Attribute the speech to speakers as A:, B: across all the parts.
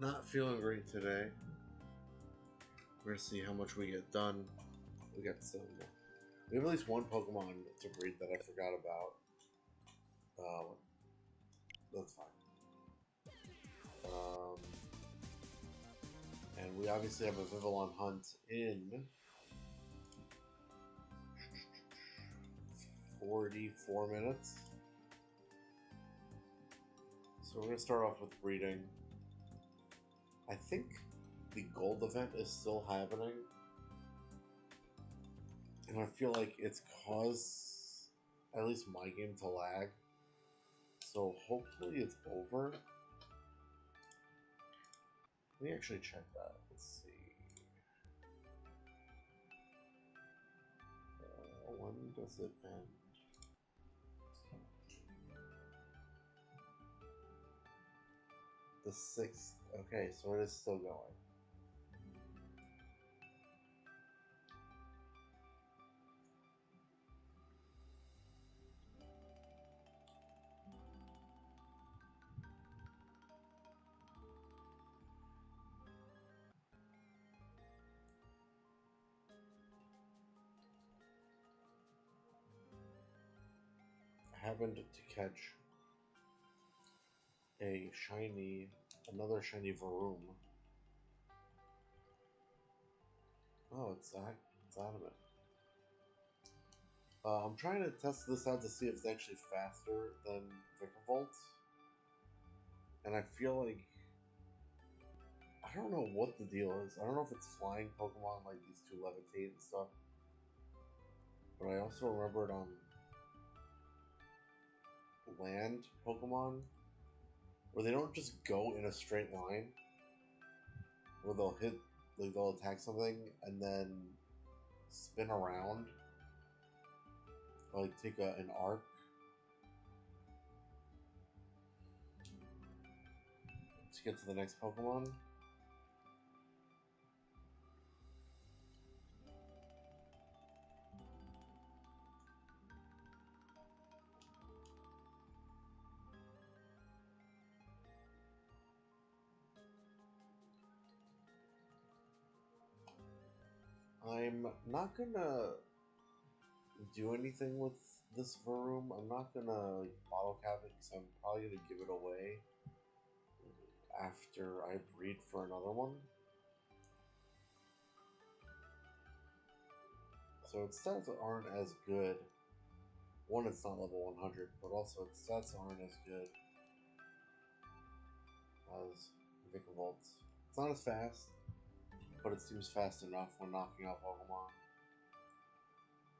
A: Not feeling great today. We're gonna see how much we get done. We got some. We have at least one Pokemon to breed that I forgot about. That's fine. And we obviously have a Vivillon hunt in 44 minutes. So we're gonna start off with breeding. I think the gold event is still happening. And I feel like it's caused at least my game to lag. So hopefully it's over. Let me actually check that. Let's see. When does it end? The 6th. Okay, so it is still going. I happened to catch another shiny Varoom. Oh, it's adamant. I'm trying to test this out to see if it's actually faster than Vivillon. And I feel like I don't know what the deal is. I don't know if it's flying Pokemon like these two levitate and stuff. But I also remembered on land Pokemon where they don't just go in a straight line. Where they'll hit, like they'll attack something and then spin around. Or like take an arc. To get to the next Pokemon. I'm not gonna do anything with this Varoom. I'm not gonna like, bottle cap it because I'm probably gonna give it away after I breed for another one. So its stats aren't as good. One, it's not level 100, but also its stats aren't as good as Vivillon's. It's not as fast, but it seems fast enough when knocking out Pokemon.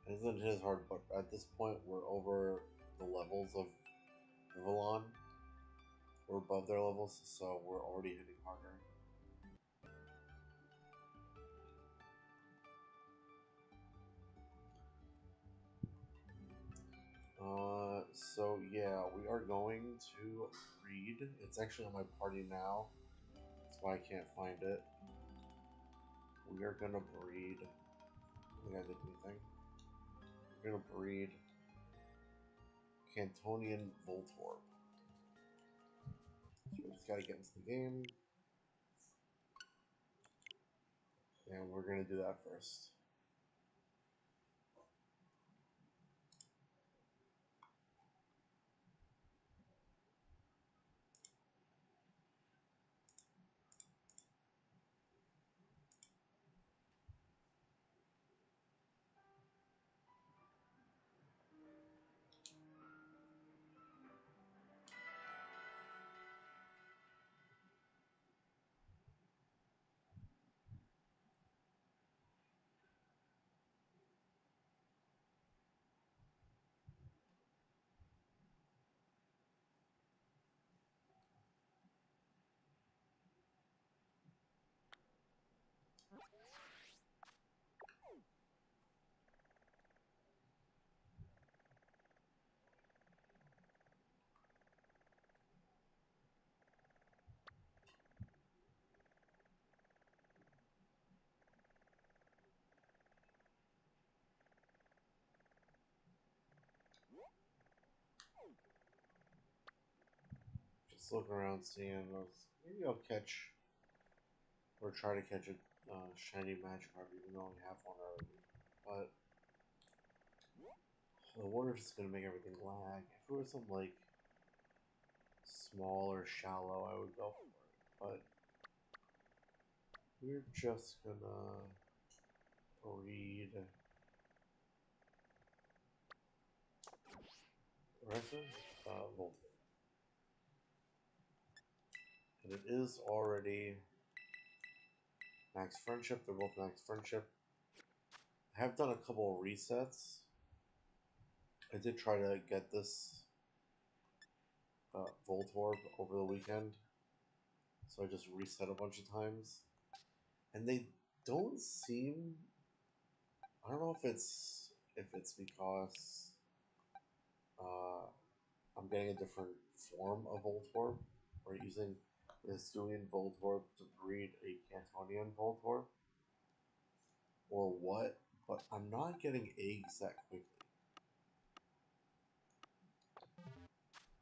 A: It is hard, but at this point we're over the levels of Vivillon. We're above their levels, so we're already hitting harder. So yeah, we are going to breed. It's actually on my party now. That's why I can't find it. We are gonna breed. I think I did anything. We're gonna breed Cantonian Voltorb. So we just gotta get into the game. And we're gonna do that first. Just looking around, seeing those. Maybe I'll catch or try to catch a shiny Magikarp, even though we have one already. But the water is gonna make everything lag. If it was some like small or shallow, I would go for it. But we're just gonna breed. What is it? Voltorb. And it is already max friendship. They're both max friendship. I have done a couple of resets. I did try to get this Voltorb over the weekend, so I just reset a bunch of times, and they don't seem. I don't know if it's because uh, I'm getting a different form of Voltorb, or using the Hisuian Voltorb to breed a Cantonian Voltorb, or what, but I'm not getting eggs that quickly.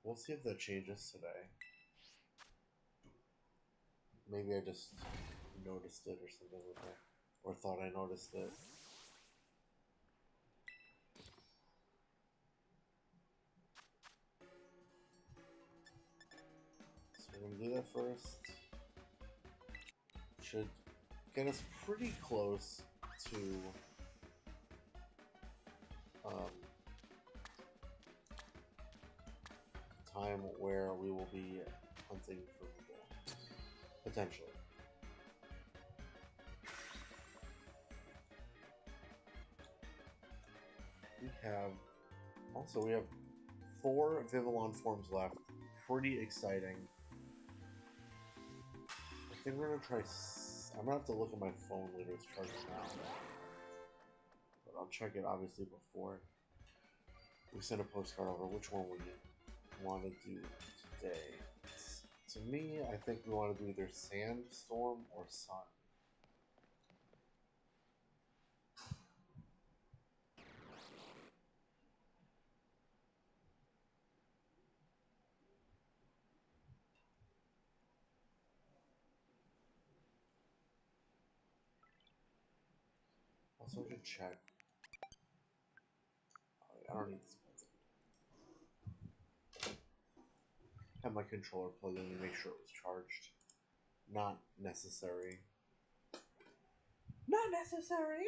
A: We'll see if that changes today. Maybe I just noticed it or something like that, or thought I noticed it. So we're gonna do that first. Should get us pretty close to um, time where we will be hunting for people, potentially. We have 4 Vivillon forms left. Pretty exciting. I think we're gonna try. I'm gonna have to look at my phone later. It's charged now, but I'll check it obviously before we send a postcard over. Which one we want to do today? To me, I think we want to do either Sandstorm or Sun. Also, I should check. I don't need this button. Have my controller plugged in to make sure it was charged. Not necessary. Not necessary!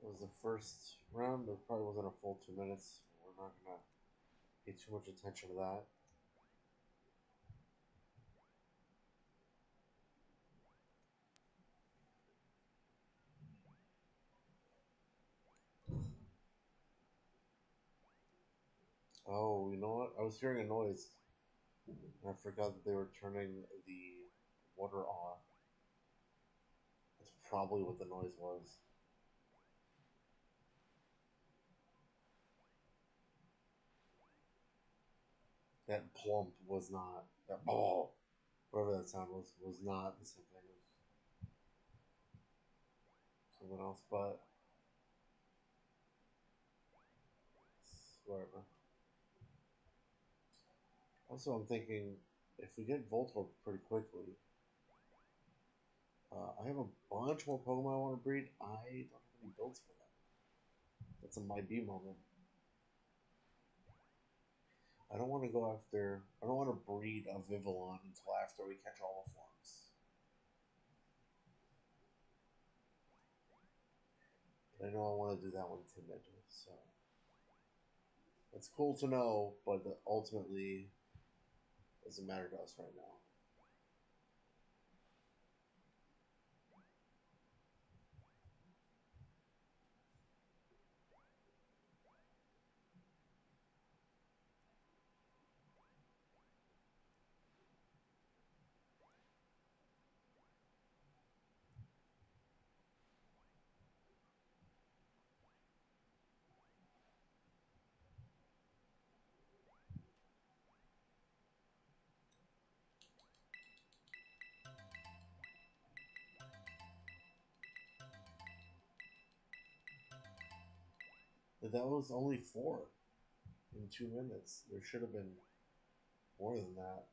A: It was the first round. It probably wasn't a full 2 minutes. We're not gonna pay too much attention to that. Oh, you know what? I was hearing a noise, and I forgot that they were turning the water off. That's probably what the noise was. That plump was not. That oh, whatever that sound was not the same thing as something else, but whatever. Also, I'm thinking if we get Voltorb pretty quickly, I have a bunch more Pokemon I want to breed. I don't have many builds for them. That's a my B moment. I don't want to go after. I don't want to breed a Vivillon until after we catch all the forms. But I know I want to do that one timid, so it's cool to know, but ultimately doesn't matter to us right now. But that was only 4 in 2 minutes. There should have been more than that.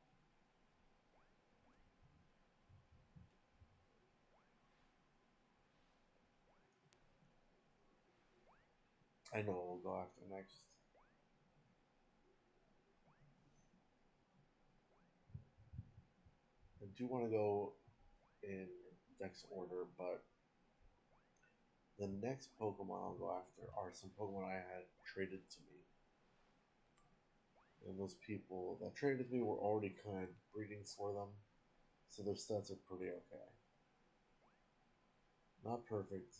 A: I know we'll go after next. I do want to go in Dex order, but the next Pokemon I'll go after are some Pokemon I had traded to me. And those people that traded me were already kind of breeding for them, so their stats are pretty okay. Not perfect,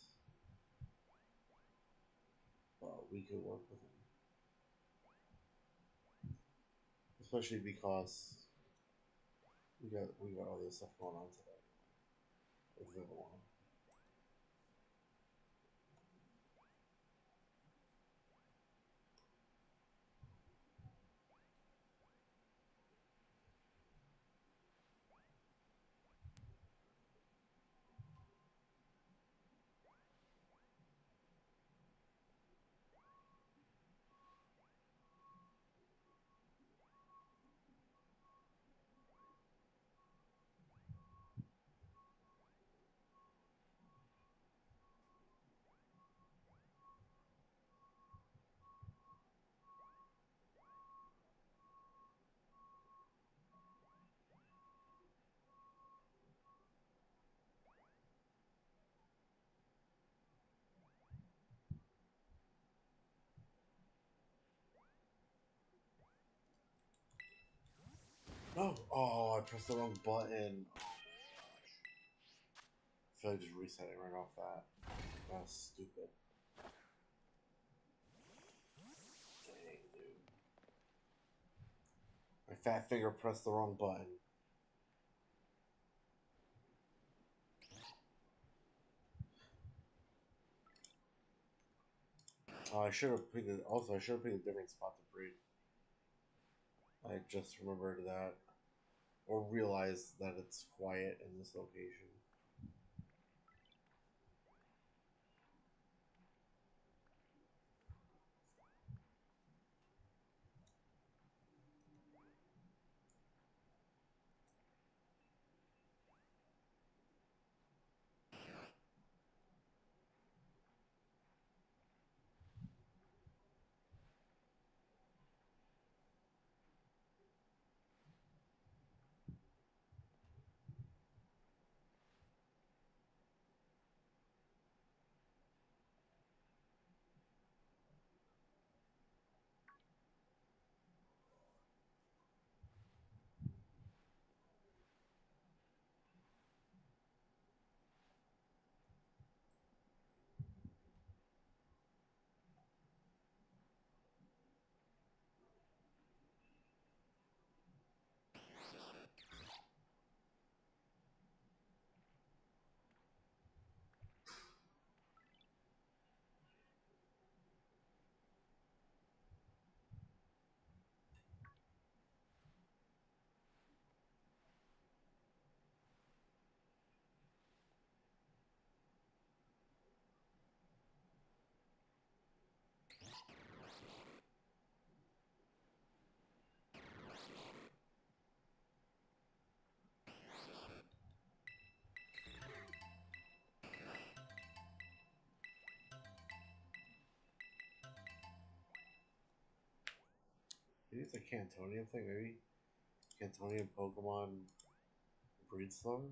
A: but we could work with them. Especially because we got other stuff going on today with Vivillon. No! Oh, I pressed the wrong button. Oh my gosh. I feel like just resetting right off that. That's stupid. Dang, dude. My fat finger pressed the wrong button. I should have picked it. Also, I should have picked a different spot to breed. I just remembered that, or realized that it's quiet in this location. Maybe it's a Cantonian thing. Maybe Cantonian Pokemon breed slower.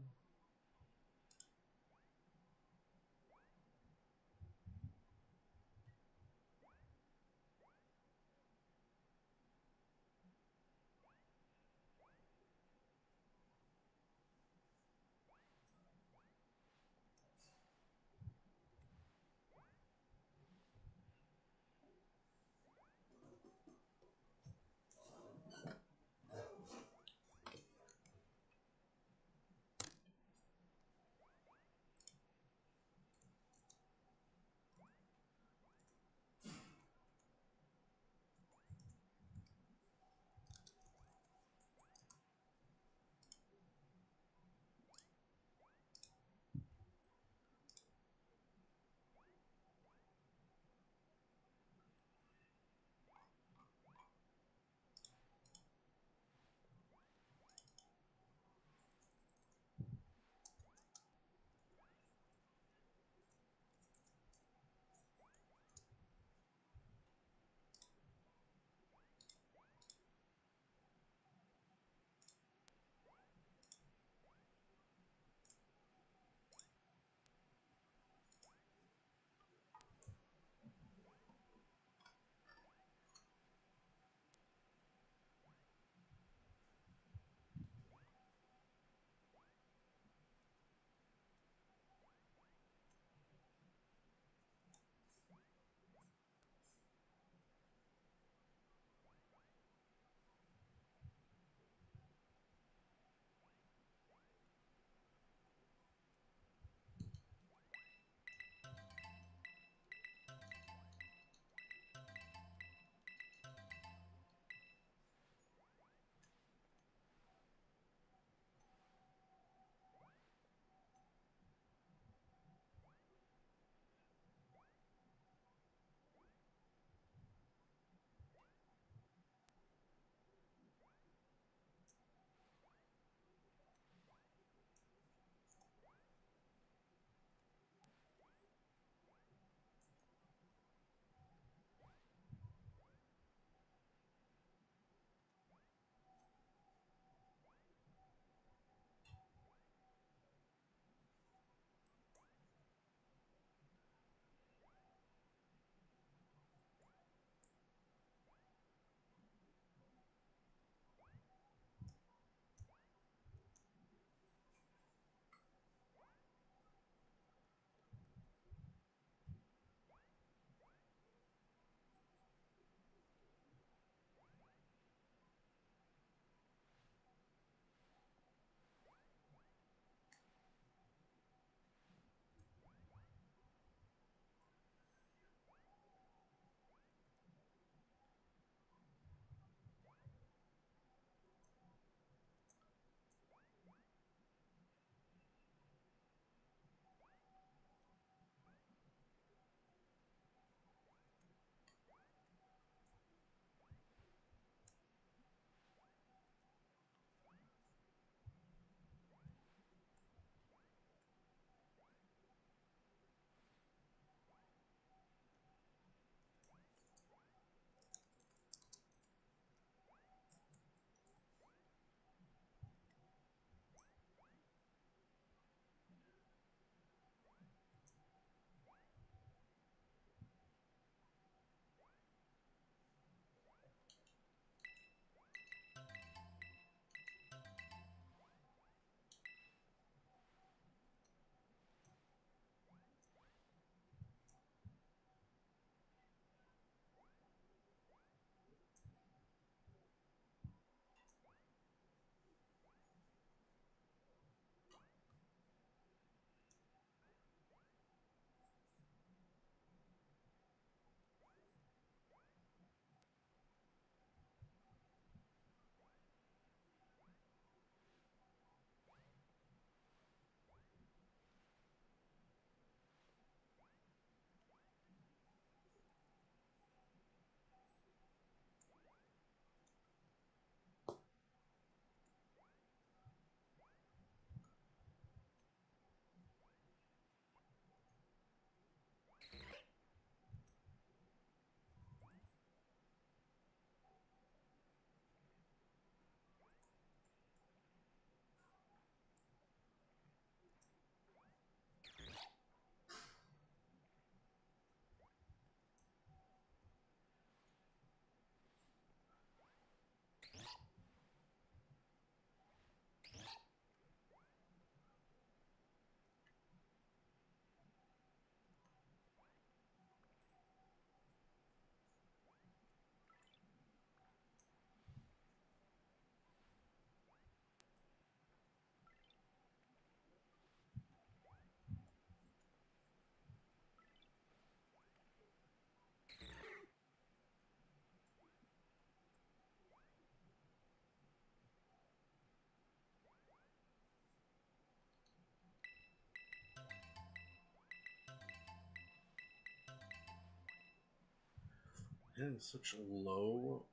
A: Getting such low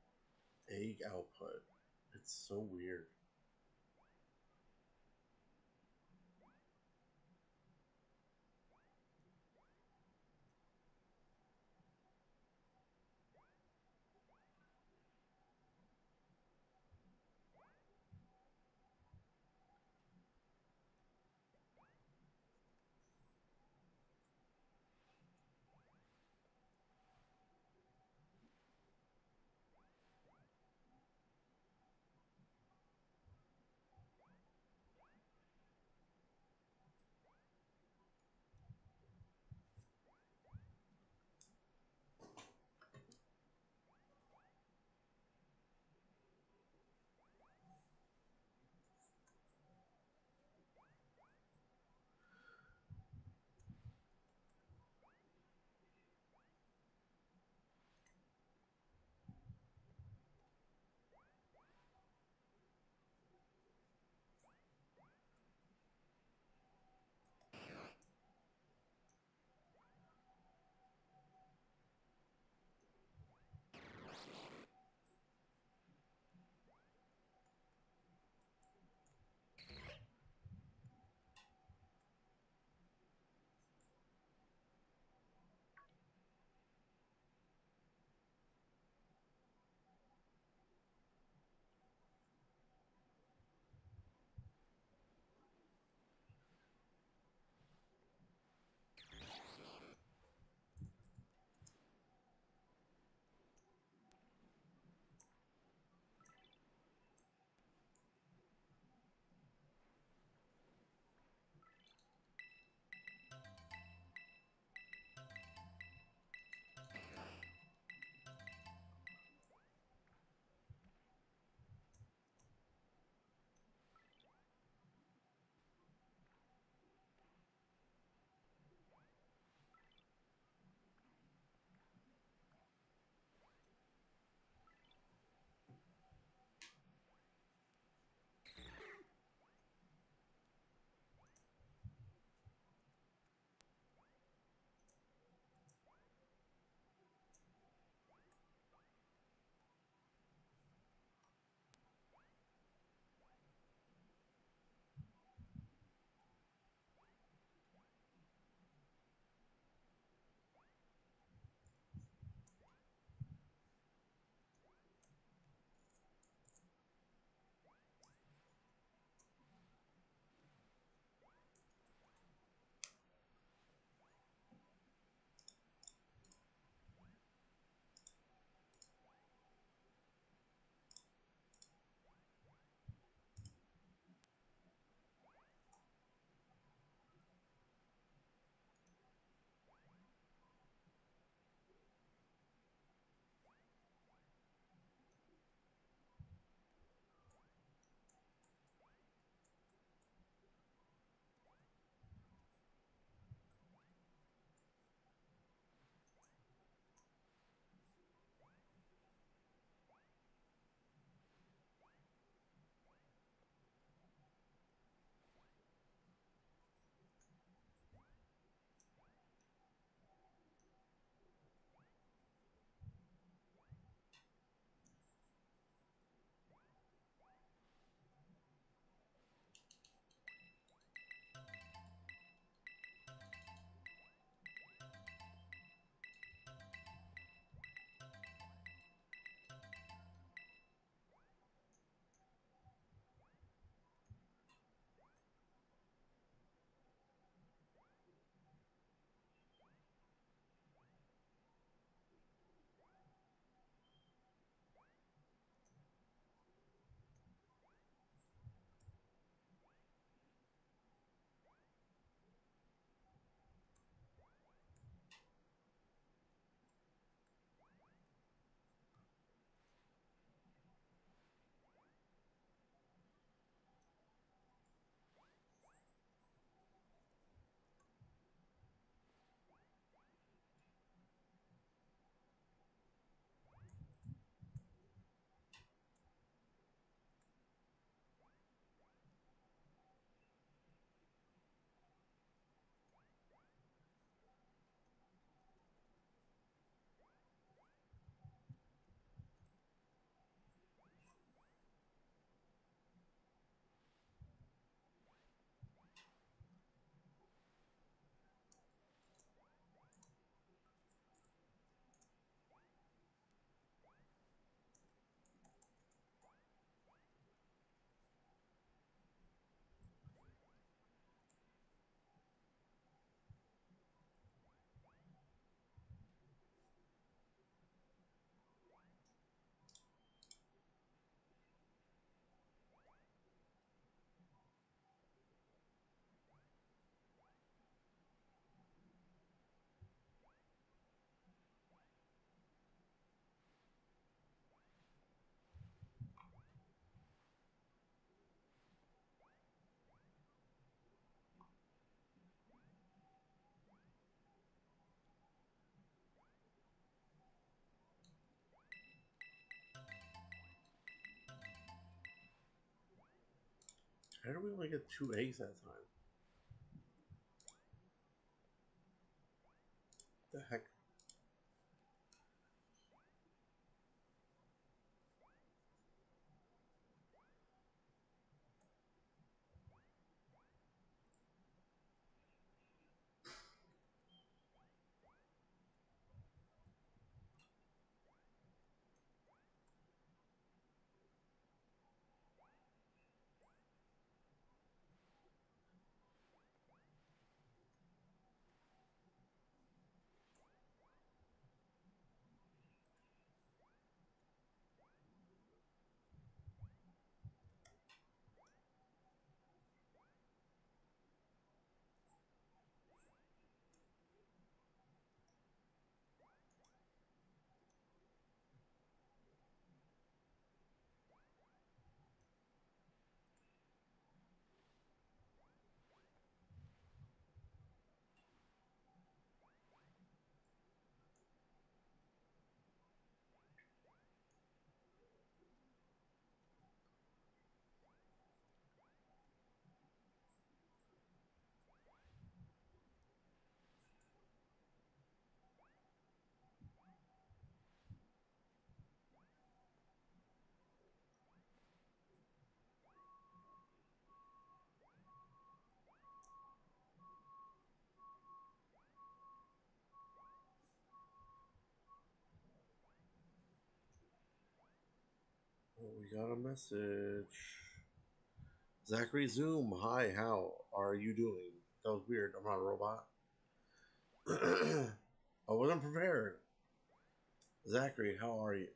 A: egg output. It's so weird. How do we only get 2 eggs at a time? The heck? Oh, we got a message. Zachary Zoom, hi, how are you doing? That was weird. I'm not a robot. I wasn't prepared. Zachary, how are you?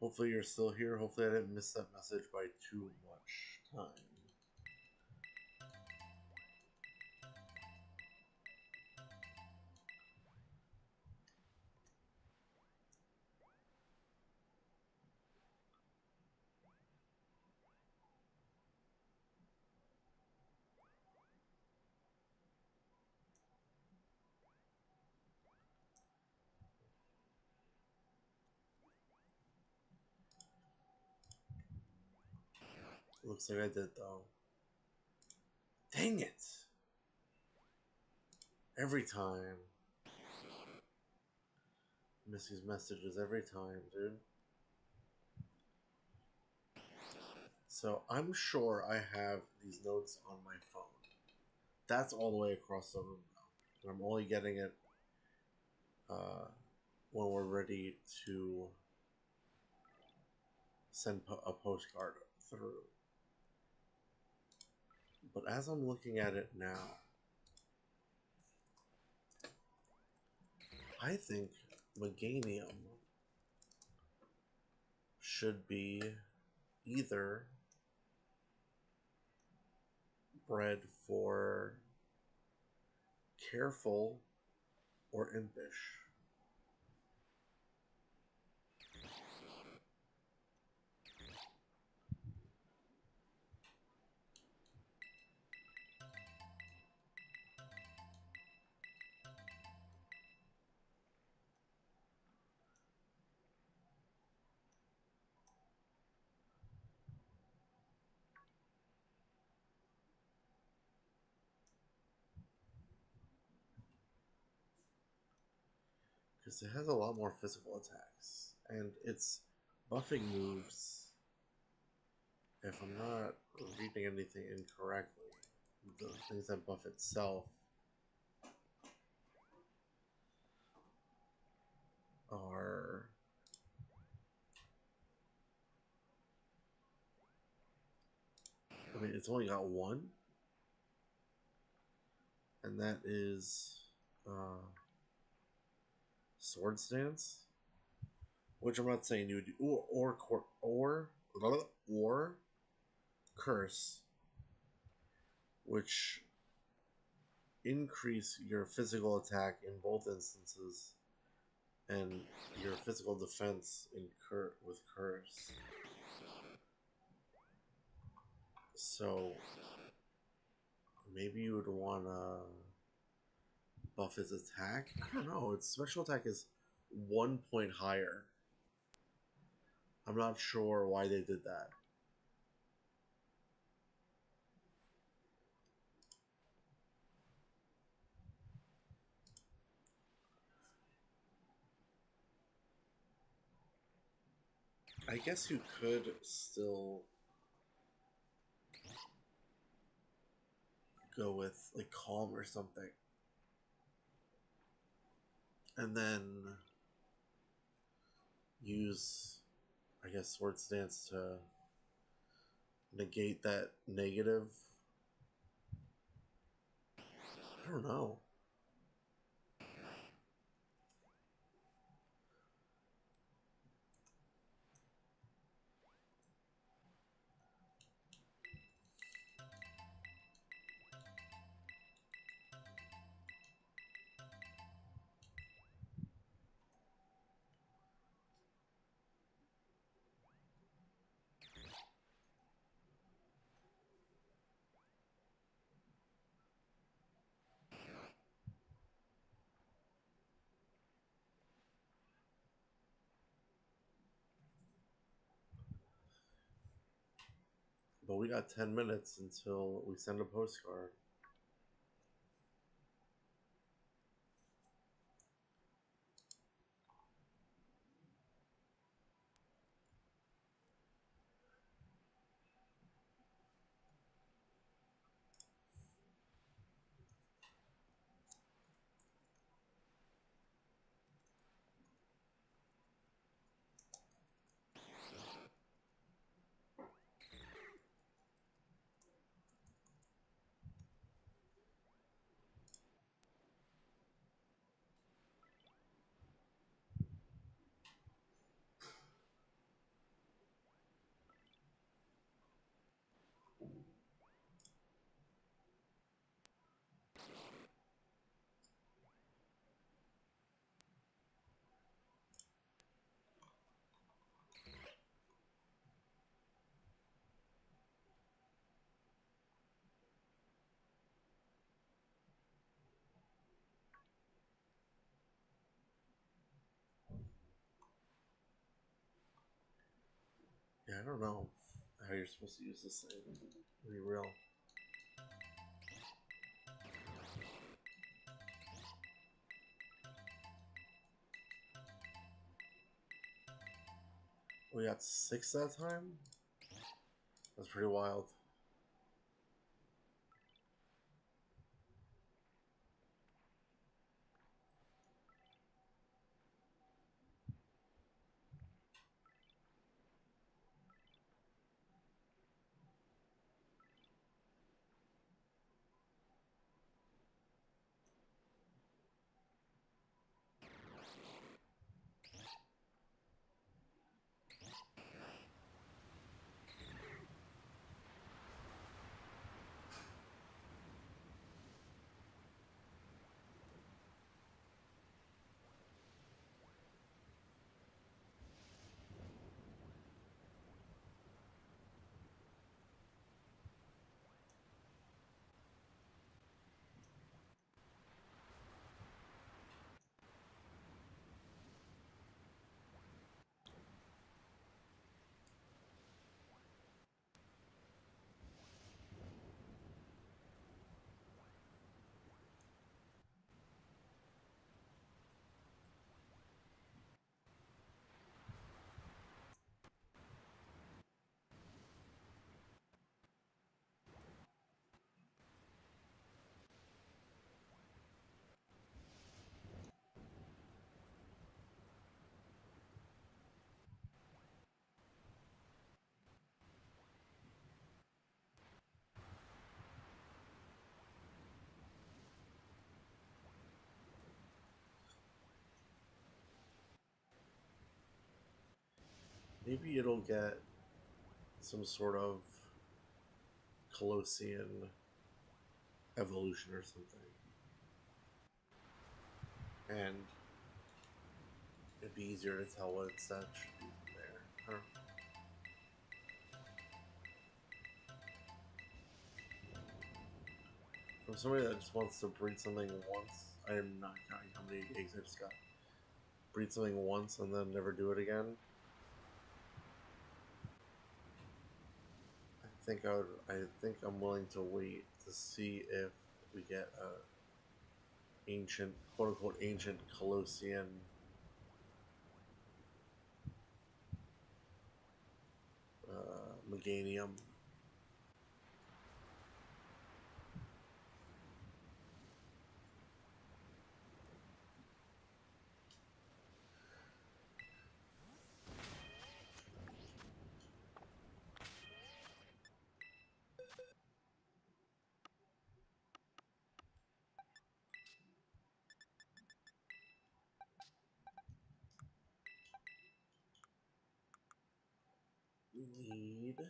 A: Hopefully you're still here. Hopefully I didn't miss that message by too much time. Looks like I did though. Dang it! Every time. Miss these messages every time, dude. So I'm sure I have these notes on my phone. That's all the way across the room now. I'm only getting it uh, when we're ready to send a postcard through. But as I'm looking at it now, I think Meganium should be either bred for careful or impish. Because it has a lot more physical attacks. And its buffing moves, if I'm not reading anything incorrectly, the things that buff itself are I mean, it's only got one, and that is Sword Stance, which I'm not saying you would do, or Curse, which increase your physical attack in both instances, and your physical defense with Curse. So maybe you would want to buff his attack. I don't know. Its special attack is 1 point higher. I'm not sure why they did that. I guess you could still go with like calm or something. And then use, I guess, Sword Stance to negate that negative. I don't know. But we got 10 minutes until we send a postcard. Yeah, I don't know how you're supposed to use this thing. Be real. We got 6 that time? That's pretty wild. Maybe it'll get some sort of Colossian evolution or something. And it'd be easier to tell what its set should be from there. I don't know. For somebody that just wants to breed something once, I am not counting how many eggs I just got. Breed something once and then never do it again. I think I'm willing to wait to see if we get a ancient, quote unquote, ancient Colossian Meganium. We need bird.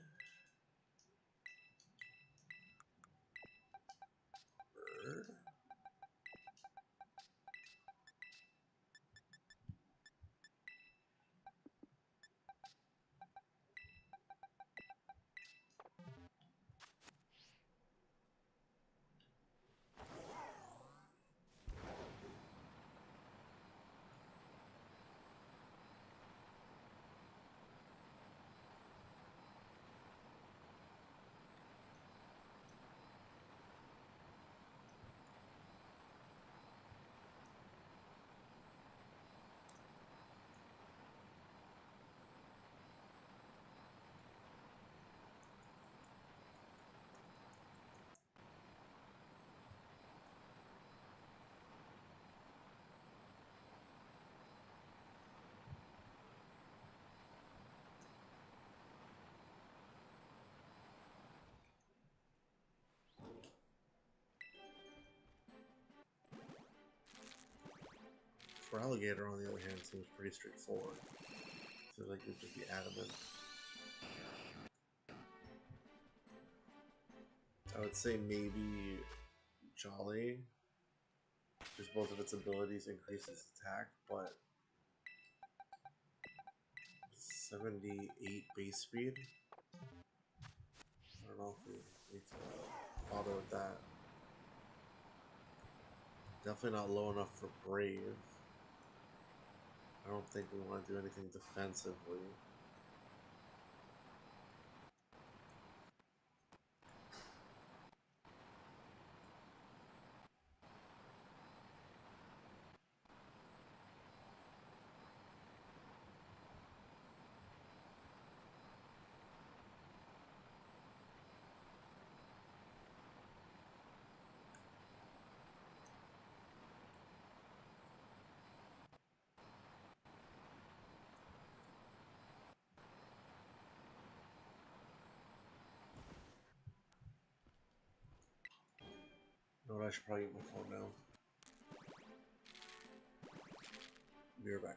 A: For alligator, on the other hand, seems pretty straightforward. Feels like you'd just be adamant. I would say maybe Jolly, just both of its abilities increase its attack, but 78 base speed. I don't know if we need to bother with that. Definitely not low enough for Brave. I don't think we want to do anything defensively. You know what, I should probably get my phone now. Be right back.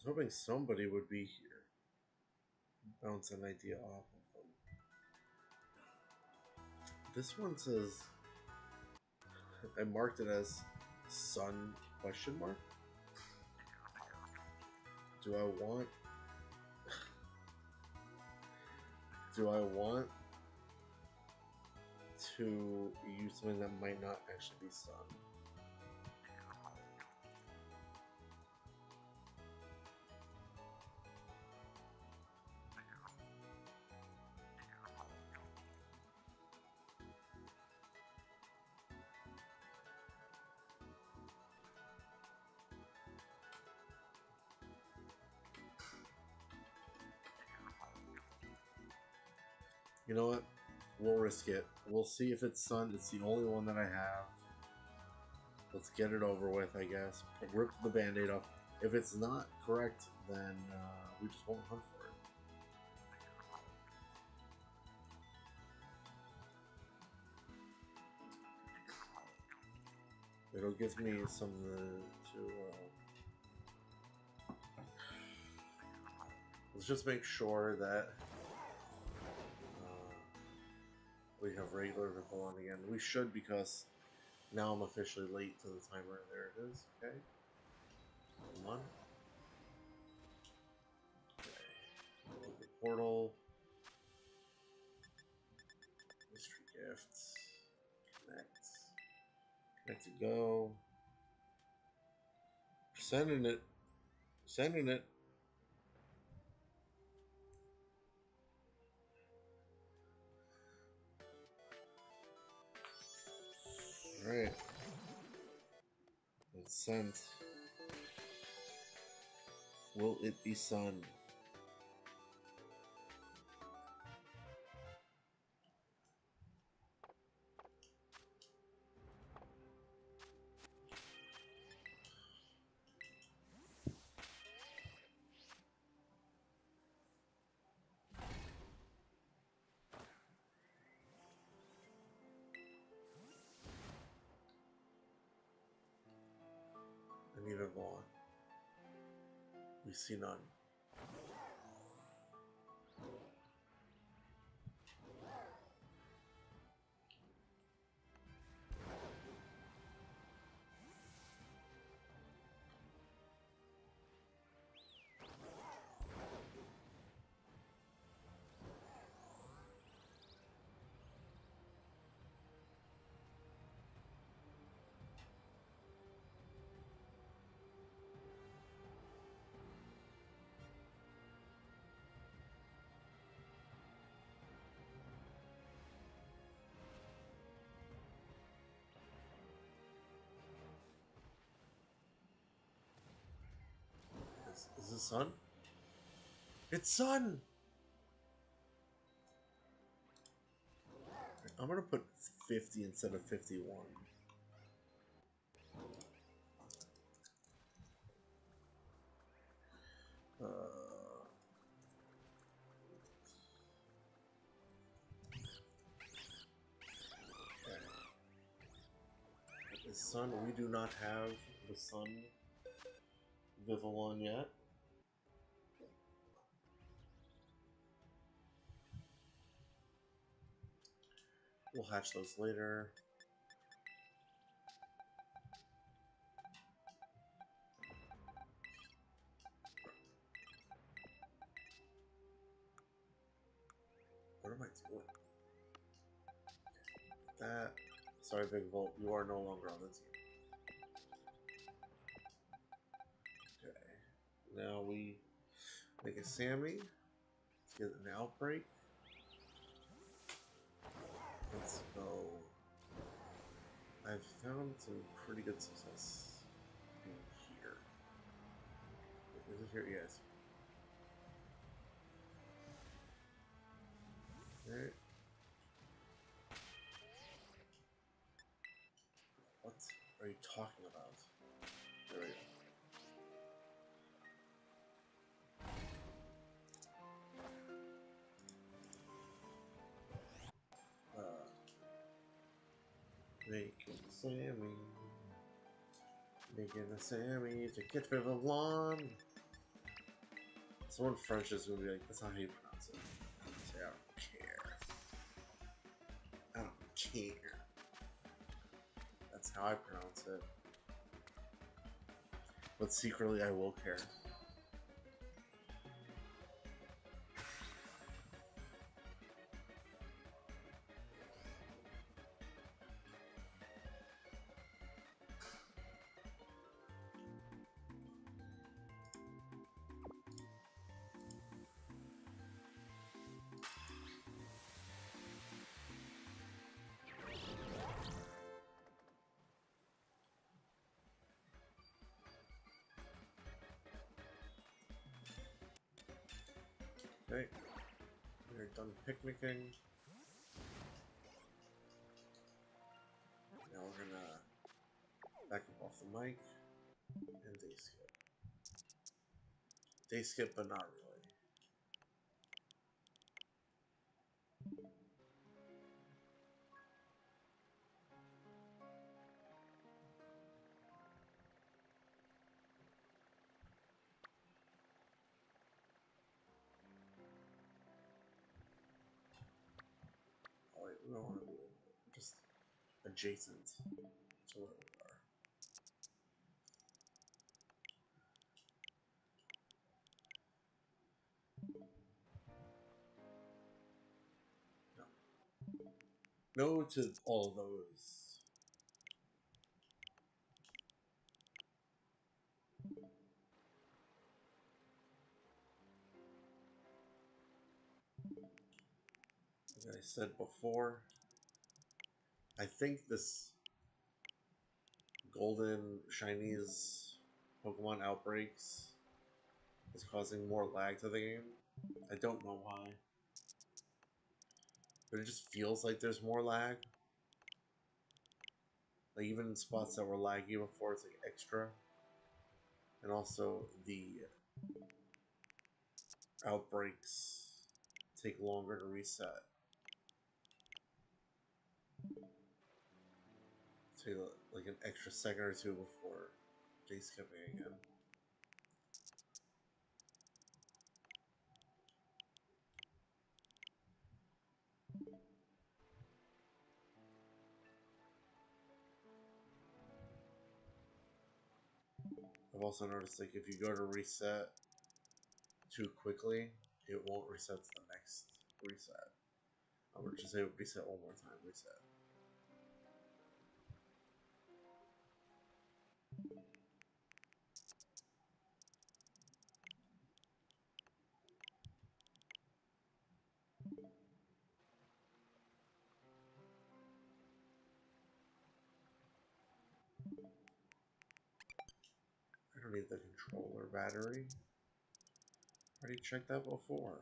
A: was hoping somebody would be here. Bounce an idea off of them. This one says, I marked it as sun question mark. Do I want to use something that might not actually be sun? You know what? We'll risk it. We'll see if it's sun. It's the only one that I have. Let's get it over with, I guess. Rip the band-aid off. If it's not correct, then we just won't hunt for it. It'll give me something to let's just make sure that we have regular Vivillon again. We should, because now I'm officially late to the timer. There it is. Okay. Come on. Okay. The portal. Mystery gifts. Connect. Connect to go. Sending it. Sending it. Alright. It's sent. Will it be sun? And even more. We see none. Is it sun? It's sun! I'm gonna put 50 instead of 51. Okay. The sun, we do not have the sun Vivillon yet. We'll hatch those later. What am I doing? That. Sorry, Big Volt, you are no longer on the team. Okay. Now we make a Sammy. Let's get an outbreak. Let's go. I've found some pretty good success in here. Is it here? Yes. Alright. What are you talking about? There we go. Making Sammy to get Vivillon. Someone French is gonna be like, that's not how you pronounce it. Say, I don't care. I don't care. That's how I pronounce it. But secretly, I will care. Okay, we're done picnicking. Now we're gonna back up off the mic and day skip. Day skip, but not really. Oh wait, we don't want to be just adjacent to where we are. No. No to all of those. Like I said before, I think this golden shinies Pokemon outbreaks is causing more lag to the game. I don't know why. But it just feels like there's more lag. Like even in spots that were laggy before, it's like extra. And also the outbreaks take longer to reset. Take like an extra second or two before day skipping again. I've also noticed like if you go to reset too quickly, it won't reset to the next reset. I would just say reset one more time, reset. I don't need the controller battery. I already checked that before.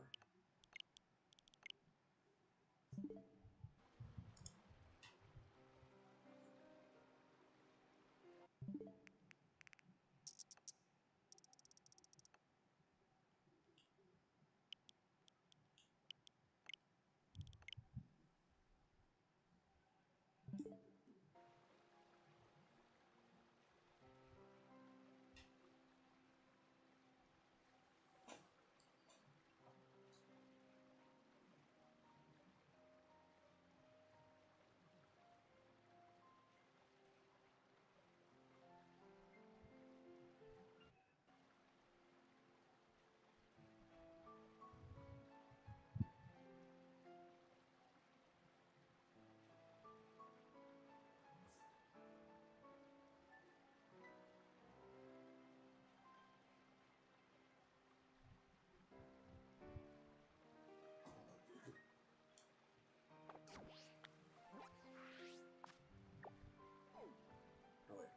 A: Oh wait.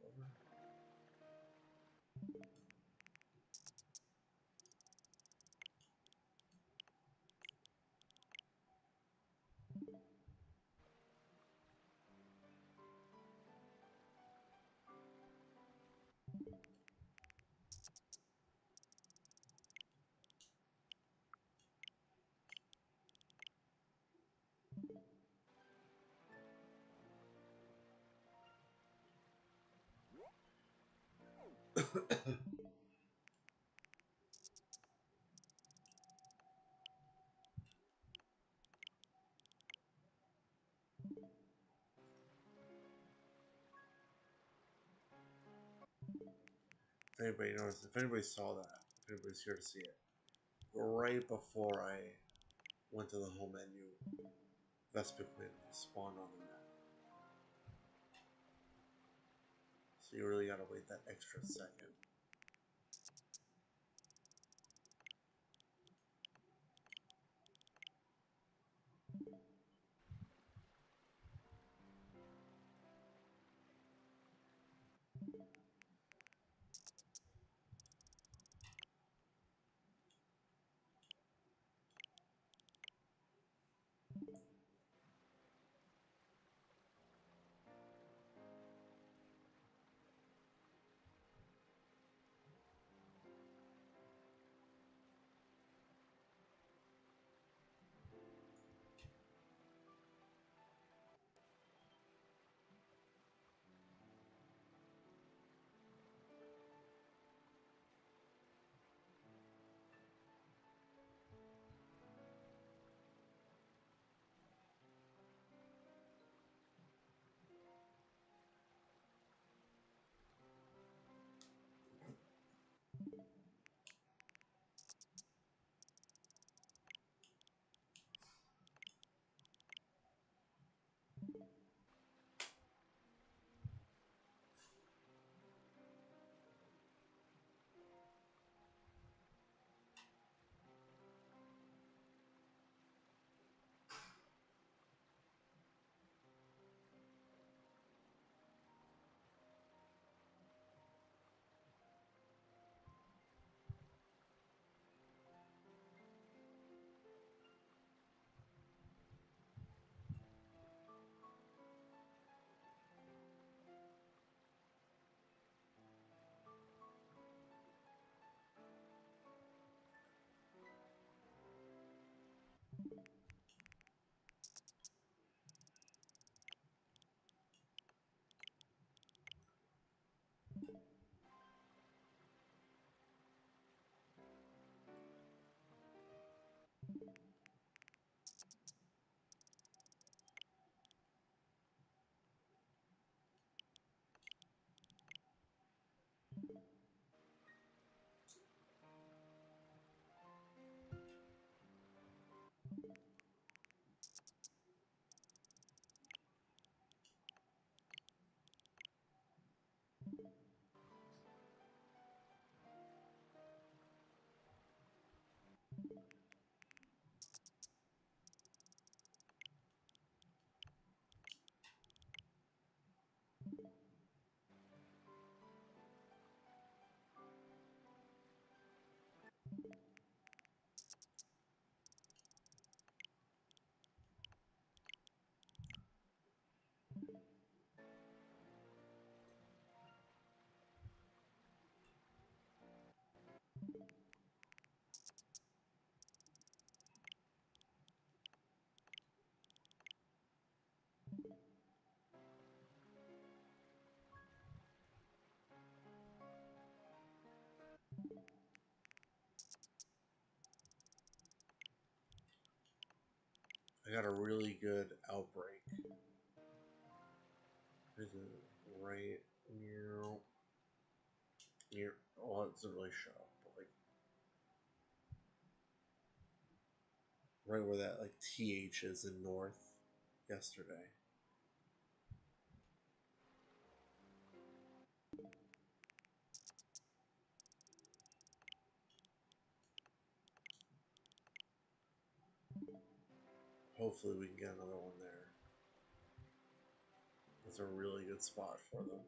A: Over. If anybody knows, if anybody saw that, if anybody's here to see it, right before I went to the home menu, Vespiquen spawned on the map. So you really gotta wait that extra second. I got a really good outbreak. Is it right near? Well, it doesn't really show up, but like right where that like TH is in north. Yesterday. Hopefully, we can get another one there. It's a really good spot for them.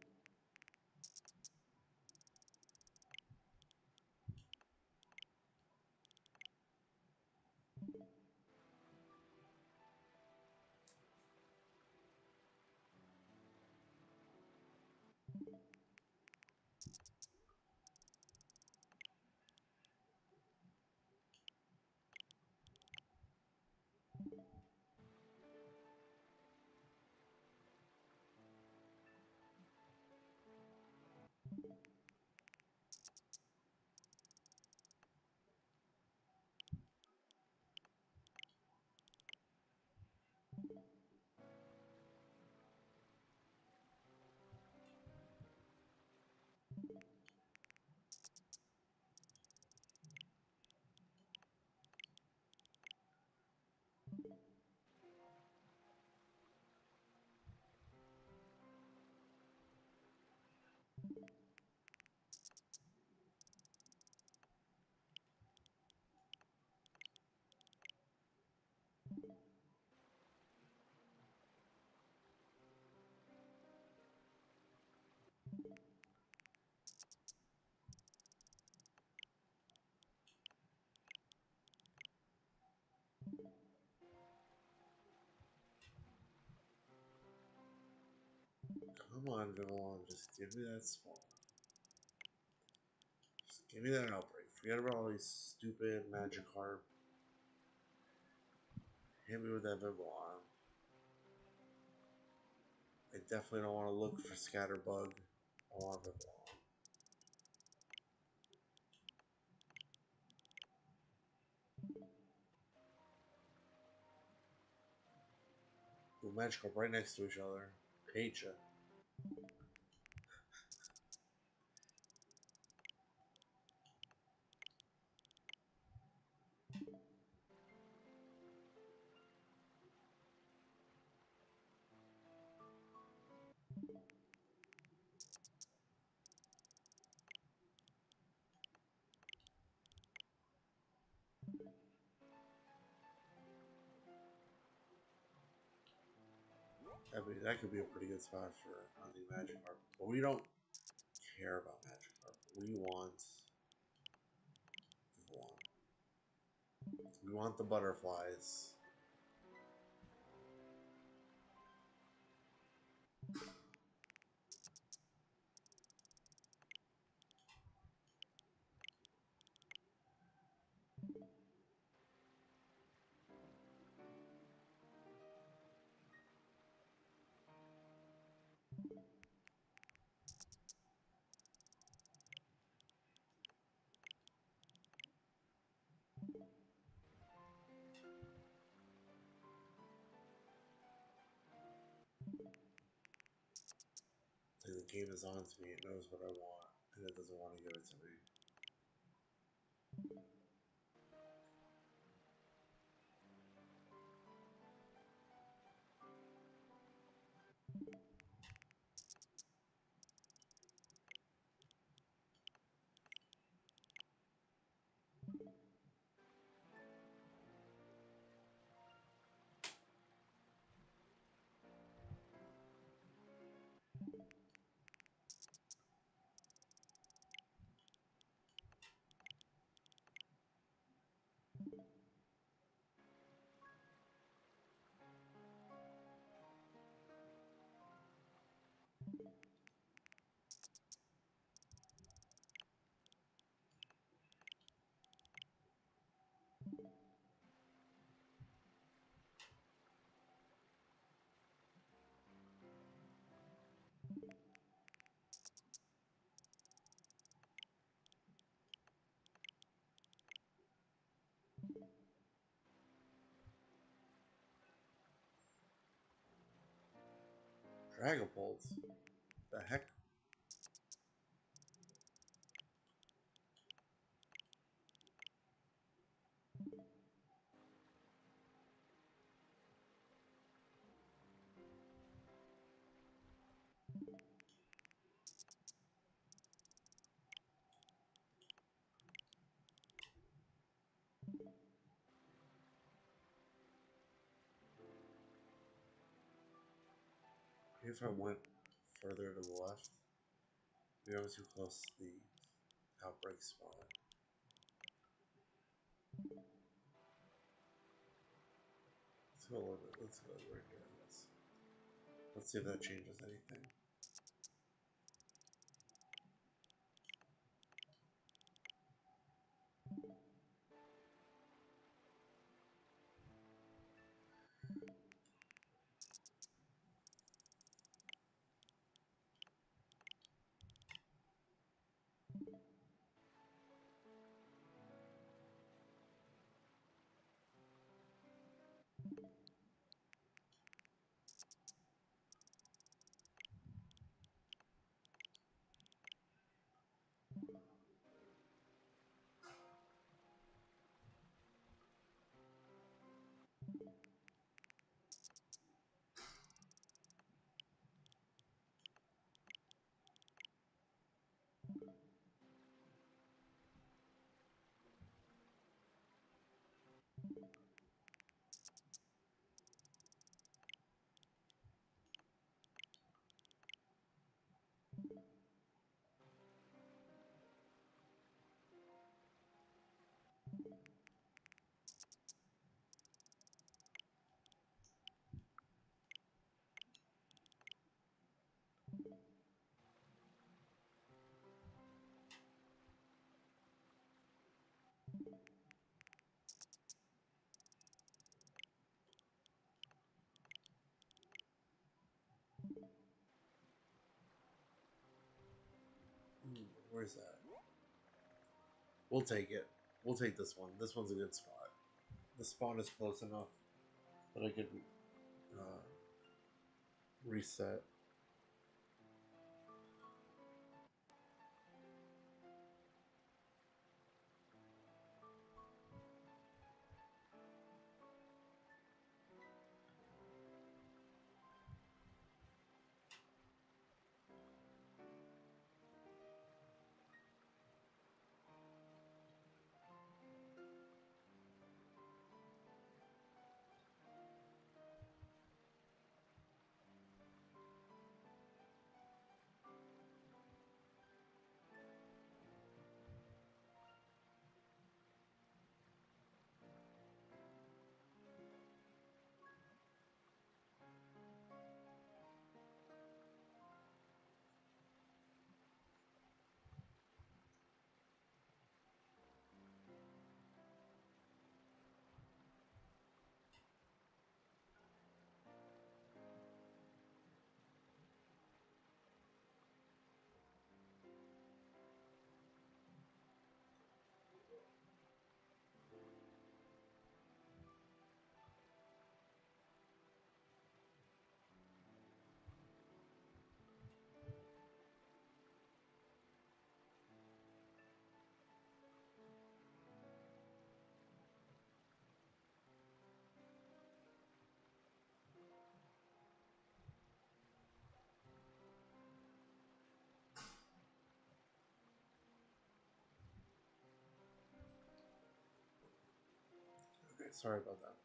A: Come on, Vivillon, just give me that spawn. Just give me that outbreak. Forget about all these stupid Magikarp. Hit me with that Vivillon. I definitely don't want to look for Scatterbug. I want Vivillon. Ooh, Magikarp right next to each other. Hate ya. That could be a pretty good spot for hunting Magikarp. But we don't care about Magikarp. We want Vivillon. We want the butterflies. Like the game is on to me. It knows what I want, and it doesn't want to give it to me. Dragapult? The heck? Maybe if I went further to the left, maybe I was too close to the outbreak spot. Let's go a little bit. Let's go right here. Let's see if that changes anything. Where's that? We'll take it. We'll take this one. This one's a good spot. The spawn is close enough that I could reset. Okay, sorry about that.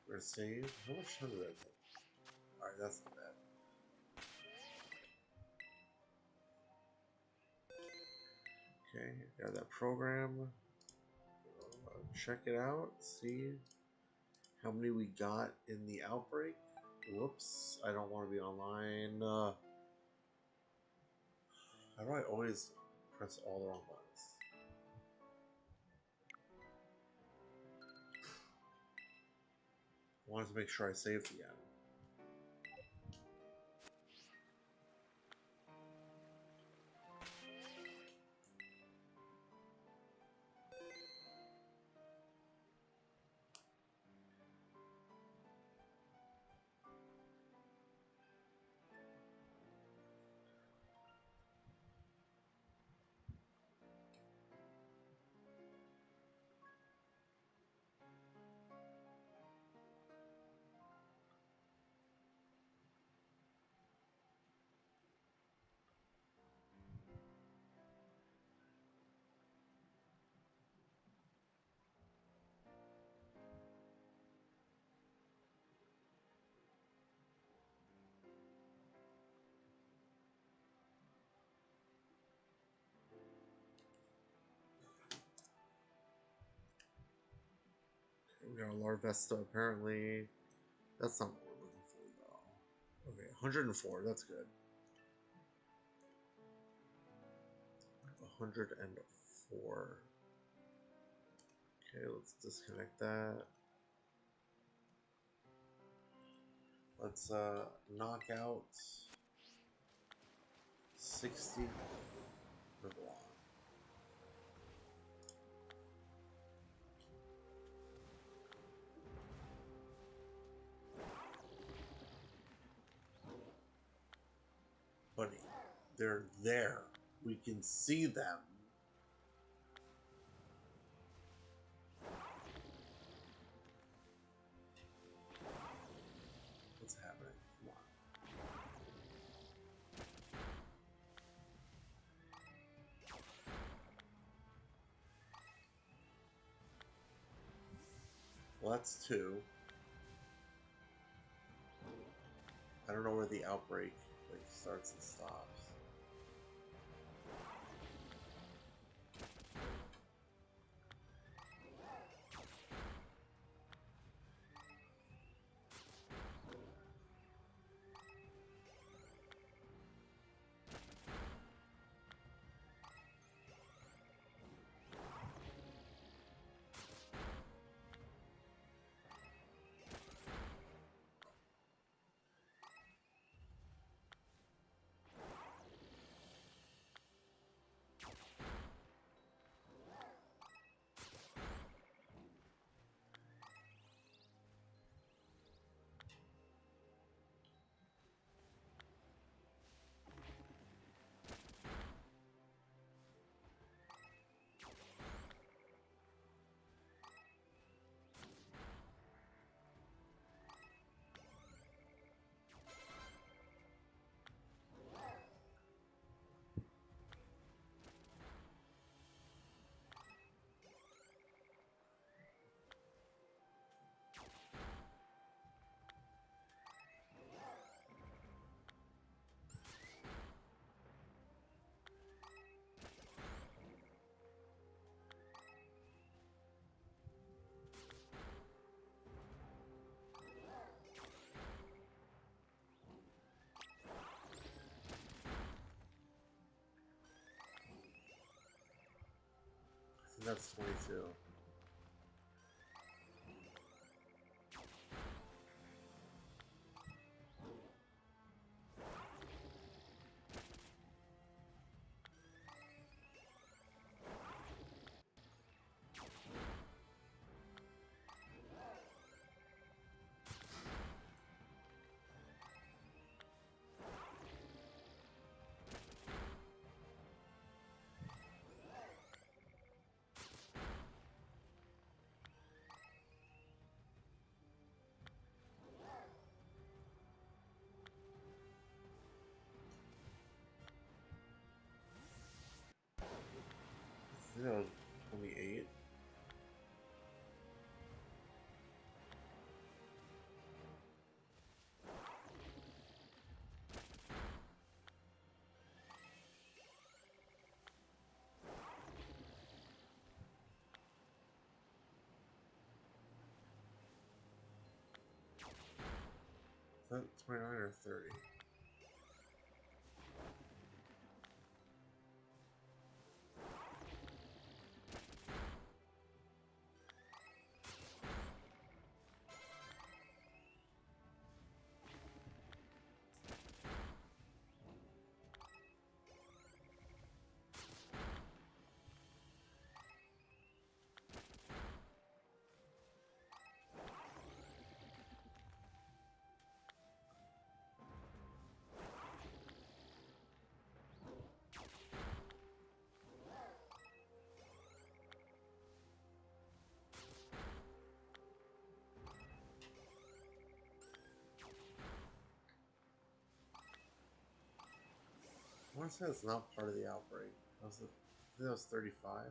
A: We're saved. How much time did that take? Alright, that's not bad. Okay, got that program. Check it out. See how many we got in the outbreak. Whoops, I don't want to be online. How do I always press all the wrong buttons? I wanted to make sure I saved again. We got a Larvesta apparently. That's not what we're looking for though. Okay, 104, that's good. 104. Okay, let's disconnect that. Let's knock out 60 Vivillon. Buddy, they're there. We can see them. What's happening? Come on. Well, that's two. I don't know where the outbreak like starts and stops. That's 22. I think that was 28. Is that 29 or 30? I want to say that's not part of the outbreak. I think that was 35.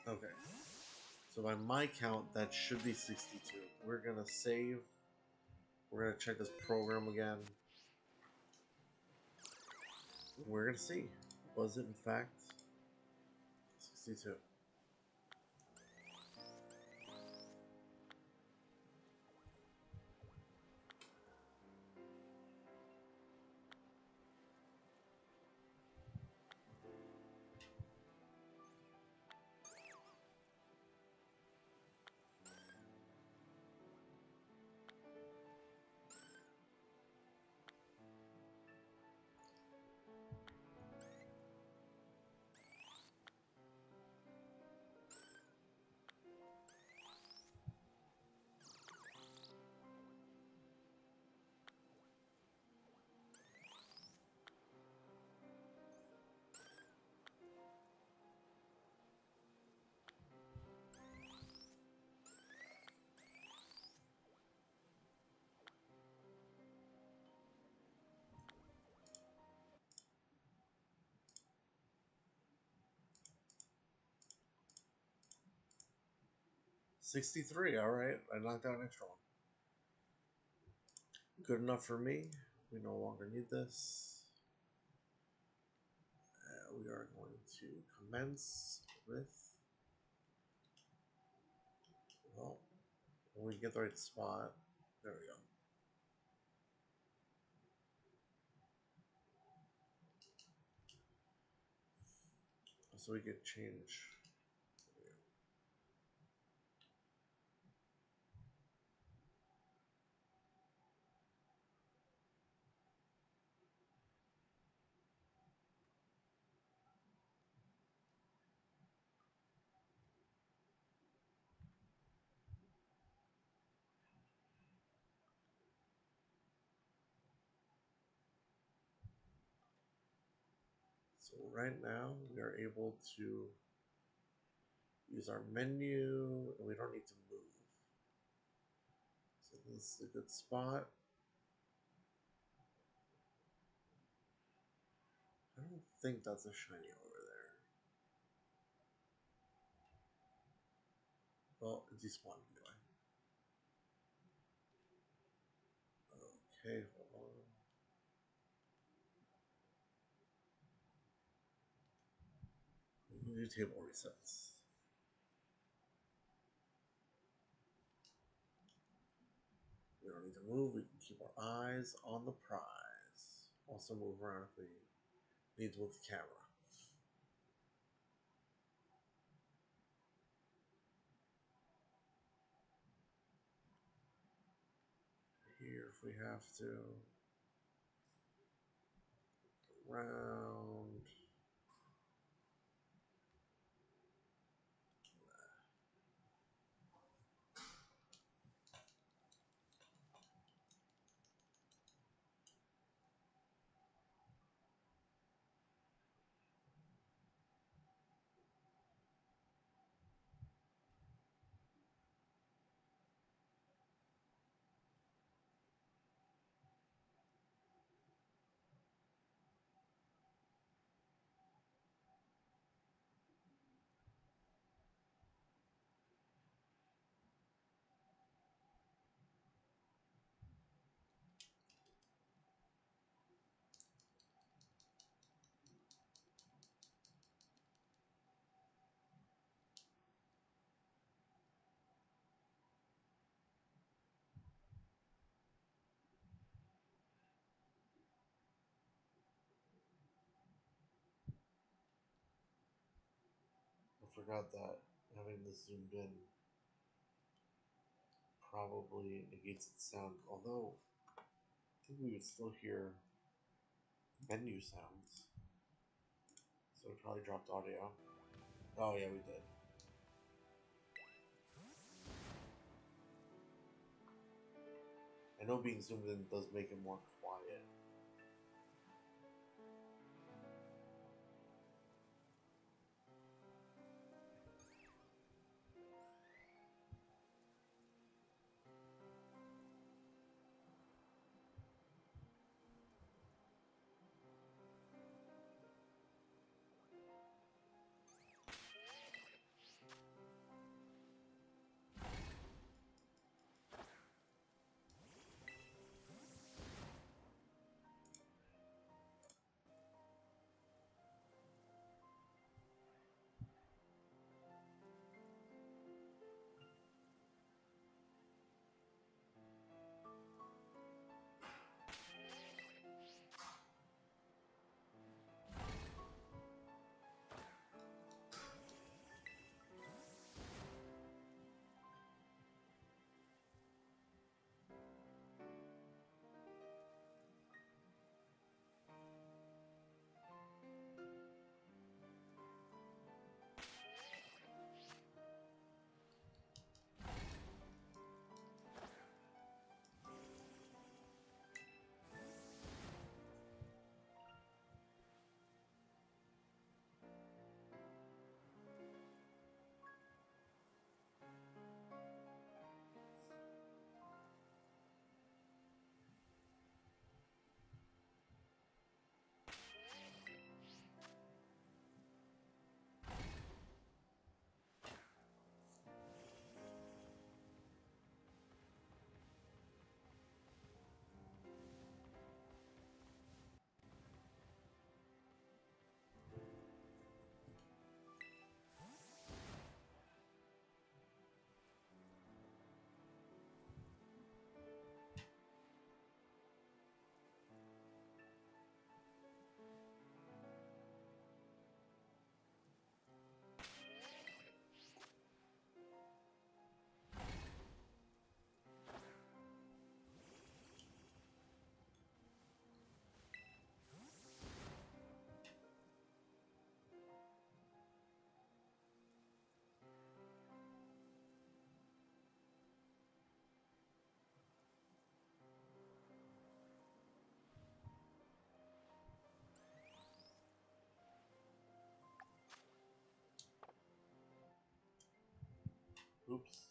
A: Okay. So by my count, that should be 62. We're gonna save. We're gonna check this program again. We're gonna see. Was it in fact 62. $63, alright. I knocked out an extra one. Good enough for me. We no longer need this. We are going to commence with, well, when we get the right spot. There we go. So we could change. So right now we are able to use our menu and we don't need to move. So this is a good spot. I don't think that's a shiny over there. Well, it despawned anyway. Okay, hold on. We can do table resets. We don't need to move. We can keep our eyes on the prize. Also move around if we need to move the camera. Here if we have to. Around. I forgot that having this zoomed in probably negates its sound, although I think we would still hear menu sounds. So we probably dropped audio. Oh yeah, we did. I know being zoomed in does make it more quiet. Oops.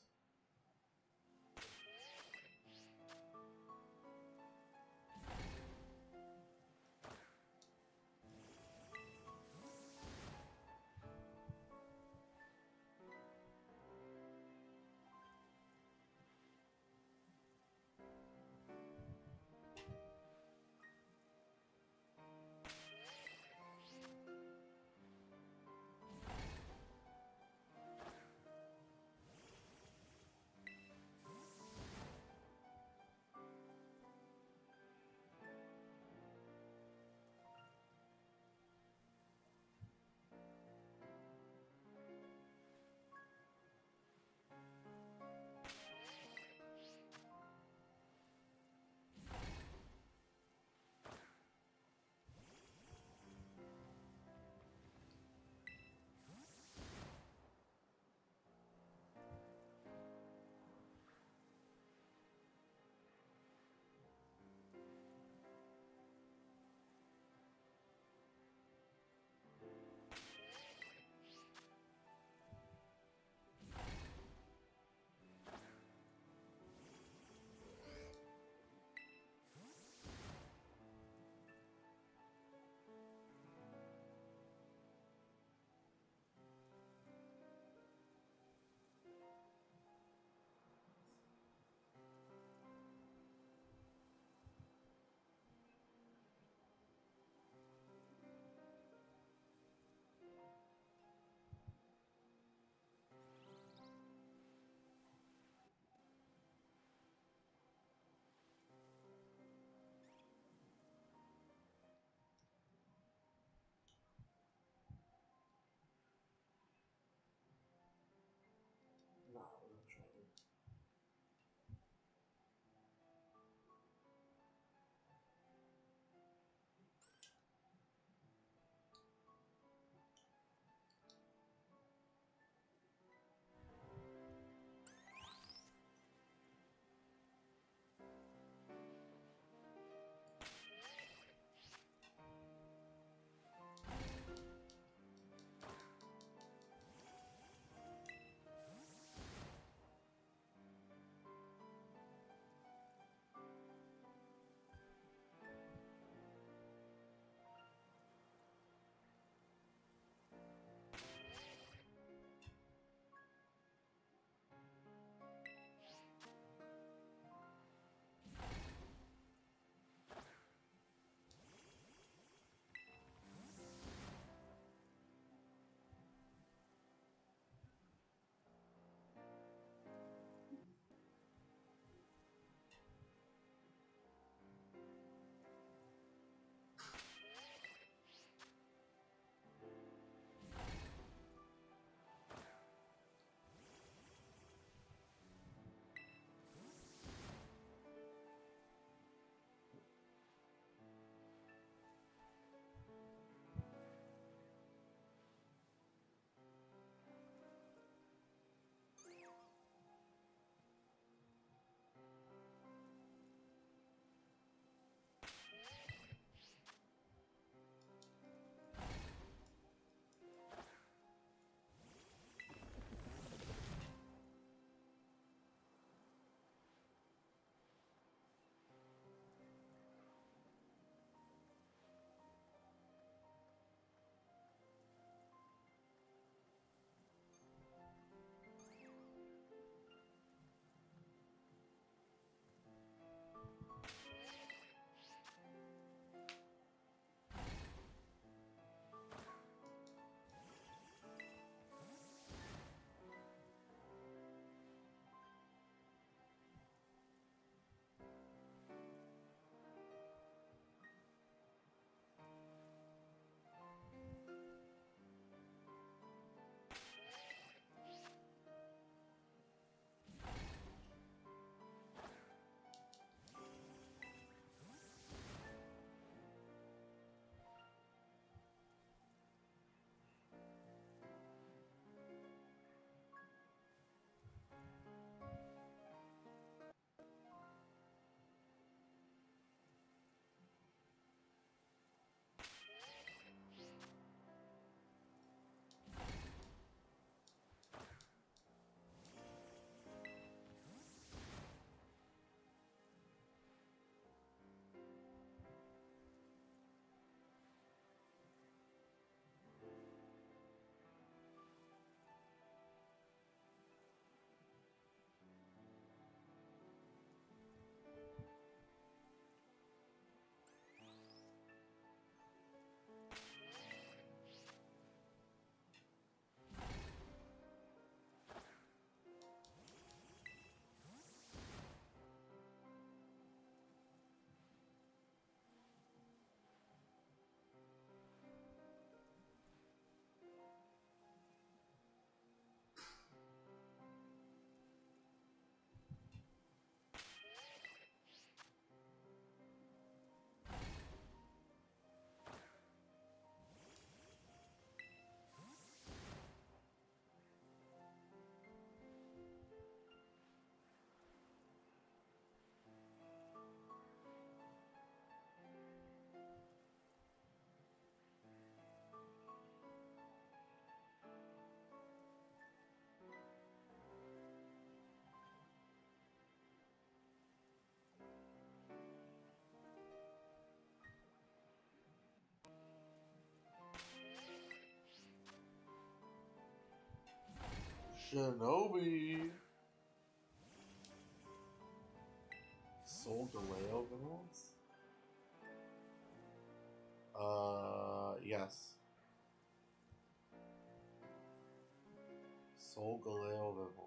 A: Shinobi. Soul Galeo Vivillons? Yes. Soul Galeo Vivillon.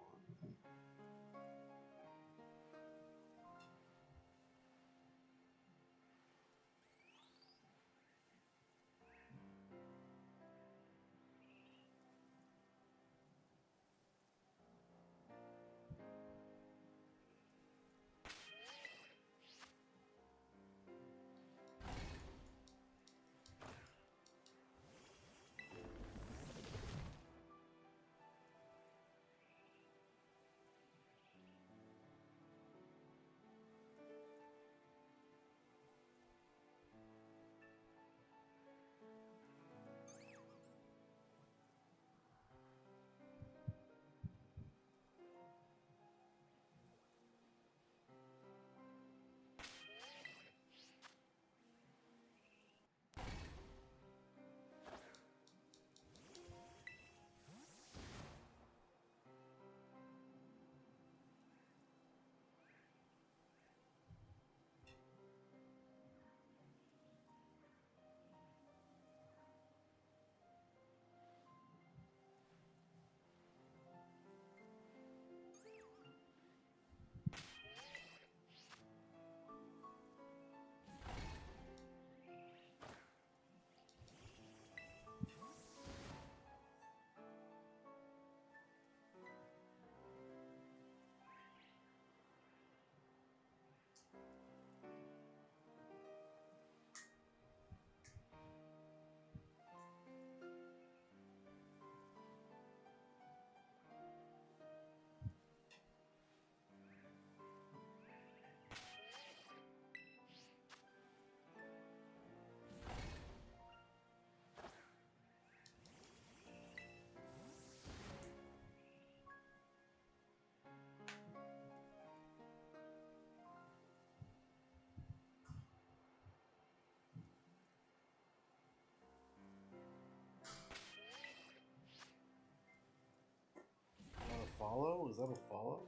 A: Is that a follow? Is that a follow?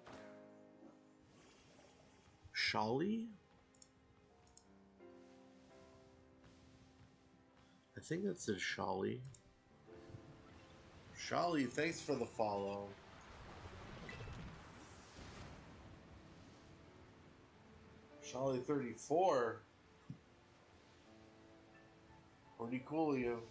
A: Shali? I think that says Shali. Shali, thanks for the follow. Shali 34. Pretty cool of you.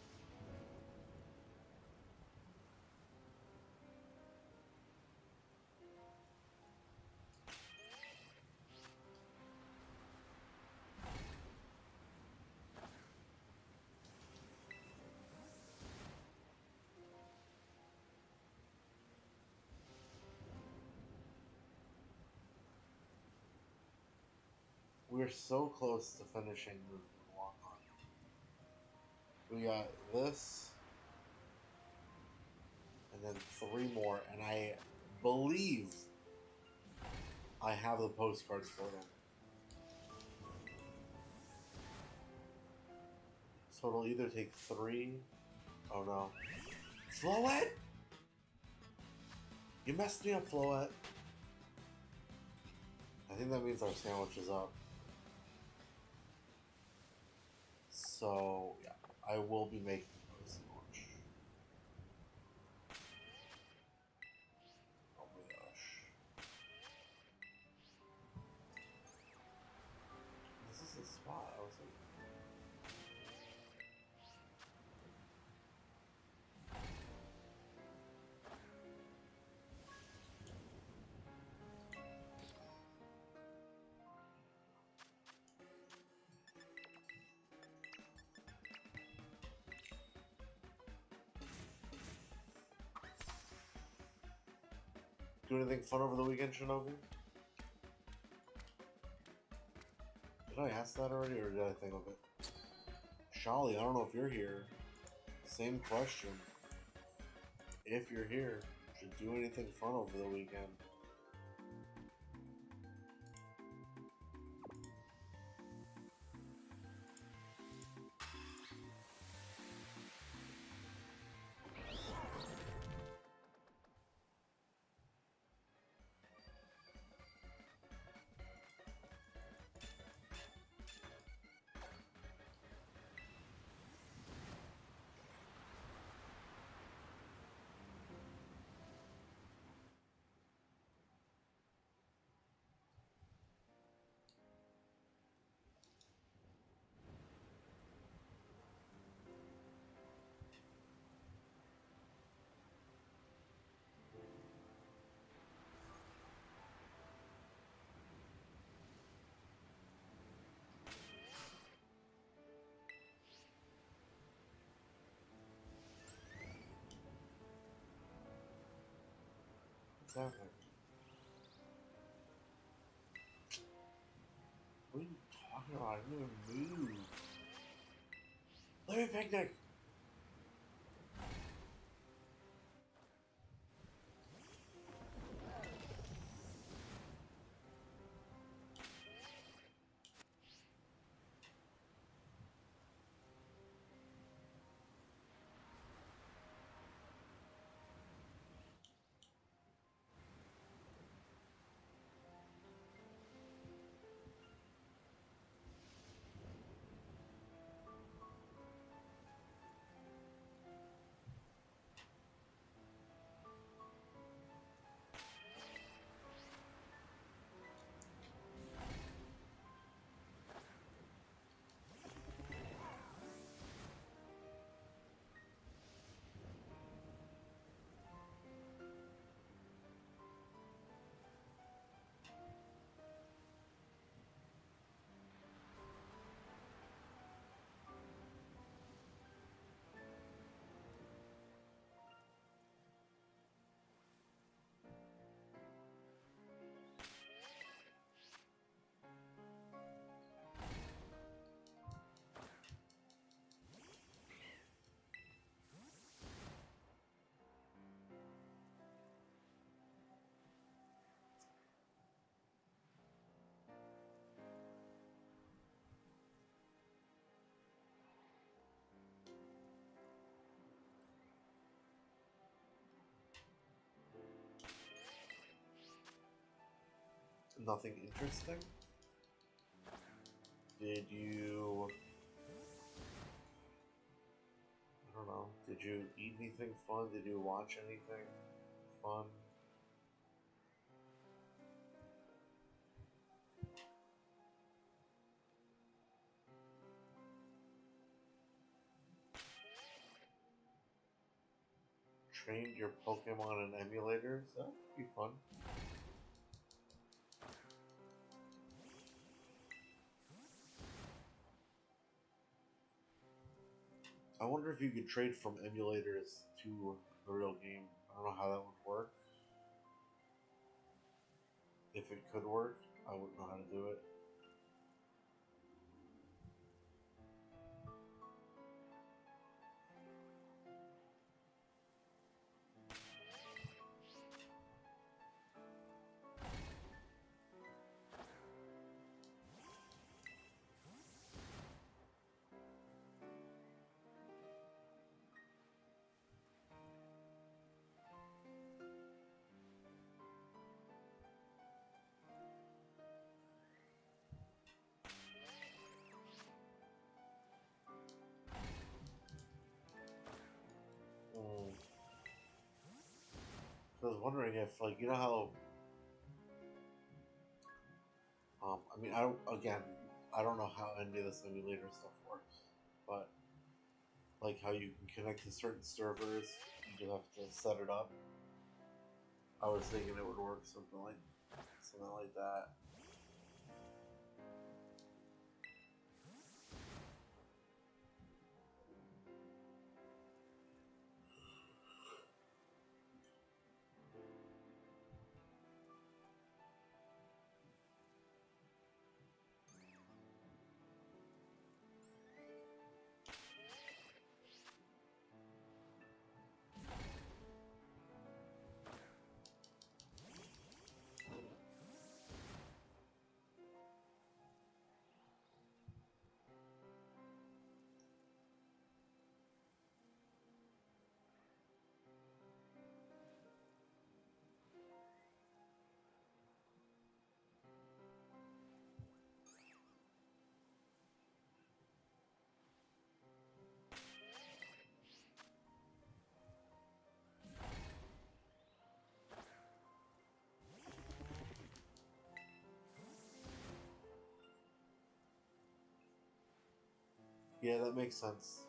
A: We're so close to finishing the long run. We got this, and then 3 more, and I believe I have the postcards for them. So it'll either take 3. Oh no. Floette? You messed me up, Floette. I think that means our sandwich is up. So, yeah, I will be making a sandwich. Oh my gosh. This is the spot. I was like... Do anything fun over the weekend, Shinobi? Did I ask that already, or did I think of it? Shali, I don't know if you're here. Same question. If you're here, should do anything fun over the weekend? What's happening? What are you talking about? I didn't even move. Let me picnic! Nothing interesting? Did you... I don't know. Did you eat anything fun? Did you watch anything fun? Trained your Pokemon in emulators? That would be fun. I wonder if you could trade from emulators to the real game. I don't know how that would work. If it could work, I wouldn't know how to do it. Mm. I was wondering if, like, you know how, I mean, I don't know how any of this emulator stuff works, but, like, how you can connect to certain servers, you just have to set it up. I was thinking it would work something like that. Yeah, that makes sense.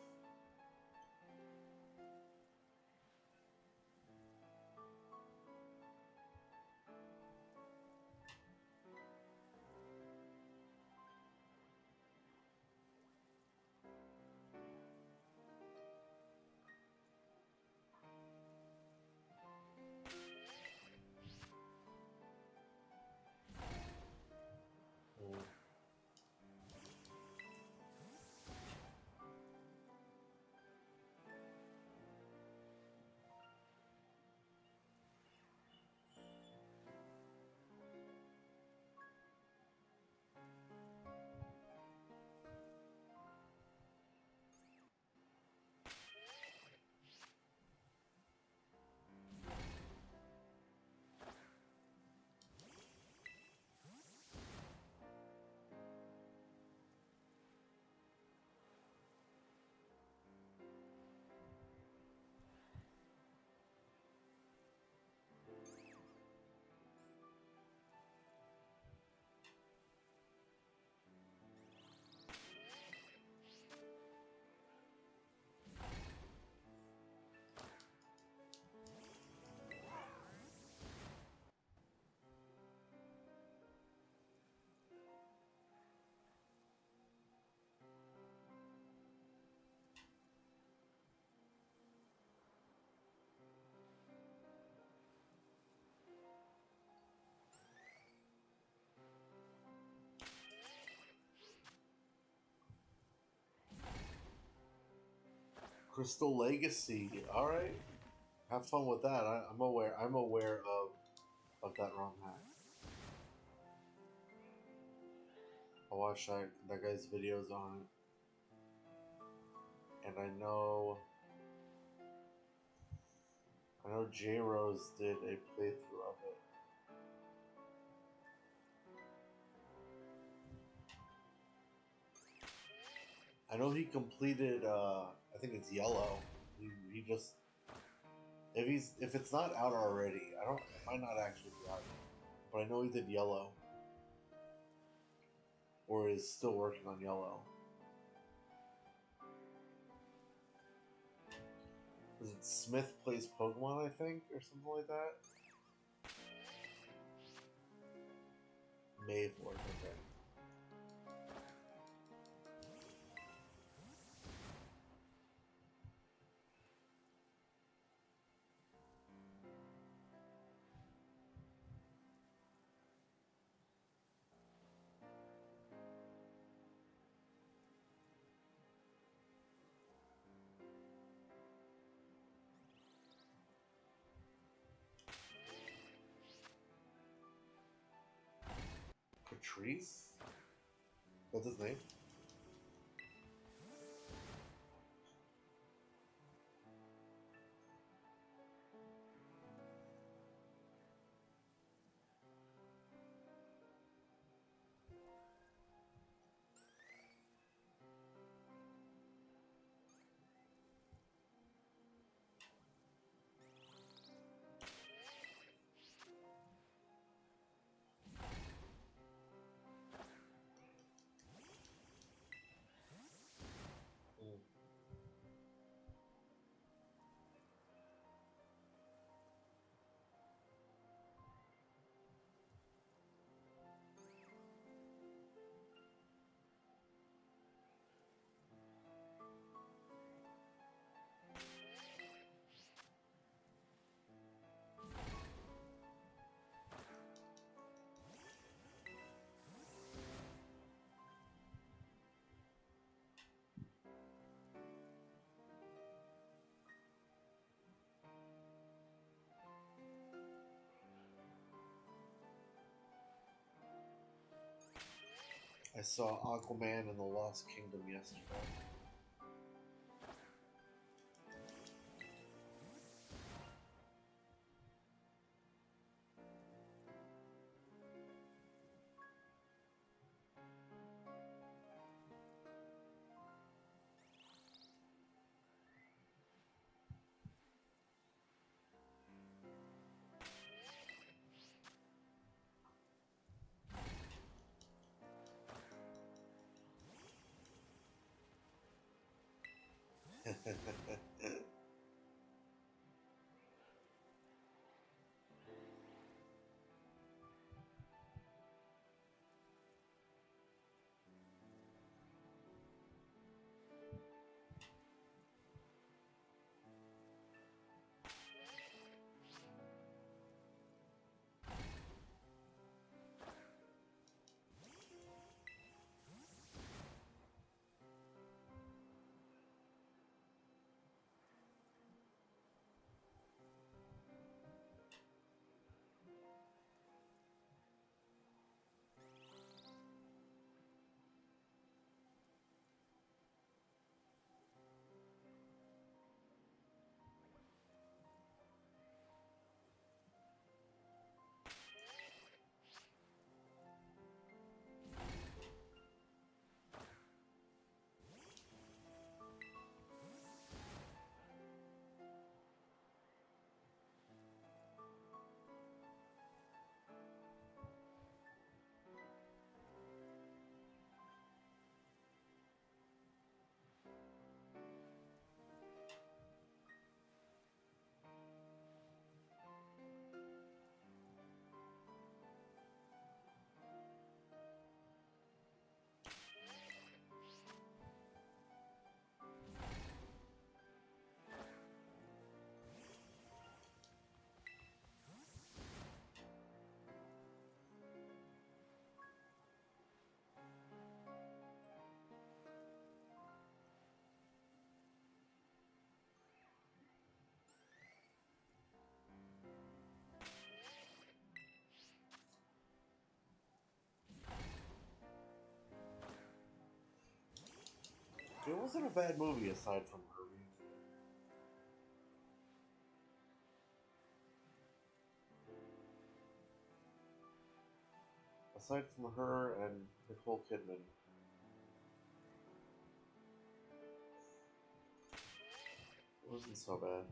A: Crystal Legacy. All right, have fun with that. I'm aware. I'm aware of that ROM hack. I watched that guy's videos on it, and I know J Rose did a playthrough of it. I know he completed. I think it's yellow. He just if it's not out already, I don't. It might not actually be out yet, but I know he did yellow, or is still working on yellow. Is it Smith Plays Pokemon? I think, or something like that. May 4th. Okay. Patrice? That's his name? Mm. I saw Aquaman in the Lost Kingdom yesterday. wasn't a bad movie aside from her being there. Aside from her and Nicole Kidman, it wasn't so bad.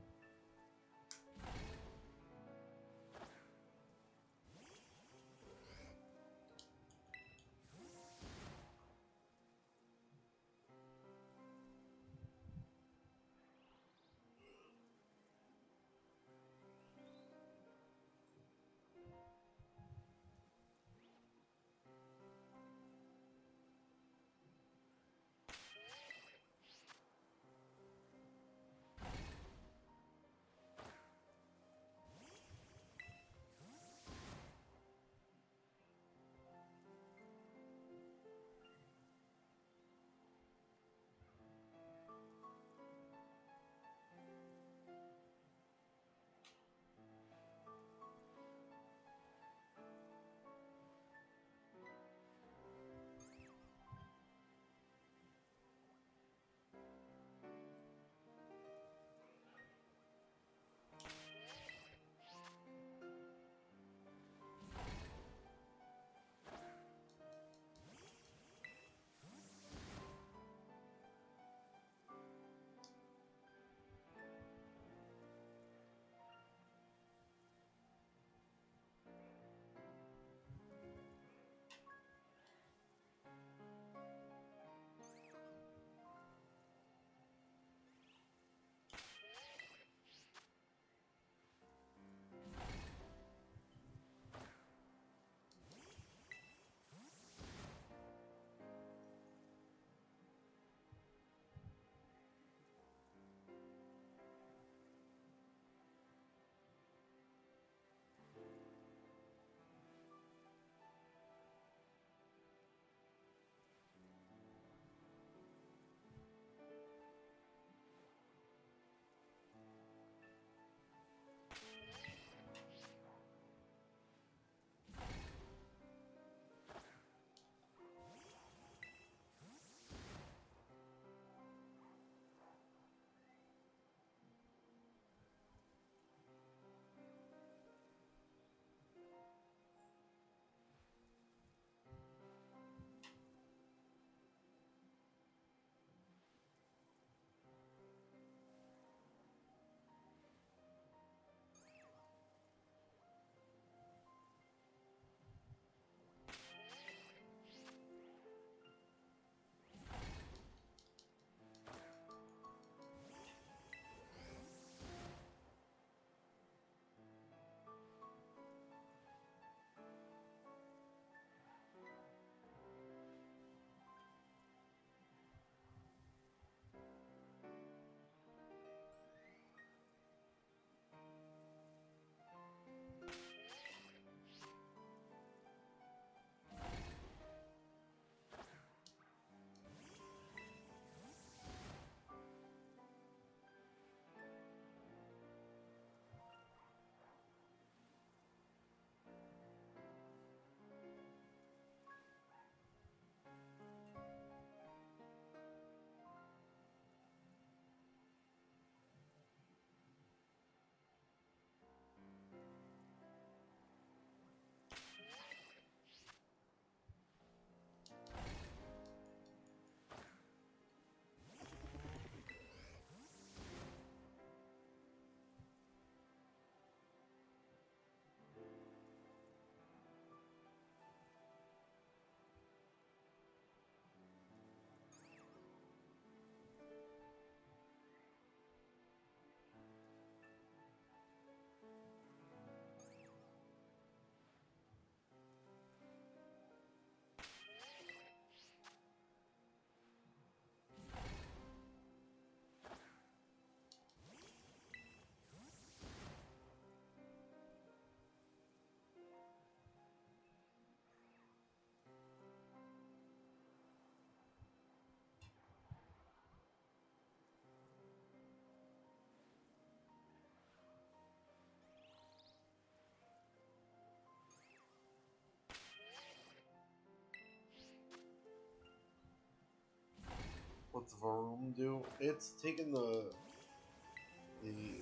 A: what's Varoom do? It's taken the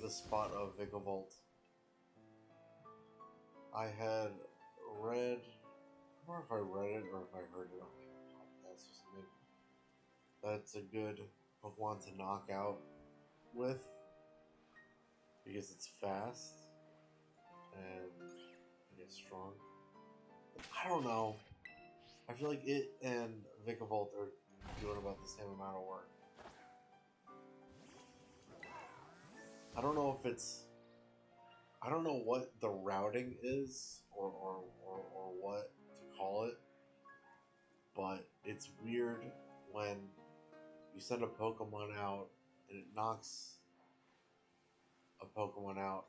A: spot of Vigavolt. I had read, I don't know if I read it or if I heard it on a podcast or something. That's a good Pokemon to knock out with because it's fast and I guess strong. I don't know. I feel like it and Vikavolt are doing about the same amount of work. I don't know if it's... I don't know what the routing is or what to call it, but it's weird when you send a Pokemon out and it knocks a Pokemon out,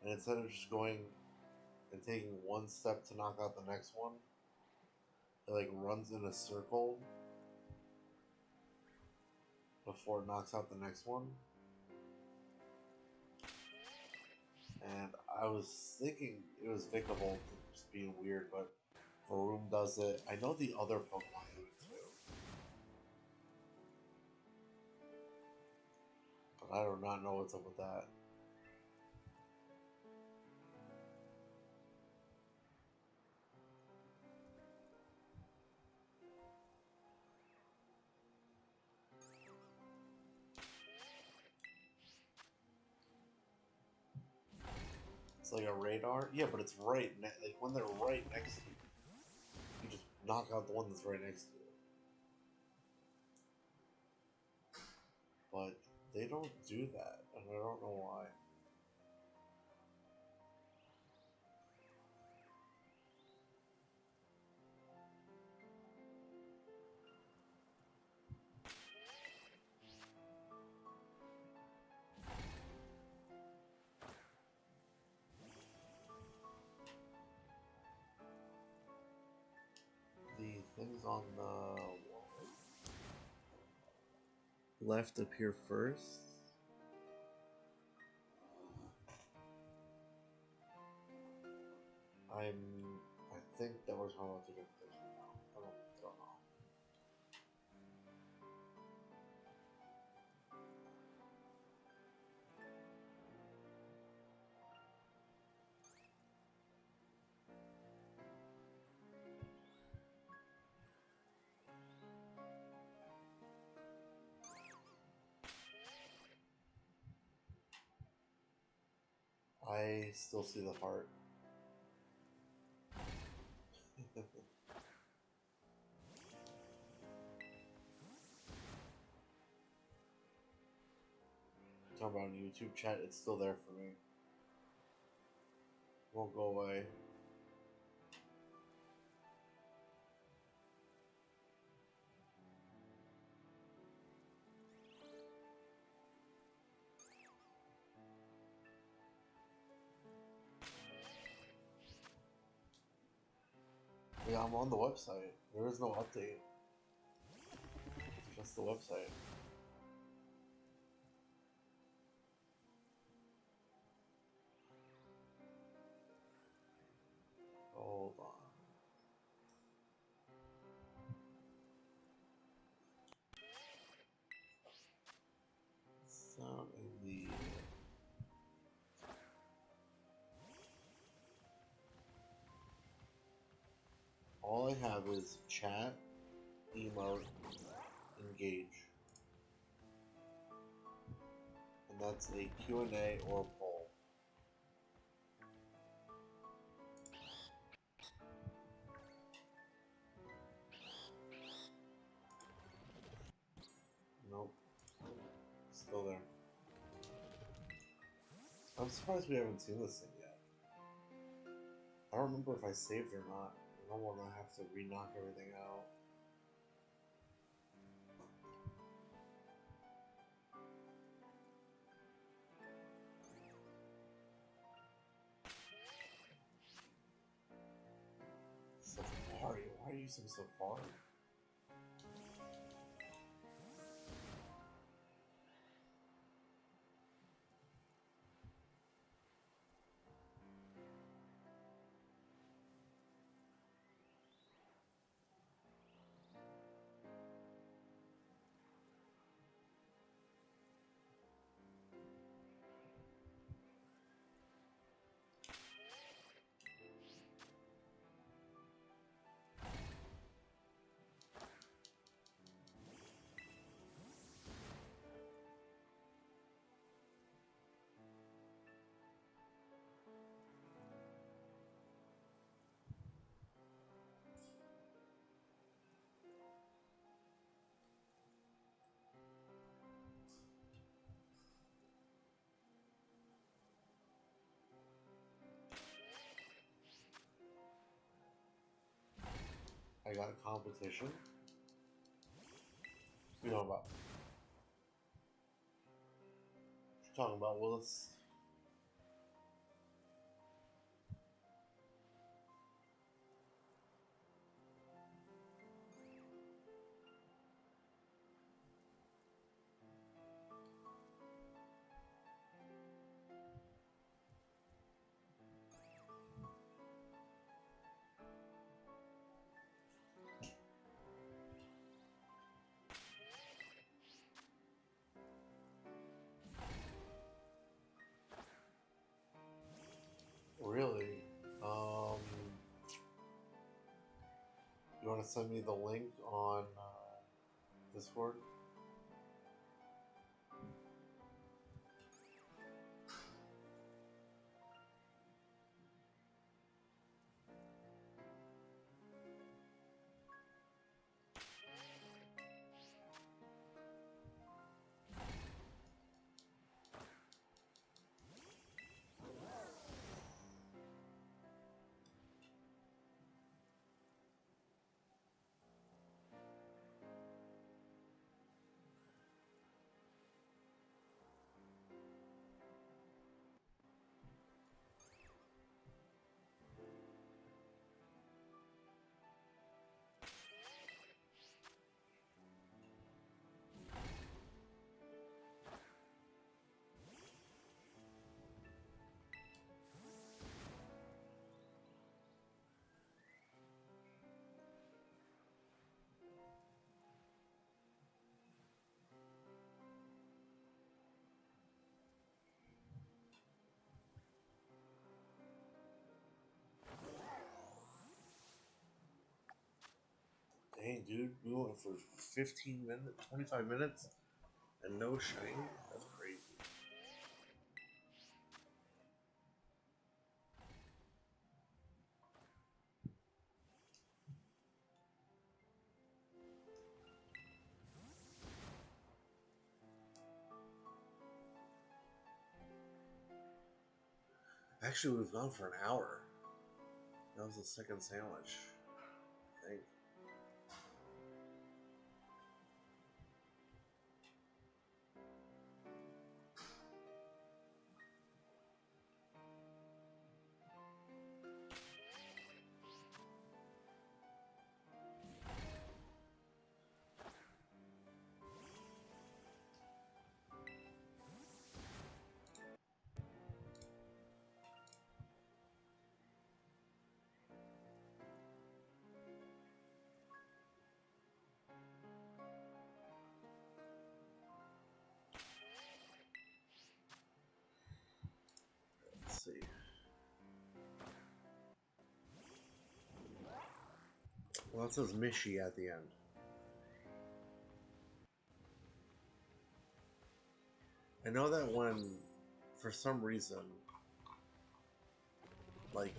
A: and instead of just going and taking one step to knock out the next one, it like runs in a circle before it knocks out the next one. And I was thinking it was Vikavolt just being weird, but Varoom does it. I know the other Pokemon do it too. But I do not know what's up with that. It's like a radar? Yeah, but it's right like when they're right next to you. You just knock out the one that's right next to you. But they don't do that, and I don't know why. The things on the left appear first. I think that was how I want to get this now. I don't know. I still see the heart. Talking about YouTube chat, it's still there for me. Won't go away. Yeah, I'm on the website. There is no update. It's just the website. Hold on. Sound in the... All I have is chat, emote, engage. And that's a Q&A or a poll. Nope. Still there. I'm surprised we haven't seen this thing yet. I don't remember if I saved or not. I don't want to have to re-knock everything out. Safari? Why are you using Safari? I got competition. You know about. What you talking about, Willis? Really? You want to send me the link on Discord? Dang, dude, we went for 15 minutes, 25 minutes, and no shiny? That's crazy. Actually, we've gone for an hour. That was the second sandwich, I think. Let's see. Well, it says Mishi at the end. I know that when, for some reason, like,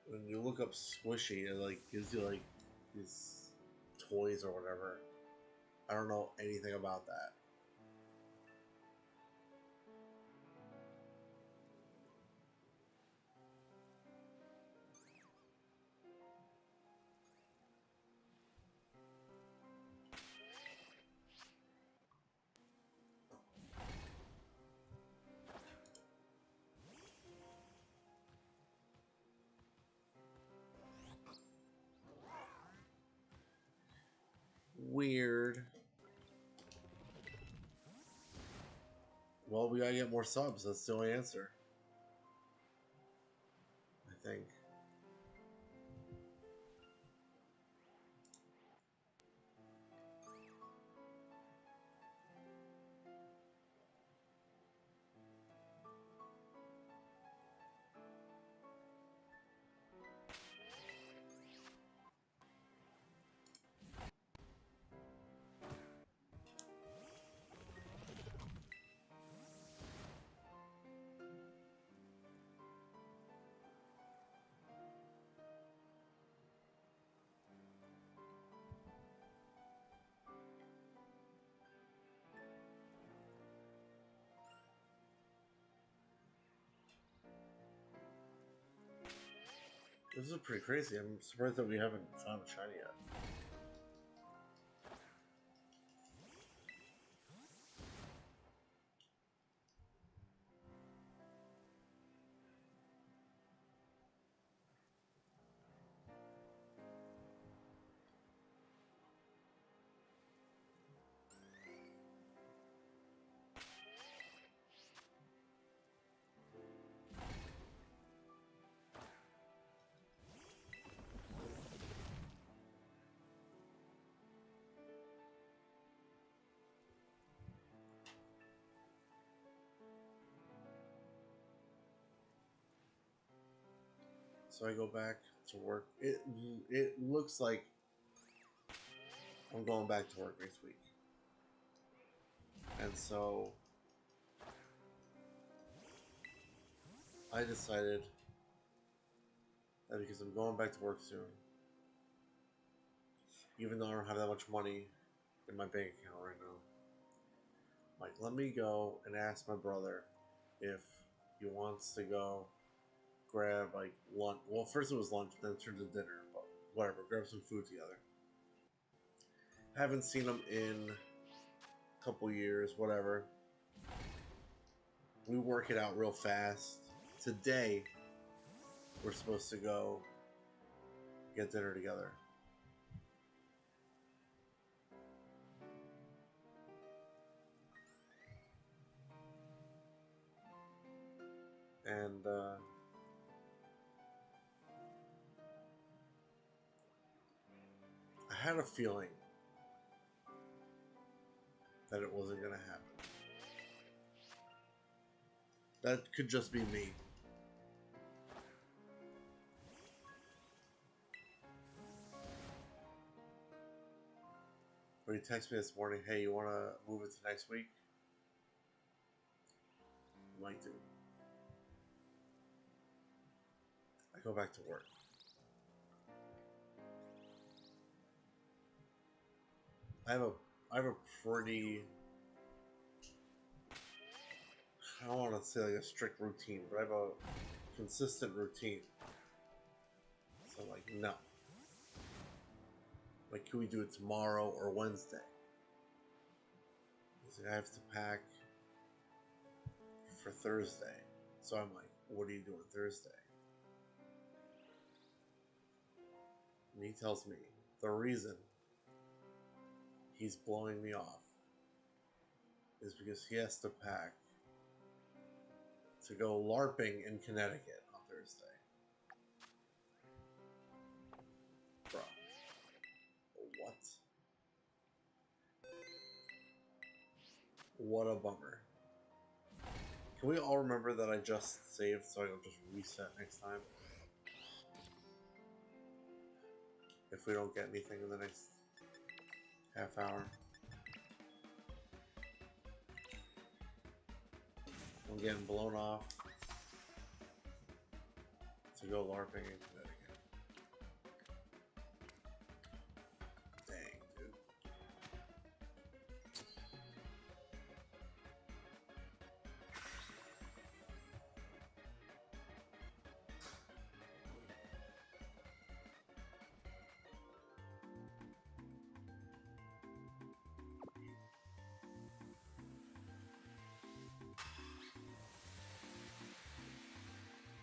A: when you look up Squishy, it like gives you like these toys or whatever. I don't know anything about that. Weird. Well, we gotta get more subs. That's the only answer, I think. This is pretty crazy. I'm surprised that we haven't found a shiny yet. So I go back to work. It looks like I'm going back to work next week, and so I decided that because I'm going back to work soon, even though I don't have that much money in my bank account right now, like let me go and ask my brother if he wants to go grab like lunch. Well, first it was lunch, then it turned to dinner, but whatever. Grab some food together. Haven't seen him in a couple years, whatever. We work it out real fast. Today, we're supposed to go get dinner together. And I had a feeling that it wasn't going to happen. That could just be me. But he texted me this morning, hey, you want to move it to next week? I might do. I go back to work. I have a pretty, I don't want to say like a strict routine, but I have a consistent routine. So like, no. Like, can we do it tomorrow or Wednesday? He's like, I have to pack for Thursday. So I'm like, what are you doing Thursday? And he tells me the reason he's blowing me off is because he has to pack to go LARPing in Connecticut on Thursday. Bro. What? What a bummer. Can we all remember that I just saved so I don't just reset next time? If we don't get anything in the next half hour. I'm getting blown off to go LARPing in Connecticut. Dang, dude.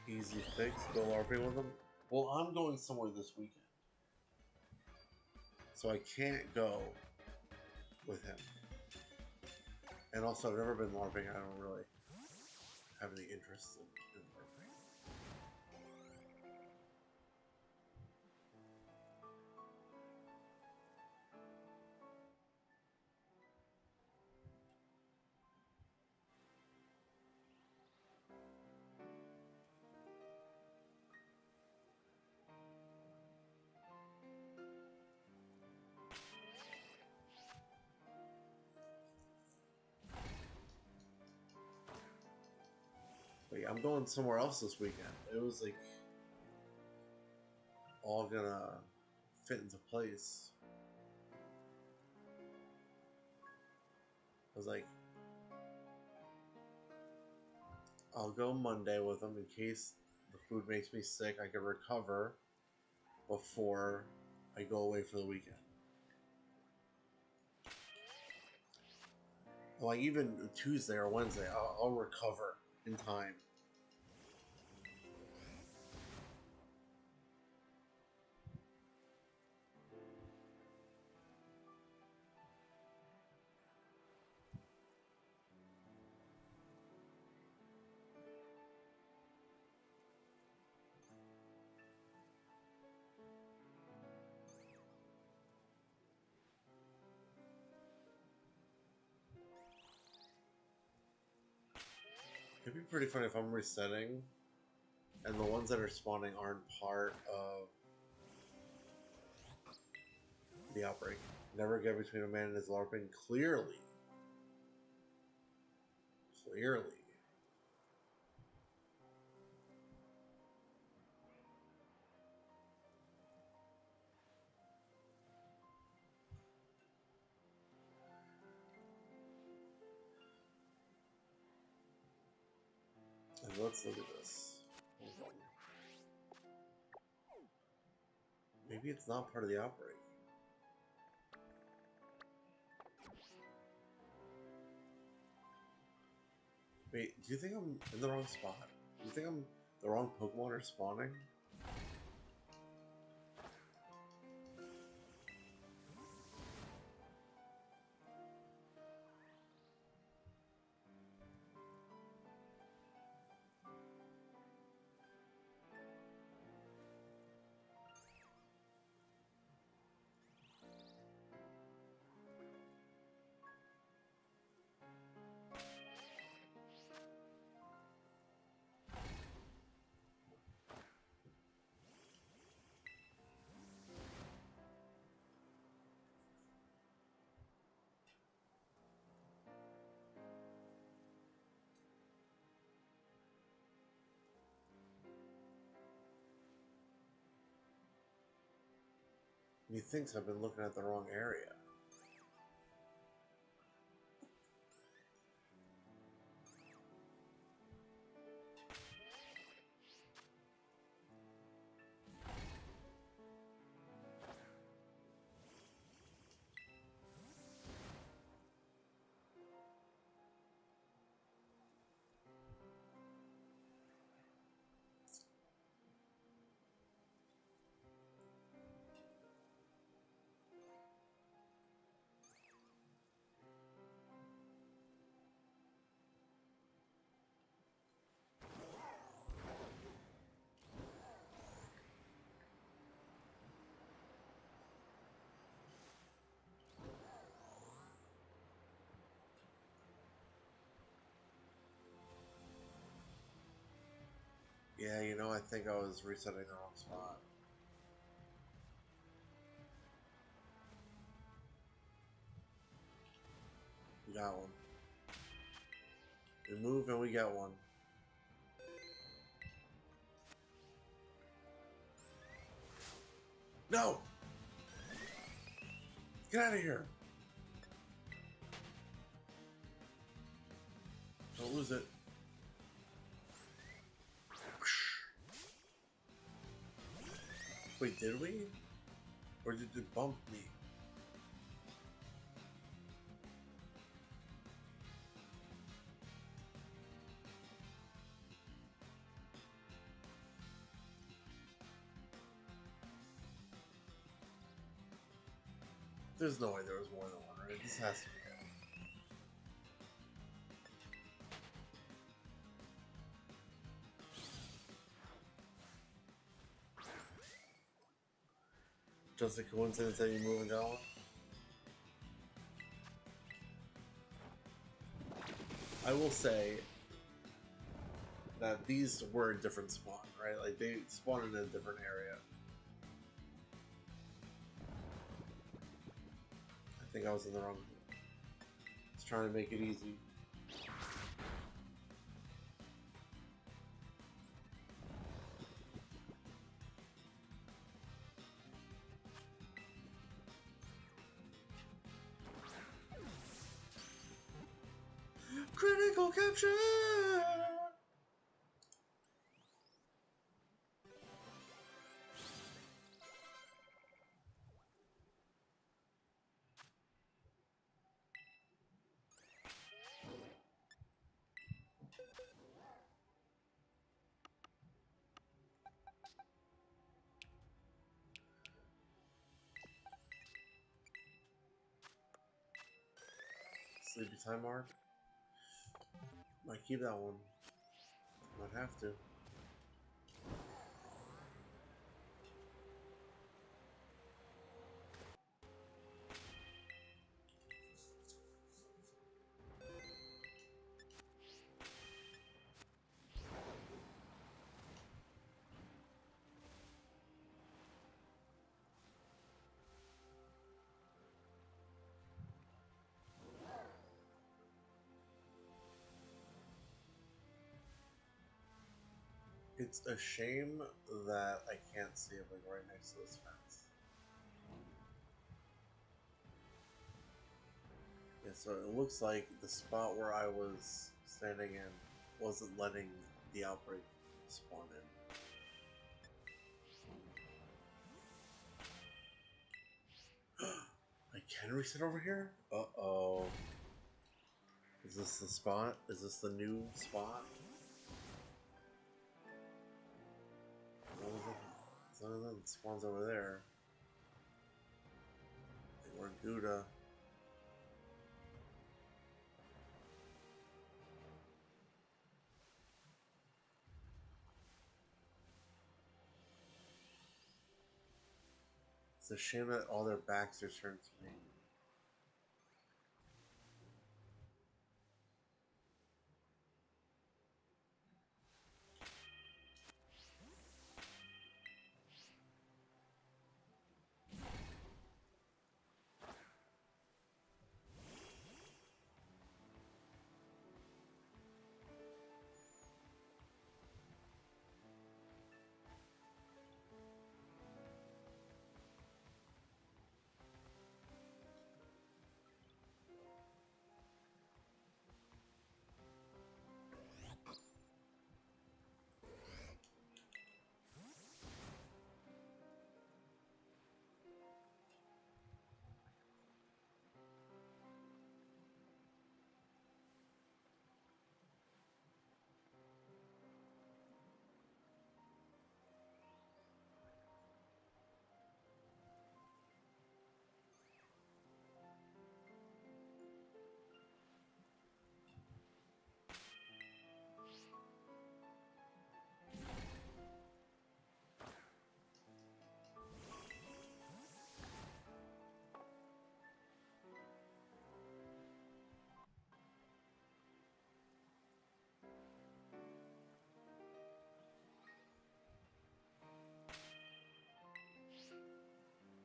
A: Easy fix, go LARPing with him. Well, I'm going somewhere this weekend, so I can't go with him. And also, I've never been LARPing. I don't really have any interest in LARPing. But yeah, I'm going somewhere else this weekend. It was like all gonna fit into place. I was like, I'll go Monday with him in case the food makes me sick. I can recover before I go away for the weekend. Like even Tuesday or Wednesday, I'll recover in time. It'd be pretty funny if I'm resetting and the ones that are spawning aren't part of the outbreak. Never get between a man and his LARPing. Clearly. Clearly. And let's look at this. Maybe it's not part of the outbreak. Wait, do you think I'm in the wrong spot? Do you think I'm the wrong Pokemon are spawning? He thinks I've been looking at the wrong area. Yeah, you know, I think I was resetting the wrong spot. We got one. We move and we get one. No! Get out of here! Don't lose it. Wait, did we? Or did it bump me? There's no way there was more than one, right? This has to be it. Just a coincidence that you move and go? I will say that these were a different spawn, right? Like, they spawned in a different area. I think I was in the wrong... I was trying to make it easy. Critical capture! Sleepy time mark. Might keep that one. Might have to. It's a shame that I can't see it like right next to this fence. Yeah, so it looks like the spot where I was standing in wasn't letting the outbreak spawn in. I can reset over here? Uh-oh. Is this the spot? Is this the new spot? As long as it spawns over there. Or Gouda. It's a shame that all their backs are turned to me.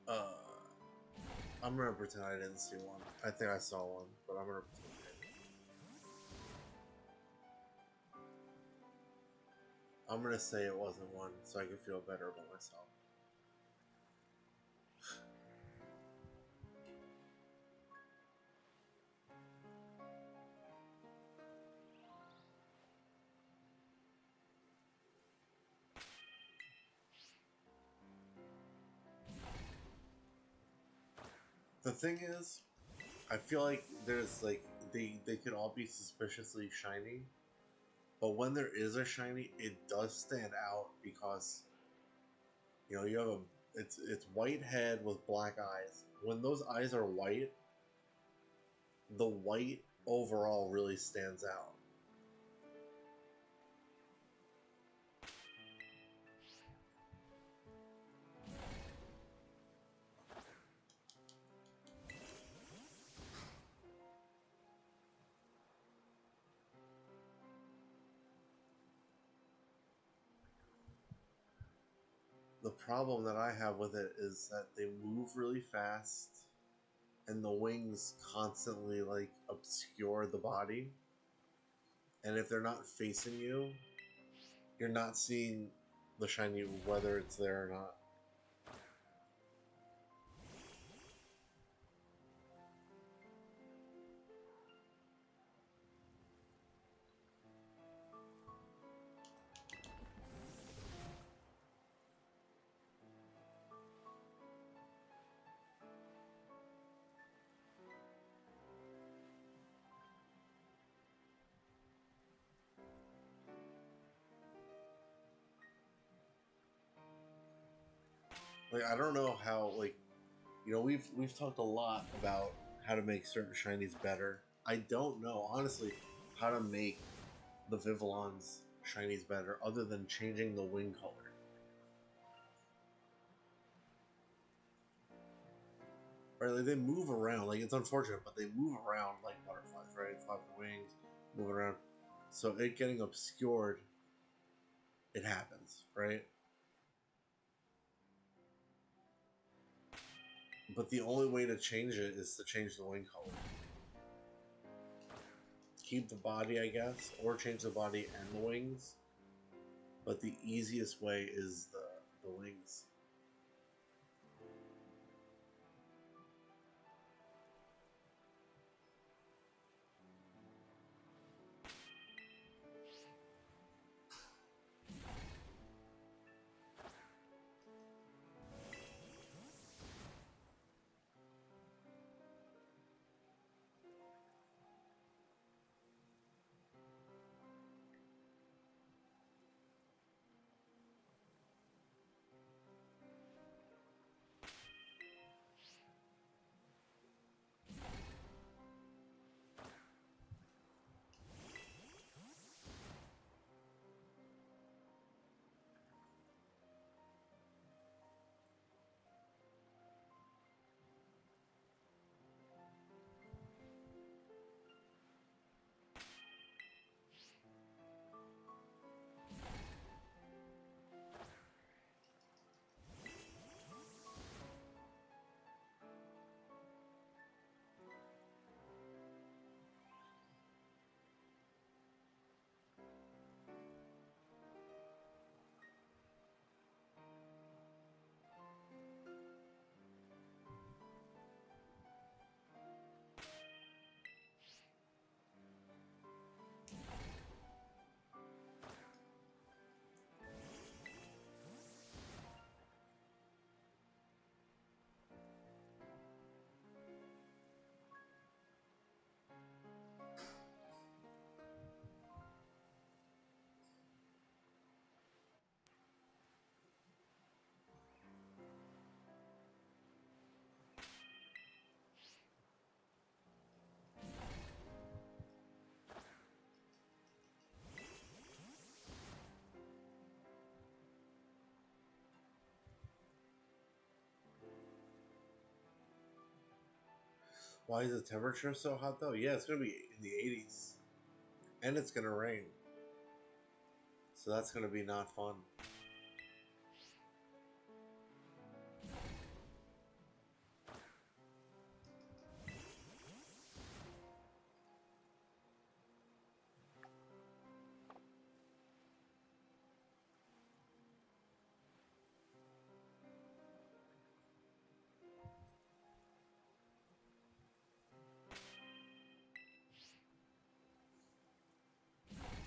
A: Uh, I'm gonna pretend I didn't see one. I think I saw one, but I'm gonna pretend I didn't. I'm gonna say it wasn't one, so I can feel better about myself. The thing is, I feel like there's like they could all be suspiciously shiny, but when there is a shiny, it does stand out because you have a it's white head with black eyes. When those eyes are white, the white overall really stands out. The problem that I have with it is that they move really fast and the wings constantly like obscure the body. And if they're not facing you, you're not seeing the shiny whether it's there or not. Like I don't know how we've talked a lot about how to make certain shinies better. I don't know, honestly, how to make the Vivillon's shinies better other than changing the wing color. Right, like they move around. Like it's unfortunate, but they move around like butterflies, right? Flap the wings, move around. So it getting obscured, it happens, right? But the only way to change it is to change the wing color. Keep the body, I guess, or change the body and the wings. But the easiest way is the wings. Why is the temperature so hot though? Yeah, it's gonna be in the 80s. And it's gonna rain. So that's gonna be not fun.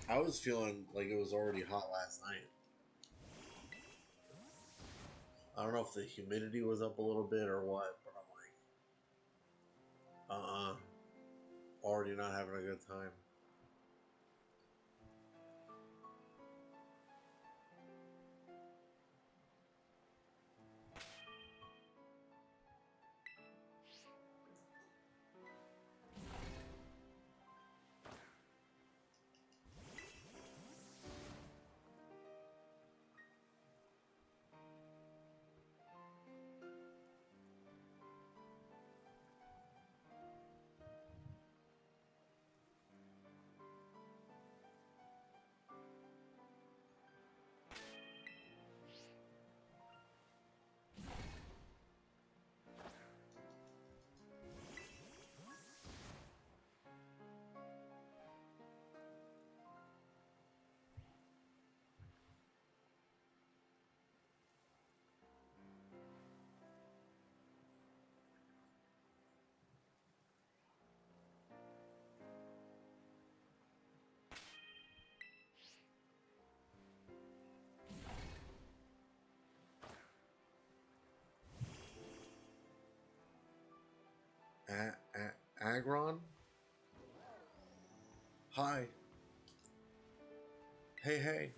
A: I was feeling like it was already hot last night. I don't know if the humidity was up a little bit or what, but I'm like, already not having a good time. Agron? Hi. Hey, hey.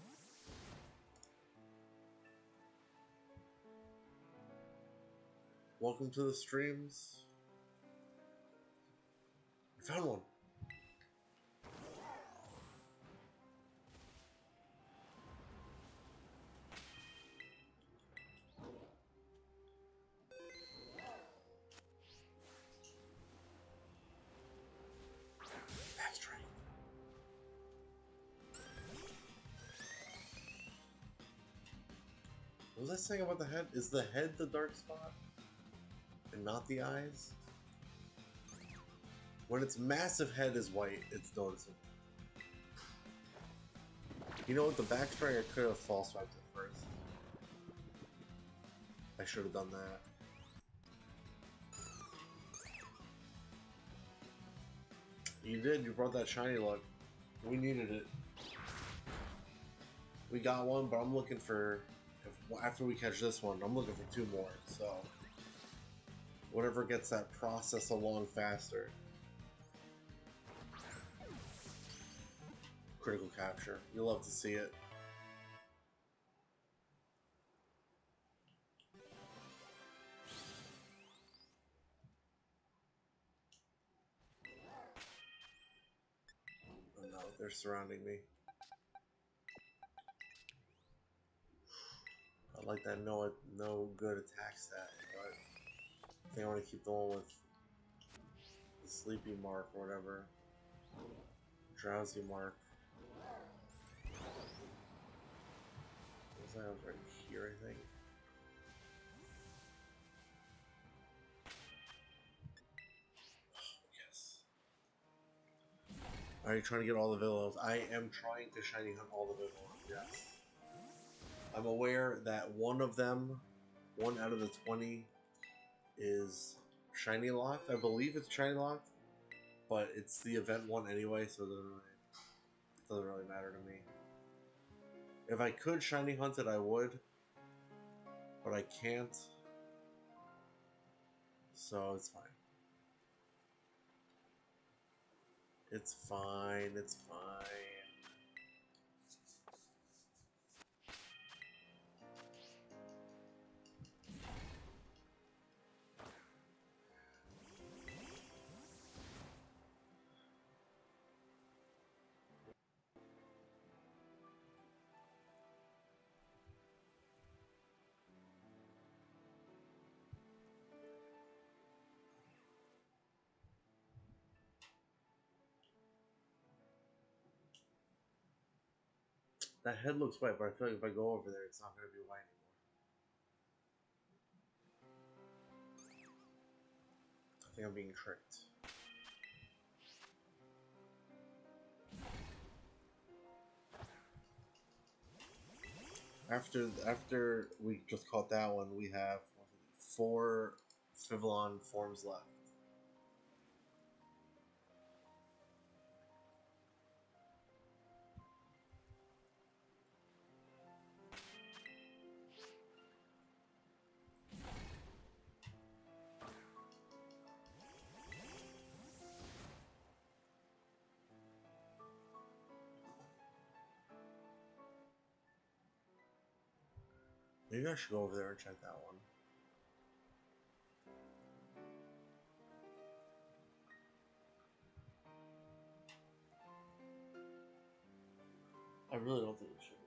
A: Welcome to the streams. I found one. What was I saying about the head? Is the head the dark spot? And not the eyes? When its massive head is white, it's noticeable. You know what, the backstory I could have false swiped it first. I should have done that. You did, you brought that shiny luck. We needed it. We got one, but I'm looking for, after we catch this one, I'm looking for 2 more, so whatever gets that process along faster. Critical capture. You'll love to see it. Oh no, they're surrounding me. I like that no good attack stat, but I think I want to keep the one with the sleepy mark or whatever. Drowsy mark. Was that right here, I think? Yes. Are you trying to get all the Vivillons? I am trying to shiny hunt all the Vivillons, yes. I'm aware that one of them, 1 out of the 20, is shiny locked. I believe it's shiny locked, but it's the event one anyway, so it doesn't really matter to me. If I could shiny hunt it, I would, but I can't, so it's fine. It's fine, it's fine. That head looks white, but I feel like if I go over there, it's not going to be white anymore. I think I'm being tricked. After we just caught that one, we have 4 Vivillon forms left. Maybe I should go over there and check that one. I really don't think it should.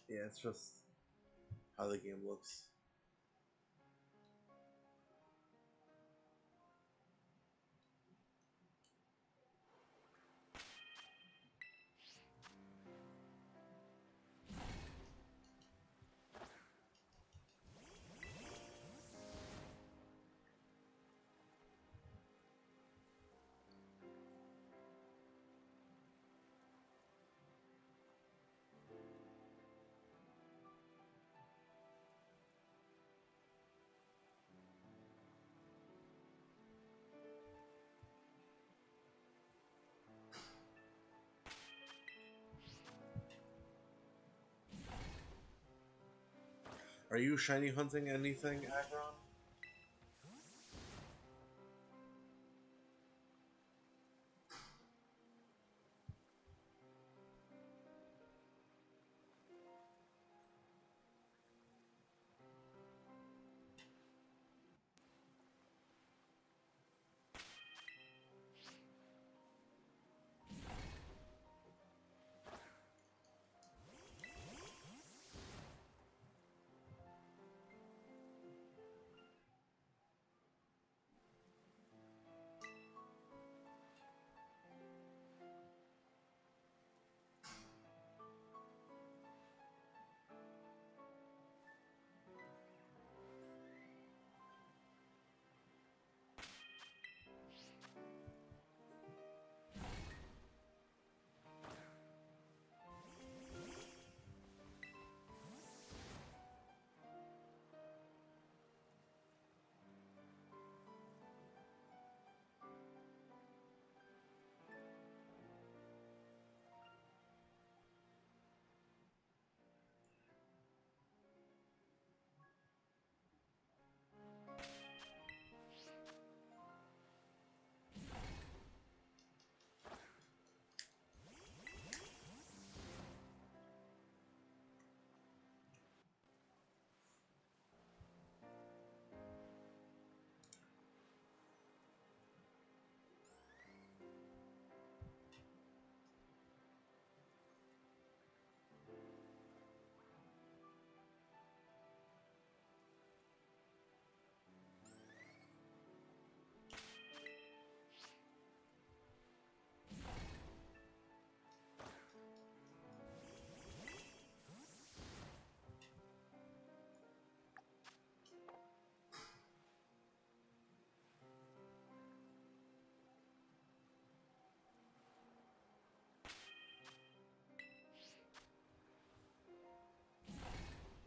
A: Yeah, it's just how the game looks. Are you shiny hunting anything, Agron?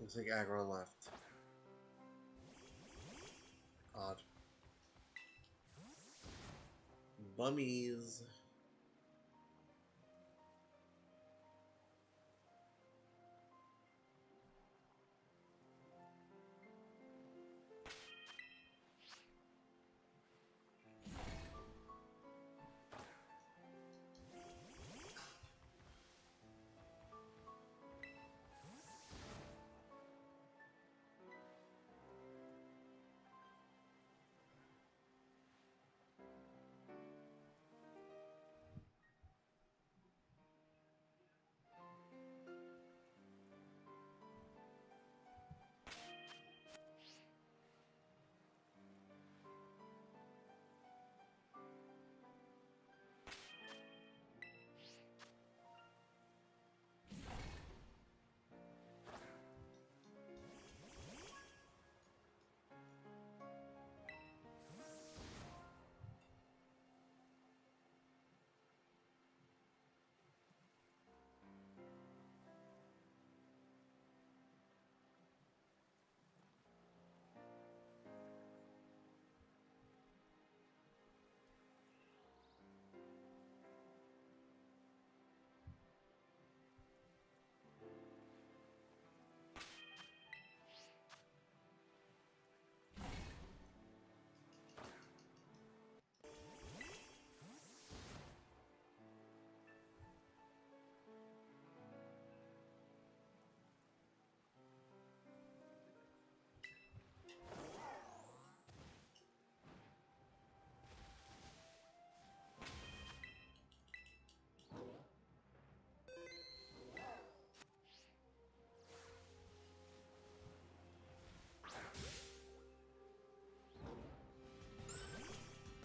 A: Looks like aggro left. Odd. Bummies.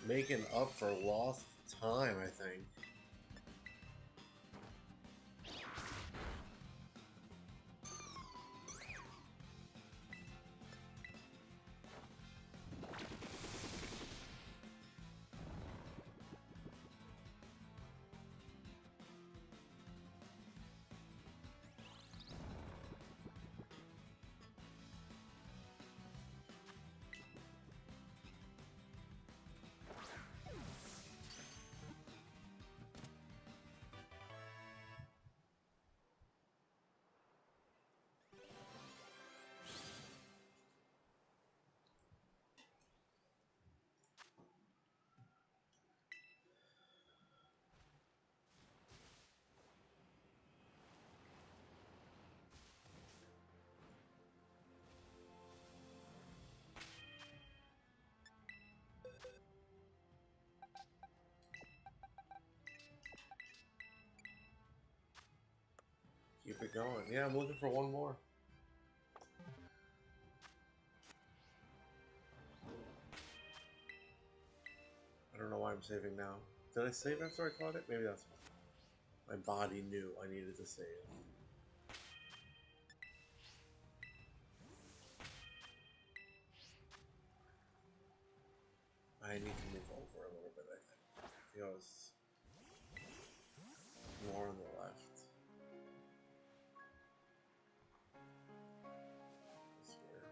A: Making up for lost time, I think. Keep it going. Yeah, I'm looking for one more. I don't know why I'm saving now. Did I save after I caught it? Maybe that's why. My body knew I needed to save. I need to move over a little bit, I think. It goes more on the left. This here.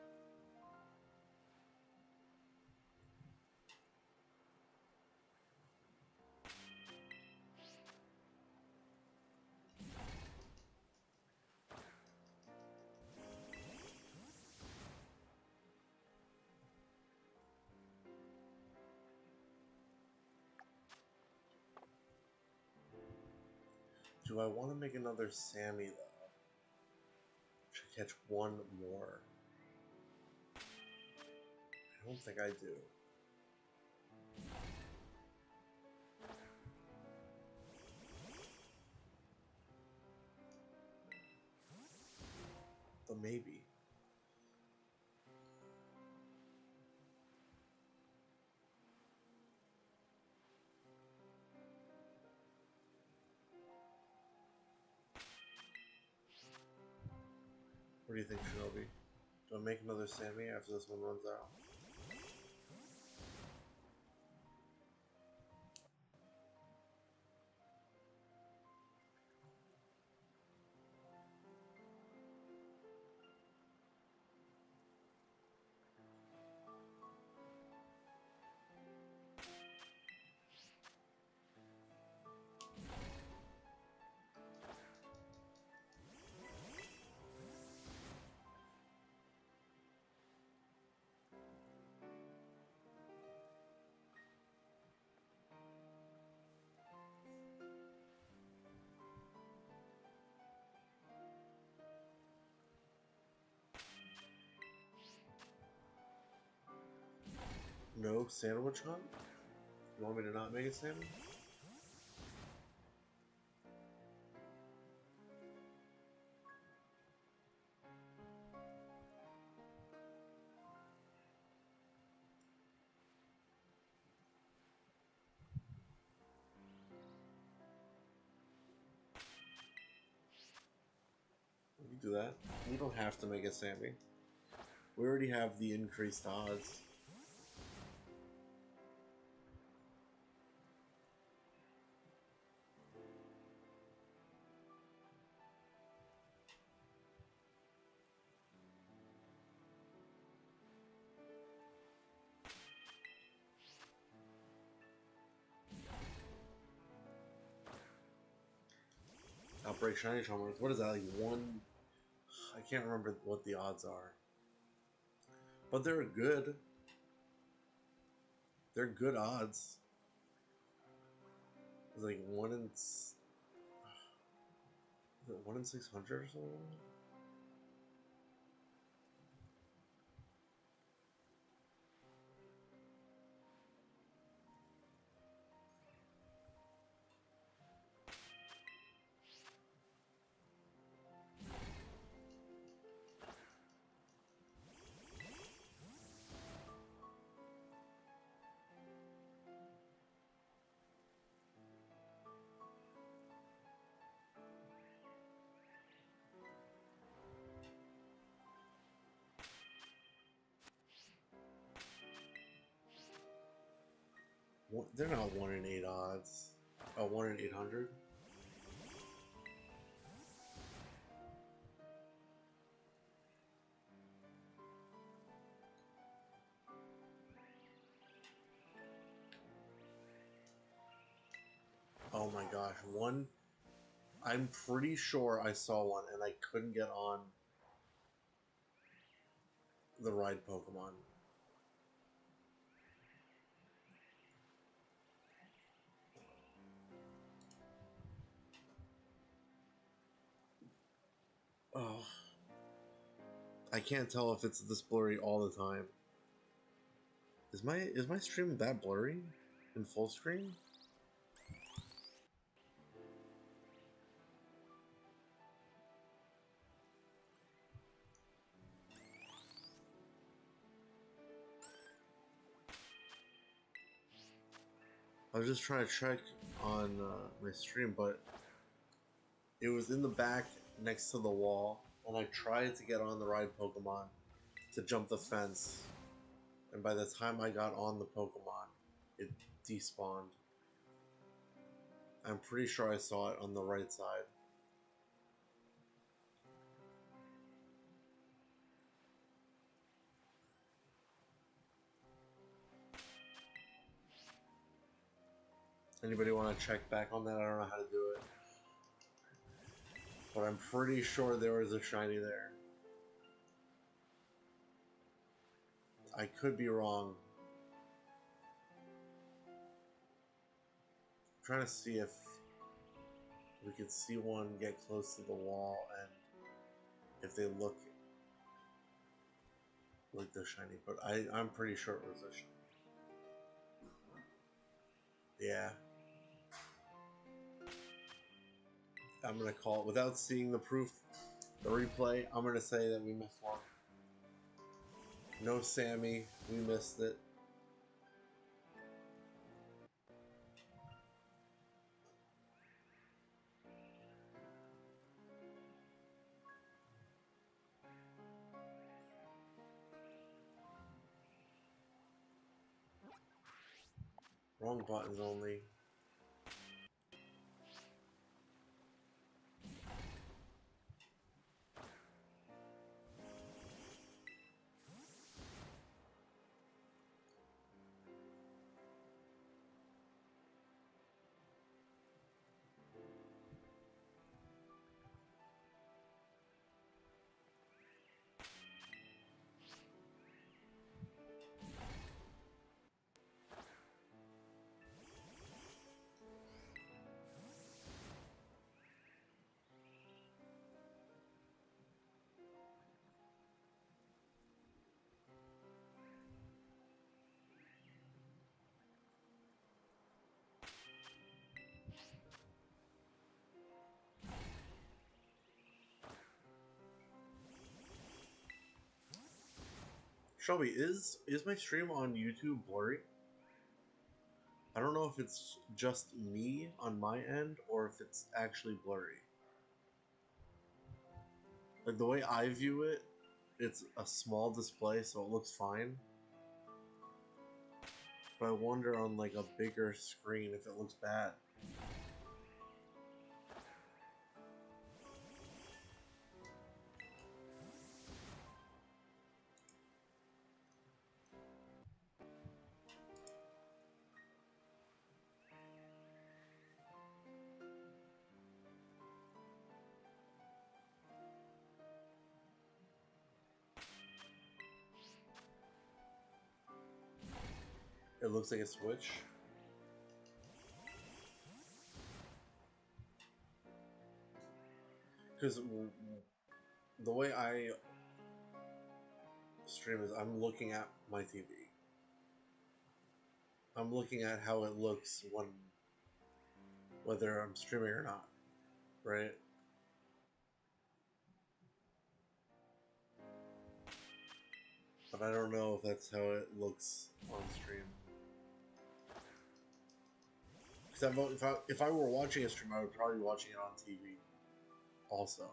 A: Do I want to make another Sammy, though? Should catch one more. I don't think I do. But maybe. What do you think, Shinobi? Do I make another Sammy after this one runs out? No sandwich hunt? You want me to not make a sandwich? We can do that. We don't have to make a Sammy. We already have the increased odds. Outbreak Shiny Charmers. What is that, like one? I can't remember what the odds are. But they're good. They're good odds. It's like 1 in... Is it 1 in 600 or something? They're not 1 in 8 odds. Oh, 1 in 800? Oh my gosh, one... I'm pretty sure I saw one and I couldn't get on the ride Pokemon. Oh. I can't tell if it's this blurry all the time. Is my stream that blurry? In full screen? I was just trying to check on my stream, but it was in the back next to the wall, and I tried to get on the ride Pokemon to jump the fence, and by the time I got on the Pokemon, it despawned. I'm pretty sure I saw it on the right side. Anybody want to check back on that? I don't know how to do it. But I'm pretty sure there was a shiny there. I could be wrong. I'm trying to see if we could see one get close to the wall and if they look like they're shiny. But I'm pretty sure it was a shiny. Yeah. I'm going to call it, without seeing the proof, the replay, I'm going to say that we missed one. No Sammy, we missed it. Wrong buttons only. Shelby, is my stream on YouTube blurry? I don't know if it's just me on my end or if it's actually blurry. Like the way I view it, it's a small display, so it looks fine. But I wonder on like a bigger screen if it looks bad. It looks like a Switch. Because the way I stream is I'm looking at my TV. I'm looking at how it looks whether I'm streaming or not, right? But I don't know if that's how it looks on stream. Because if I were watching a stream, I would probably be watching it on TV also.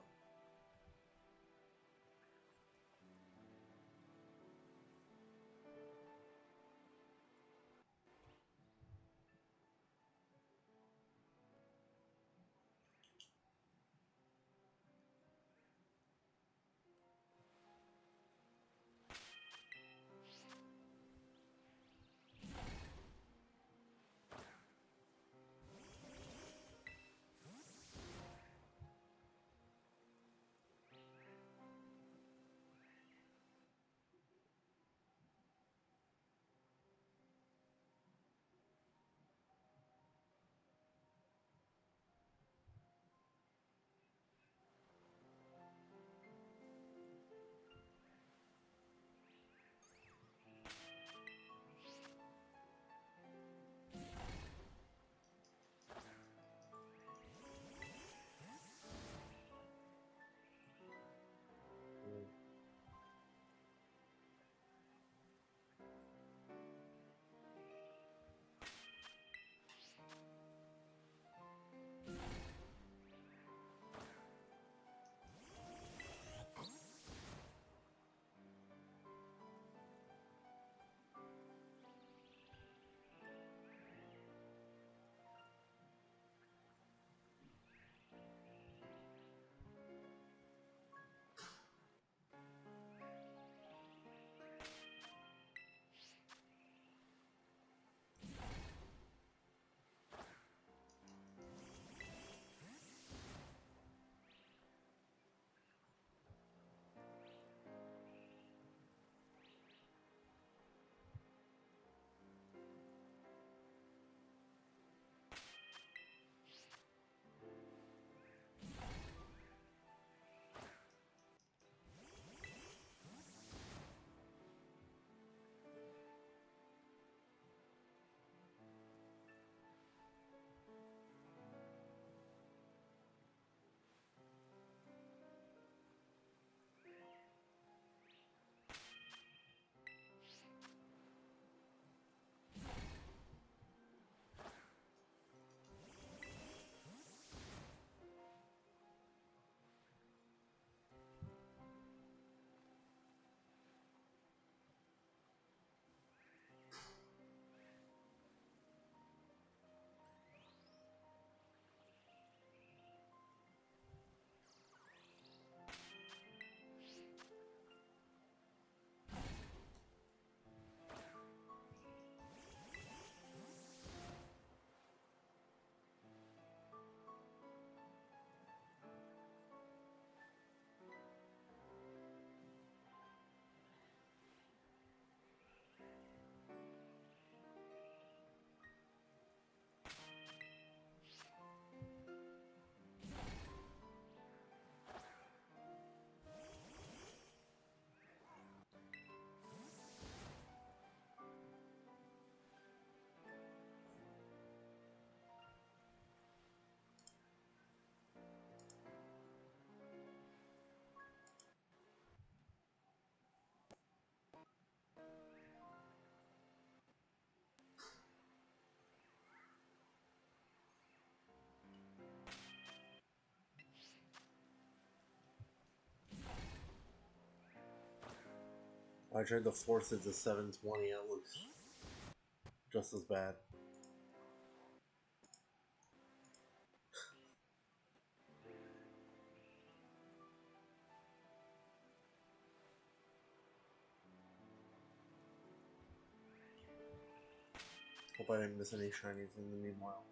A: I tried to force it to 720, it looks just as bad. Hope I didn't miss any shinies in the meanwhile.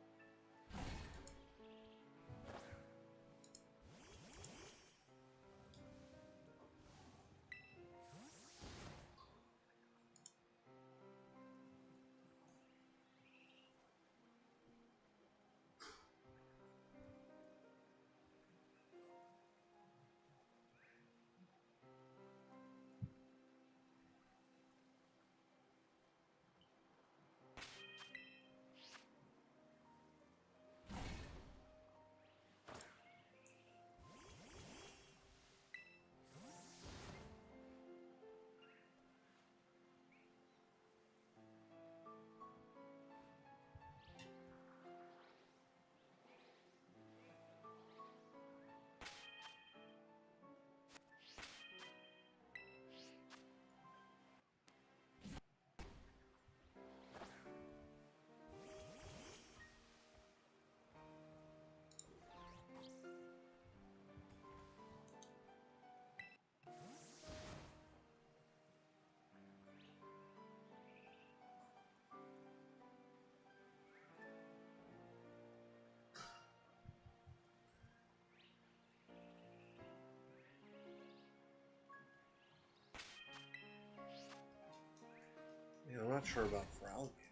A: Yeah, I'm not sure about for alligator.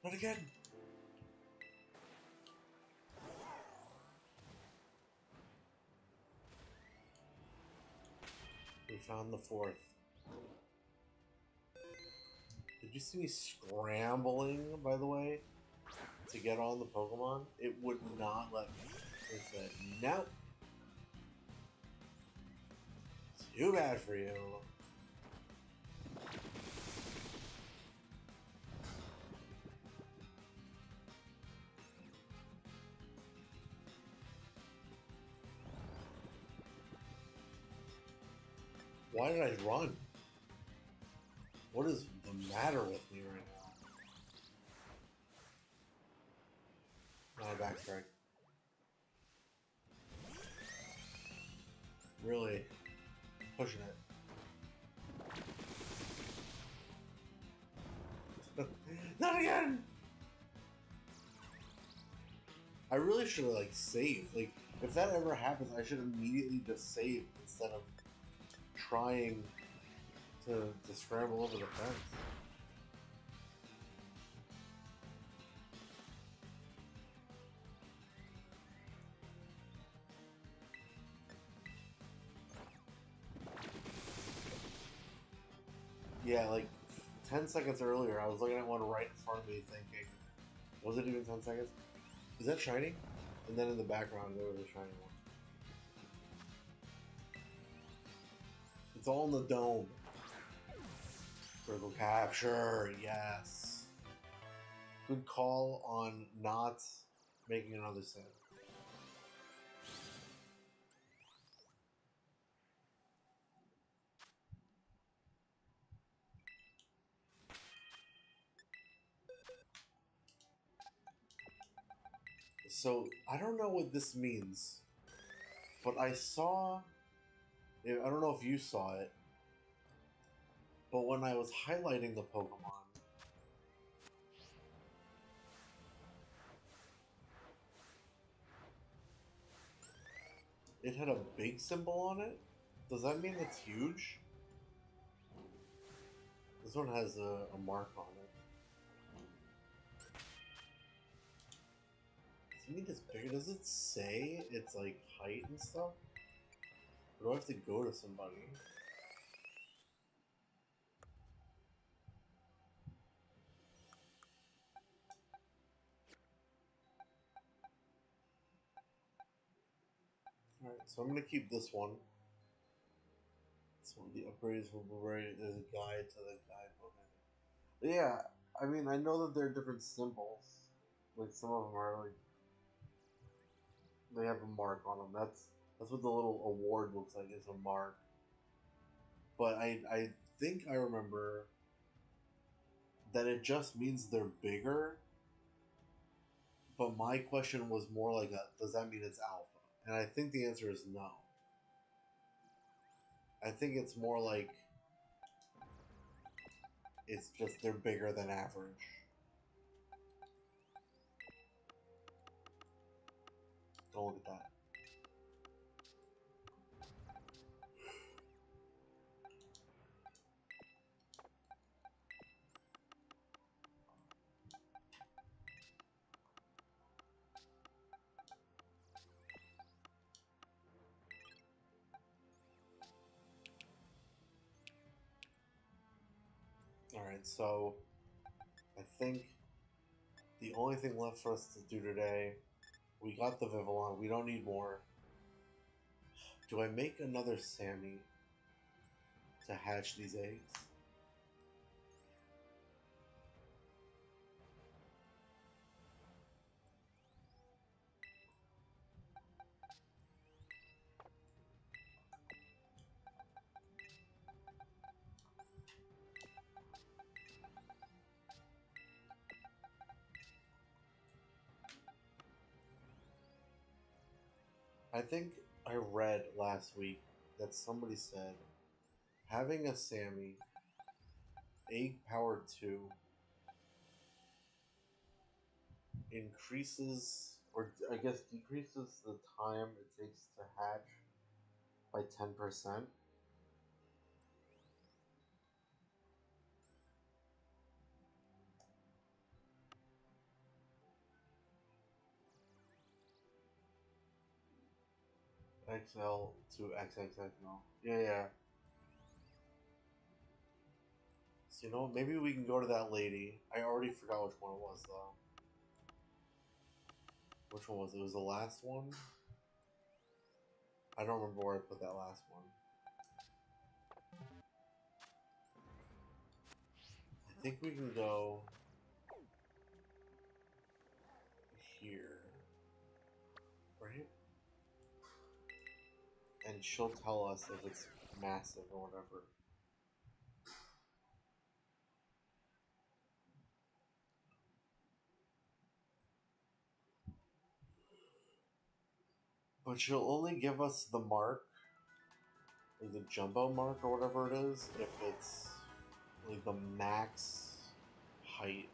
A: Not again! We found the fourth. Did you see me scrambling, by the way, to get on the Pokemon? It would not let me. It said, nope. Too bad for you. Why did I run? What is the matter with me right now? Not a backstrike. pushing it. Not again! I really should have, like, saved. Like, if that ever happens, I should immediately just save instead of trying to scramble over the fence. Yeah, like 10 seconds earlier, I was looking at one right in front of me thinking, was it even 10 seconds? Is that shiny? And then in the background, there was a shiny one. It's all in the dome. Critical capture, yes. Good call on not making another set. So, I don't know what this means, but I saw, I don't know if you saw it, but when I was highlighting the Pokemon, it had a big symbol on it? Does that mean it's huge? This one has a mark on it. Does it mean it's bigger? Does it say its like height and stuff? Or do I have to go to somebody? Alright, so I'm gonna keep this one. This one, the upgrades will be ready. There's a guide to the guidebook. Yeah, I mean, I know that there are different symbols. Like, some of them are like, they have a mark on them. That's what the little award looks like, is a mark. But I think I remember that it just means they're bigger. But my question was more like, does that mean it's alpha? And I think the answer is no. I think it's more like it's just they're bigger than average. Don't look at that. Alright, so I think the only thing left for us to do today, we got the Vivillon, we don't need more. Do I make another Sammy to hatch these eggs? I think I read last week that somebody said having a Sammy egg power 2 increases, or I guess decreases, the time it takes to hatch by 10%. XL to XXX, no. Yeah, yeah. So, you know, maybe we can go to that lady. I already forgot which one it was, though. Which one was it? It was the last one? I don't remember where I put that last one. I think we can go here. Right? And she'll tell us if it's massive or whatever. But she'll only give us the mark the jumbo mark or whatever it is, if it's like the max height.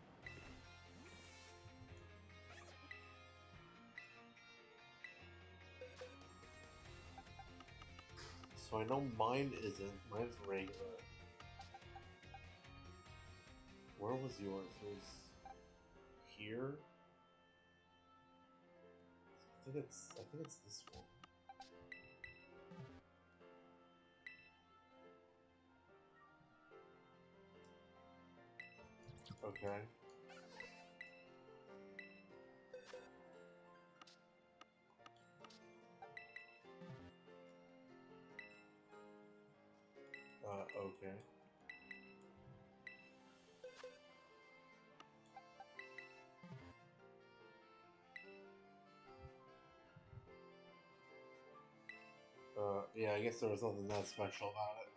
A: So I know mine isn't. Mine's regular. Where was yours? It was here. I think it's this one. Okay. Okay. Yeah, I guess there was nothing that special about it.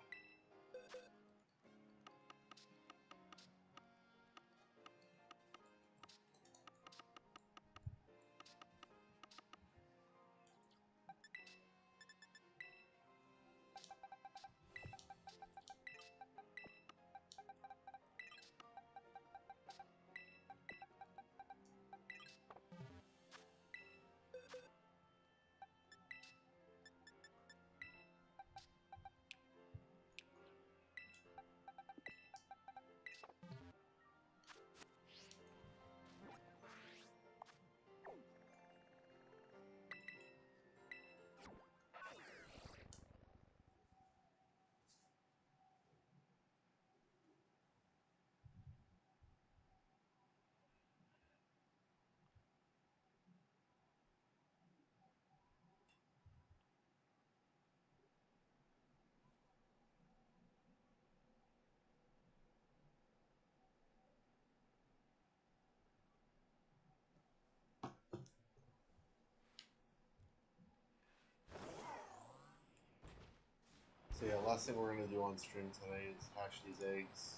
A: So yeah, last thing we're gonna do on stream today is hash these eggs.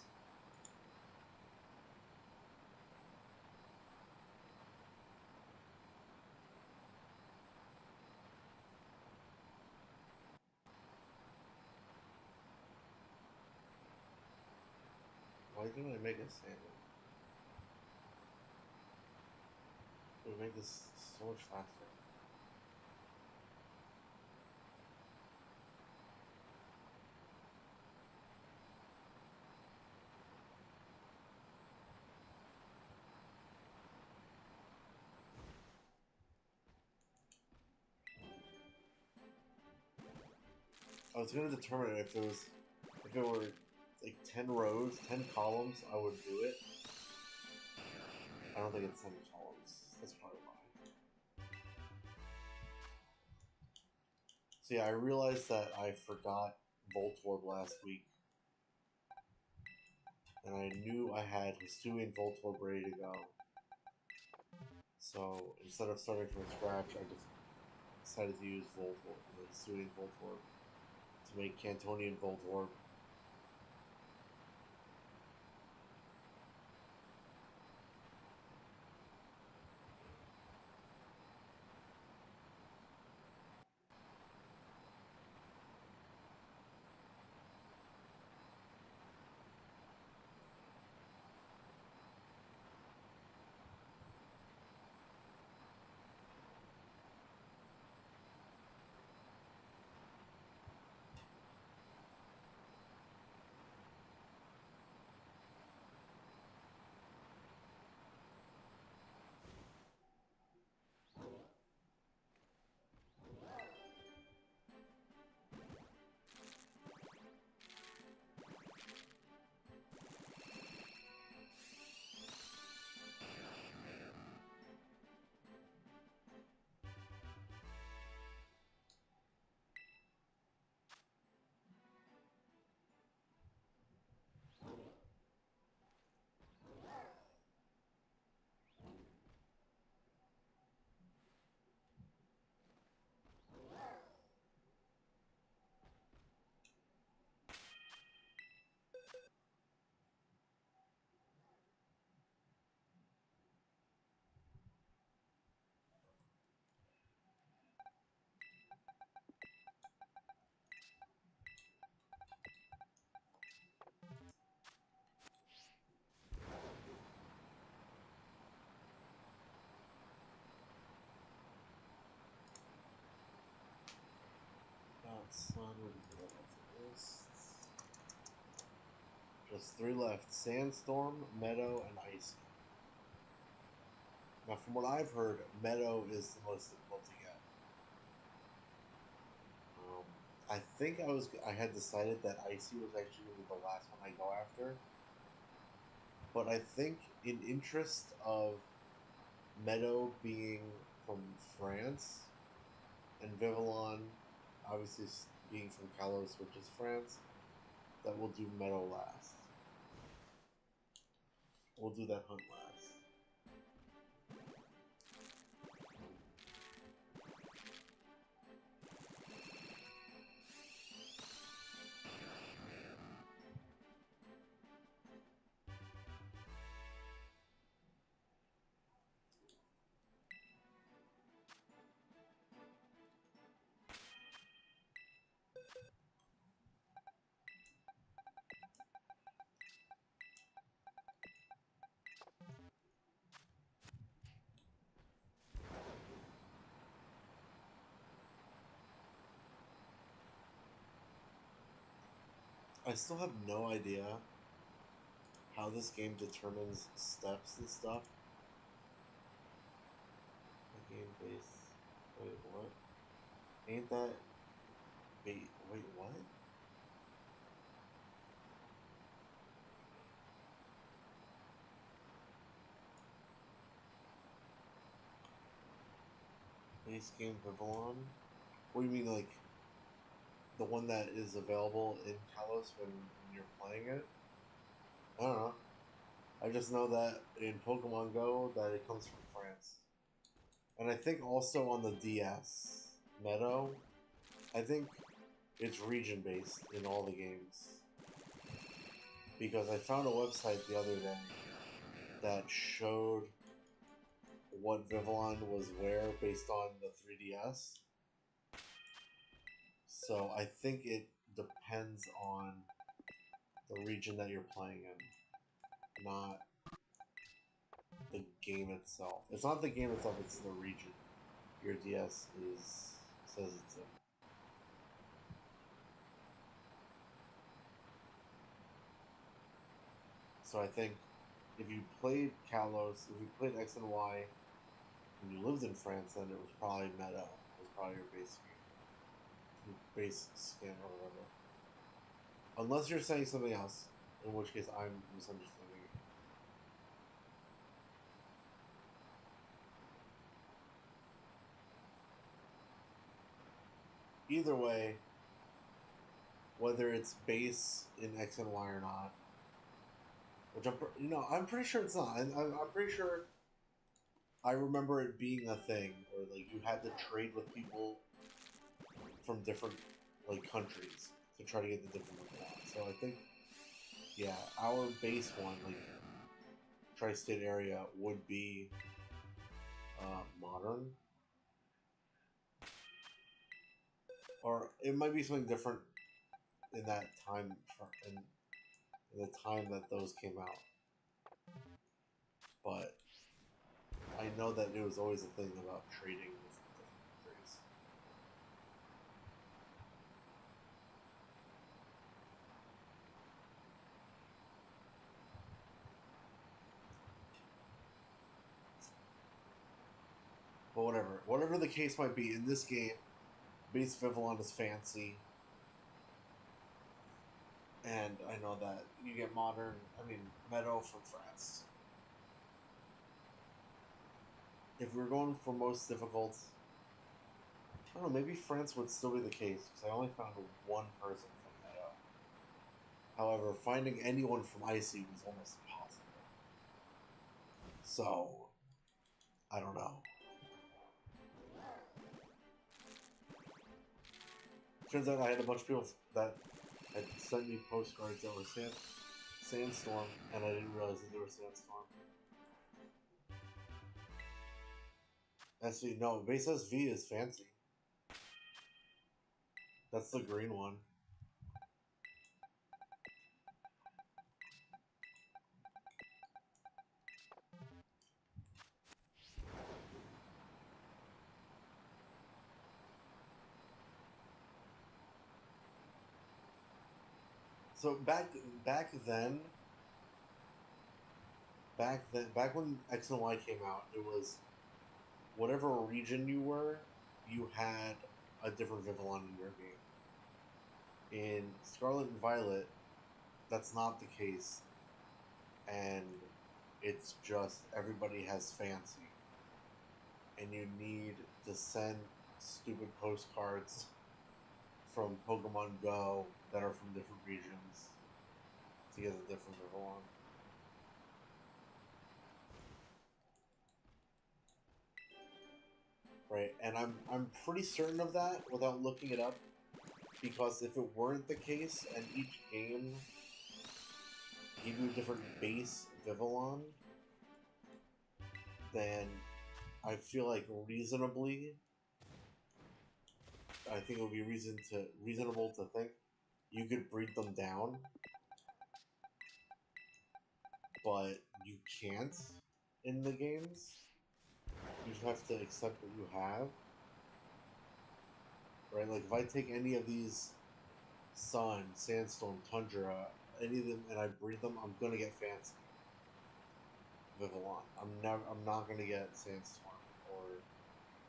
A: Why didn't I make a sandwich? It would make this so much faster. I was gonna determine if it were like 10 rows, 10 columns, I would do it. I don't think it's 10 columns. That's probably why. So yeah, I realized that I forgot Voltorb last week. And I knew I had Hisui and Voltorb ready to go. So instead of starting from scratch, I just decided to use Voltorb, Hisui and Voltorb, to make Cantonian Voltorb. Sun, what is that off the list? Just 3 left. Sandstorm, Meadow, and Icy. Now, from what I've heard, Meadow is the most difficult to get. I think I had decided that Icy was actually going to be the last one I go after. But I think in interest of Meadow being from France and Vivillon obviously being from Kalos, which is France, that we'll do Meadow last. We'll do that hunt last. I still have no idea how this game determines steps and stuff. The game base. Wait, what? Ain't that... Wait, what? Base game Vivillon? What do you mean, like, the one that is available in Kalos when you're playing it? I don't know. I just know that in Pokemon Go that it comes from France. And I think also on the DS Meadow, I think it's region-based in all the games. Because I found a website the other day that showed what Vivillon was where based on the 3DS. So I think it depends on the region that you're playing in, not the game itself. It's not the game itself, it's the region your DS says it's in. So I think if you played Kalos, if you played X and Y, and you lived in France, then it was probably Meadow. It was probably your base game. Your base skin or whatever. Unless you're saying something else, in which case I'm misunderstanding it. Either way, whether it's base in X and Y or not, which I'm pretty sure it's not. I'm pretty sure I remember it being a thing where like you had to trade with people from different like countries to try to get the different Pokemon. So I think, yeah, our base one, like tri-state area, would be modern, or it might be something different in that time in the time that those came out. But I know that it was always a thing about trading with different countries. But whatever the case might be, in this game, base Vivillon is fancy. And I know that you get Meadow from France. If we're going for most difficult, I don't know, maybe France would still be the case, because I only found one person from Meadow. However, finding anyone from Icy was almost impossible. So, I don't know. Turns out I had a bunch of people that had sent me postcards that were Sandstorm, and I didn't realize that they were Sandstorm. Actually, no, base SV is fancy. That's the green one. So back when X and Y came out, it was whatever region you were, you had a different Vivillon in your game. In Scarlet and Violet, that's not the case, and it's just everybody has fancy, and you need to send stupid postcards from Pokemon Go that are from different regions to get a different Vivillon. Right, and I'm pretty certain of that without looking it up, because if it weren't the case and each game gave you a different base Vivillon, then I feel like I think it would be reasonable to think you could breed them down, but you can't in the games. You just have to accept what you have. Right? Like, if I take any of these Sun, Sandstorm, Tundra, any of them, and I breed them, I'm gonna get fancy Vivillon. I'm not gonna get Sandstorm or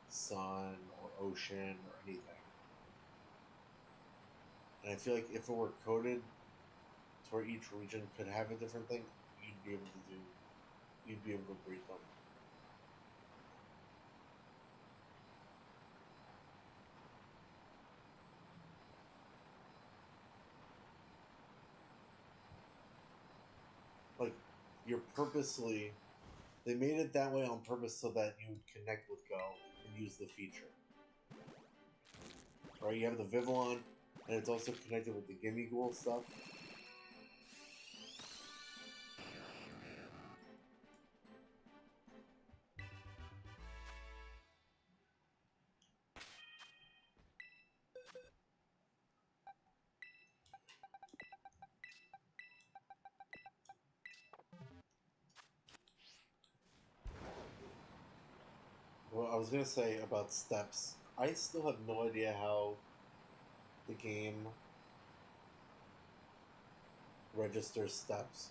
A: Sun or Ocean or anything. And I feel like if it were coded to where each region could have a different thing, you'd be able to breed them. Like, they made it that way on purpose so that you would connect with Go and use the feature. Right, you have the Vivillon, and it's also connected with the Gimmighoul stuff. Well, I was gonna say about steps. I still have no idea how the game registers steps,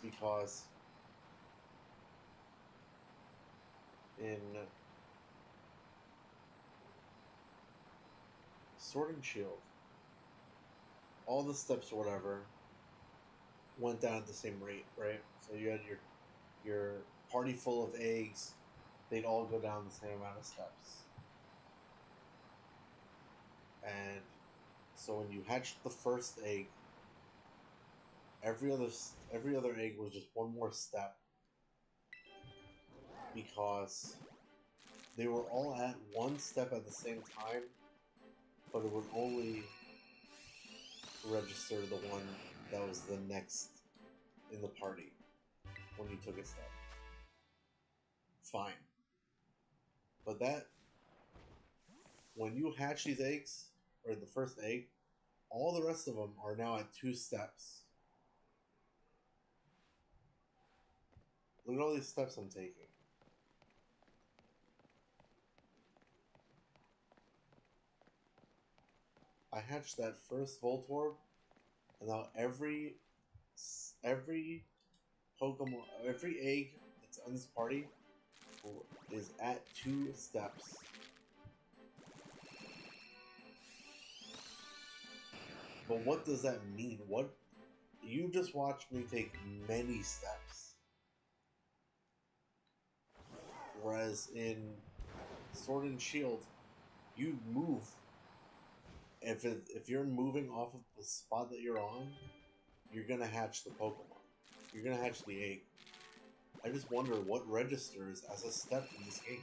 A: because in Sword and Shield, all the steps or whatever went down at the same rate, right? So you had your party full of eggs, they'd all go down the same amount of steps. And so when you hatched the first egg, every other egg was just one more step, because they were all at one step at the same time, but it would only register the one that was the next in the party when you took a step. Fine. But when you hatch these eggs, or the first egg, all the rest of them are now at 2 steps. Look at all these steps I'm taking. I hatched that first Voltorb, and now every Pokemon, every egg that's on this party is at 2 steps. But what does that mean? You just watched me take many steps. Whereas in Sword and Shield, you move. If you're moving off of the spot that you're on, you're gonna hatch the Pokemon. You're gonna hatch the egg. I just wonder what registers as a step in this game.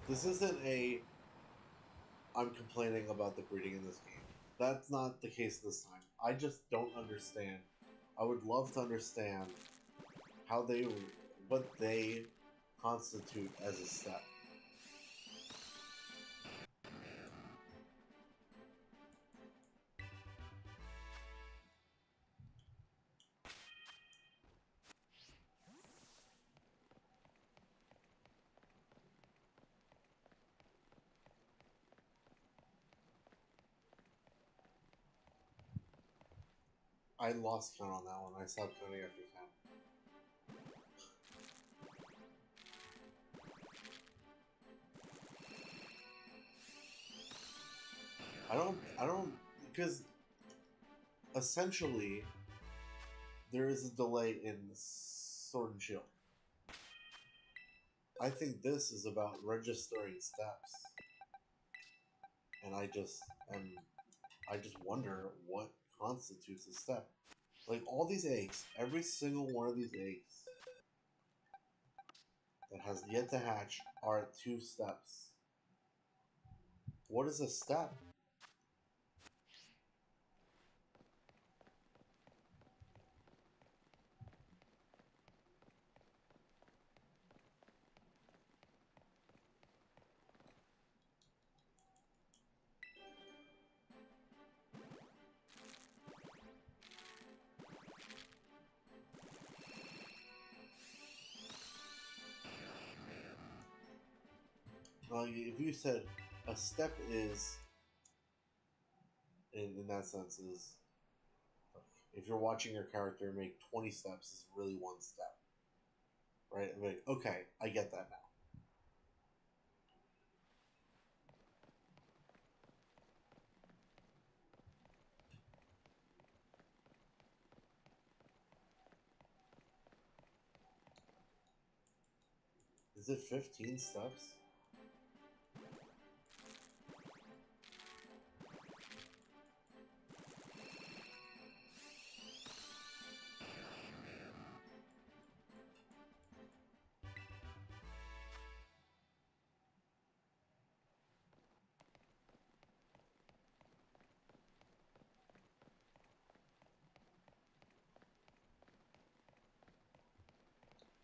A: This isn't I'm complaining about the breeding in this game. That's not the case this time. I just don't understand. I would love to understand what they constitute as a step. I lost count on that one. I stopped counting after 10. I don't, because essentially there is a delay in Sword and Shield. I think this is about registering steps, and I just wonder what constitutes a step. Like all these eggs, every single one of these eggs that has yet to hatch are at 2 steps. What is a step? If you said a step is, in that sense, is if you're watching your character make 20 steps, is really 1 step. Right? I'm like, okay, I get that now. Is it 15 steps?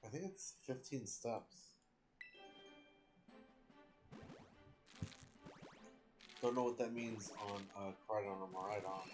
A: I think it's 15 steps. Don't know what that means on Cridon or Maridon.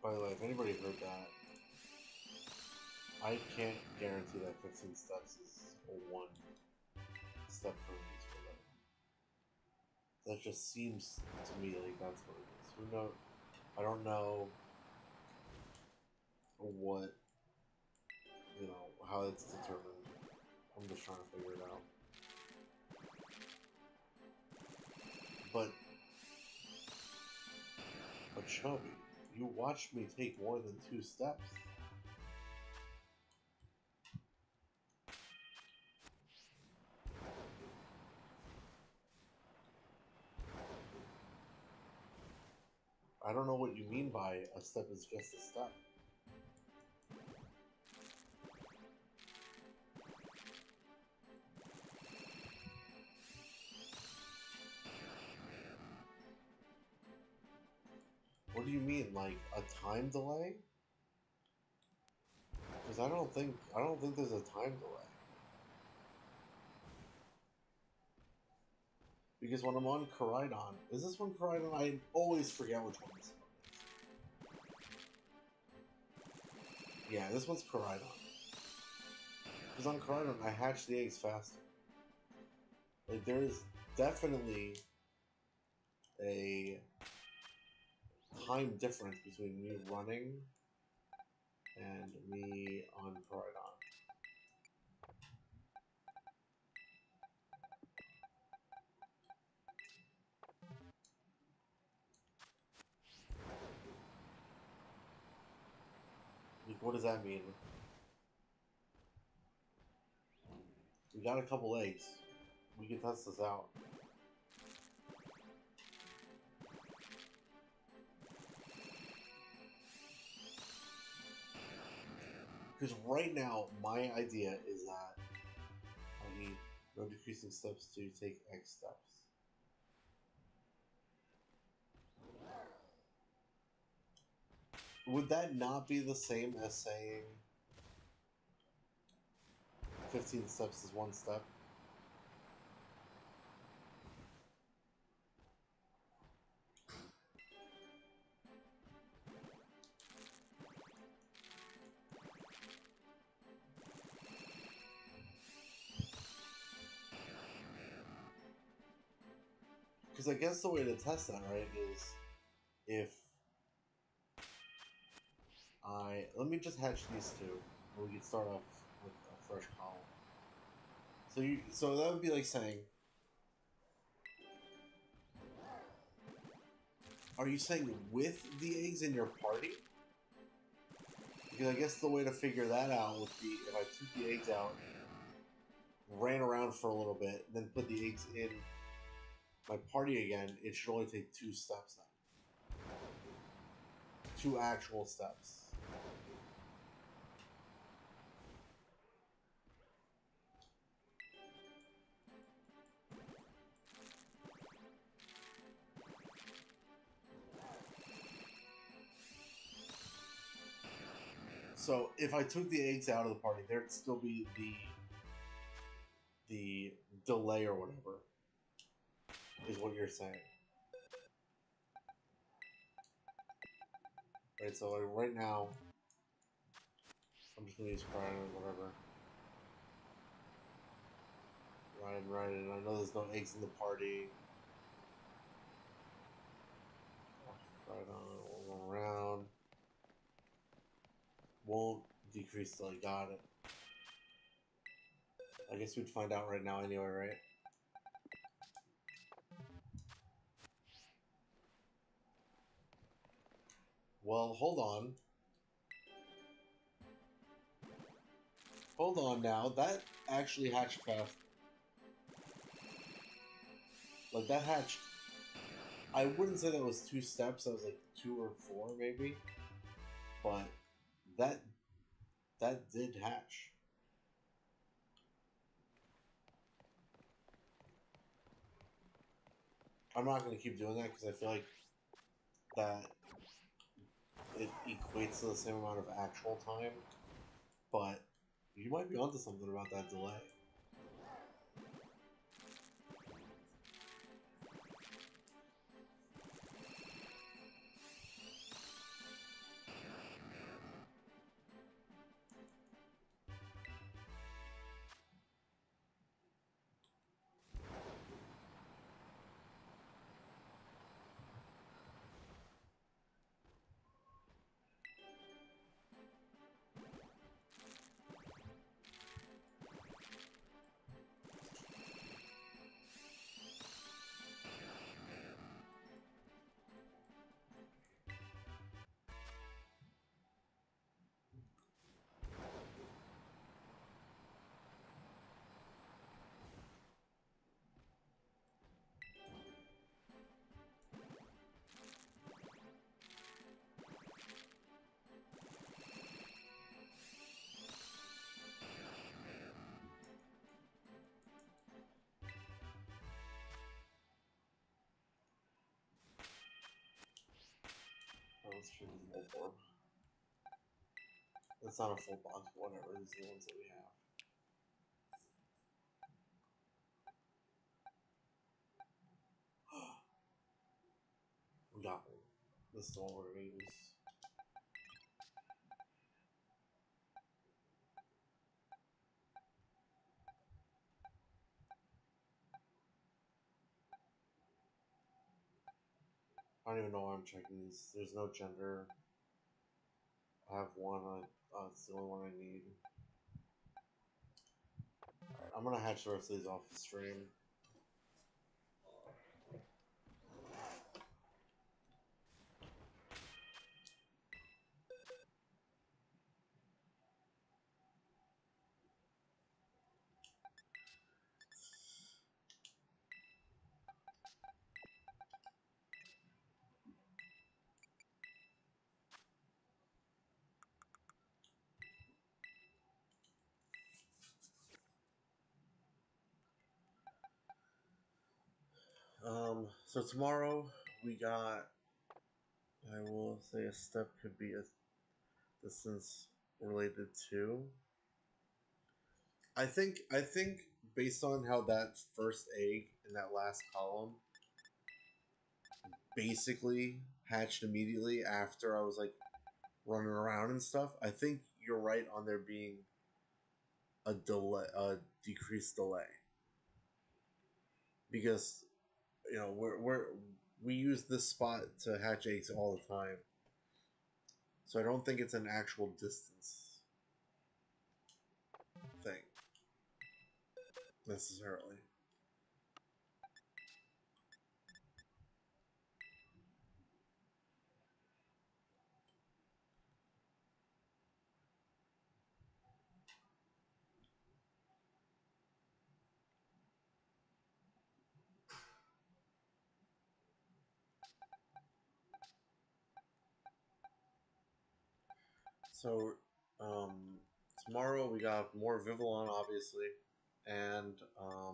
A: By the way, if anybody heard that, I can't guarantee that 15 steps is a 1 step for me. That just seems to me like that's what it is. Who knows? I don't know what, how it's determined. I'm just trying to figure it out. But Chubby, you watched me take more than 2 steps. I don't know what you mean by a step is just a step. What do you mean, like a time delay? Because I don't think there's a time delay. Because when I'm on Koraidon, is this one Koraidon? I always forget which one this one is. Yeah, this one's Koraidon. Because on Koraidon, I hatch the eggs faster. Like, there's definitely a time difference between me running and me on Koraidon. What does that mean? We got a couple eggs. We can test this out. Because right now, my idea is that I need no decreasing steps to take X steps. Would that not be the same as saying 15 steps is one step? Because I guess the way to test that, right, is if let me just hatch these two, and we can start off with a fresh column. So that would be like saying, are you saying with the eggs in your party? Because I guess the way to figure that out would be if I took the eggs out, ran around for a little bit, then put the eggs in my party again, it should only take 2 steps then. 2 actual steps. So if I took the eggs out of the party, there'd still be the delay or whatever, is what you're saying. Right, so like right now, I'm just gonna use Pride or whatever. Right, and I know there's no eggs in the party. Right on, we'll go around. Won't decrease till I got it. I guess we'd find out right now anyway, right? Well, hold on. Hold on now. That actually hatched fast. Like, that hatched... I wouldn't say that was 2 steps. That was like 2 or 4, maybe. But that did hatch. I'm not going to keep doing that because I feel like that it equates to the same amount of actual time. But you might be onto something about that delay. Oh, let's check this whole form. That's not a full box, whatever. These are the ones that we have. We got one. This is the one we're going to use. I don't even know why I'm checking these. There's no gender. I have one. It's the only one I need. Alright, I'm gonna hatch the rest of these off the stream. So tomorrow we got, I will say a step could be a distance related to. I think based on how that first egg in that last column basically hatched immediately after I was like running around and stuff, I think you're right on there being a delay, a decreased delay, because we use this spot to hatch eggs all the time, so I don't think it's an actual distance thing necessarily. So, tomorrow we got more Vivillon, obviously, and I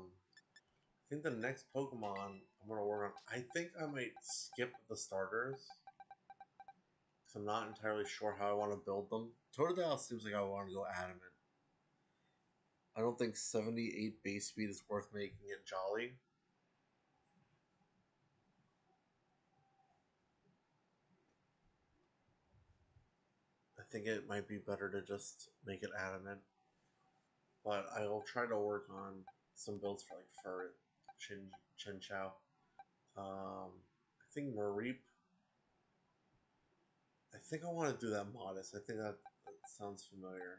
A: think the next Pokemon I'm gonna work on. I think I might skip the starters because I'm not entirely sure how I want to build them. Totodile seems like I want to go adamant. I don't think 78 base speed is worth making it jolly. I think it might be better to just make it adamant. But I will try to work on some builds for like Fur, Chin Chow. I think Mareep. I think I want to do that modest. I think that sounds familiar.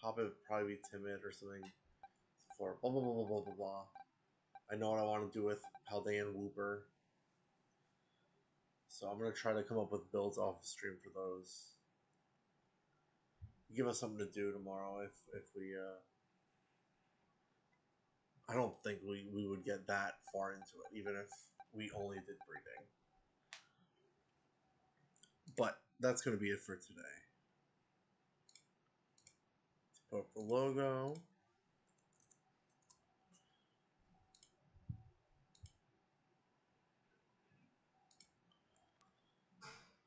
A: Hobbit would probably be timid or something. For blah blah blah blah blah blah blah. I know what I want to do with Paldean Wooper. So I'm gonna try to come up with builds off the stream for those. Give us something to do tomorrow if we I don't think we would get that far into it, even if we only did breeding. But that's gonna be it for today. Let's put up the logo.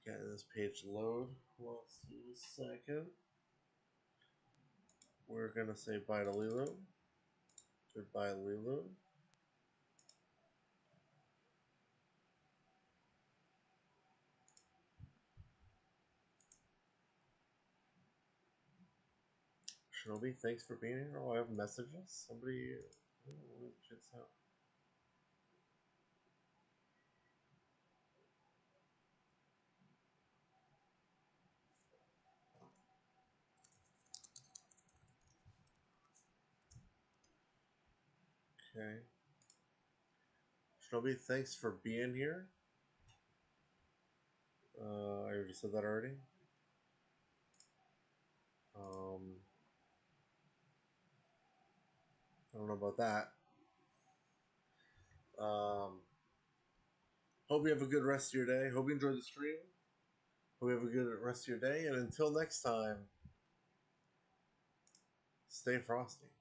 A: Getting this page to load. Let's do a second. We're gonna say bye to Lulu. Goodbye, Lulu. Shinobi, thanks for being here. Oh, I have messages. Somebody, check out. Okay. Shinobi, thanks for being here. I already said that already. I don't know about that. Hope you have a good rest of your day. Hope you enjoyed the stream. Hope you have a good rest of your day. And until next time, stay frosty.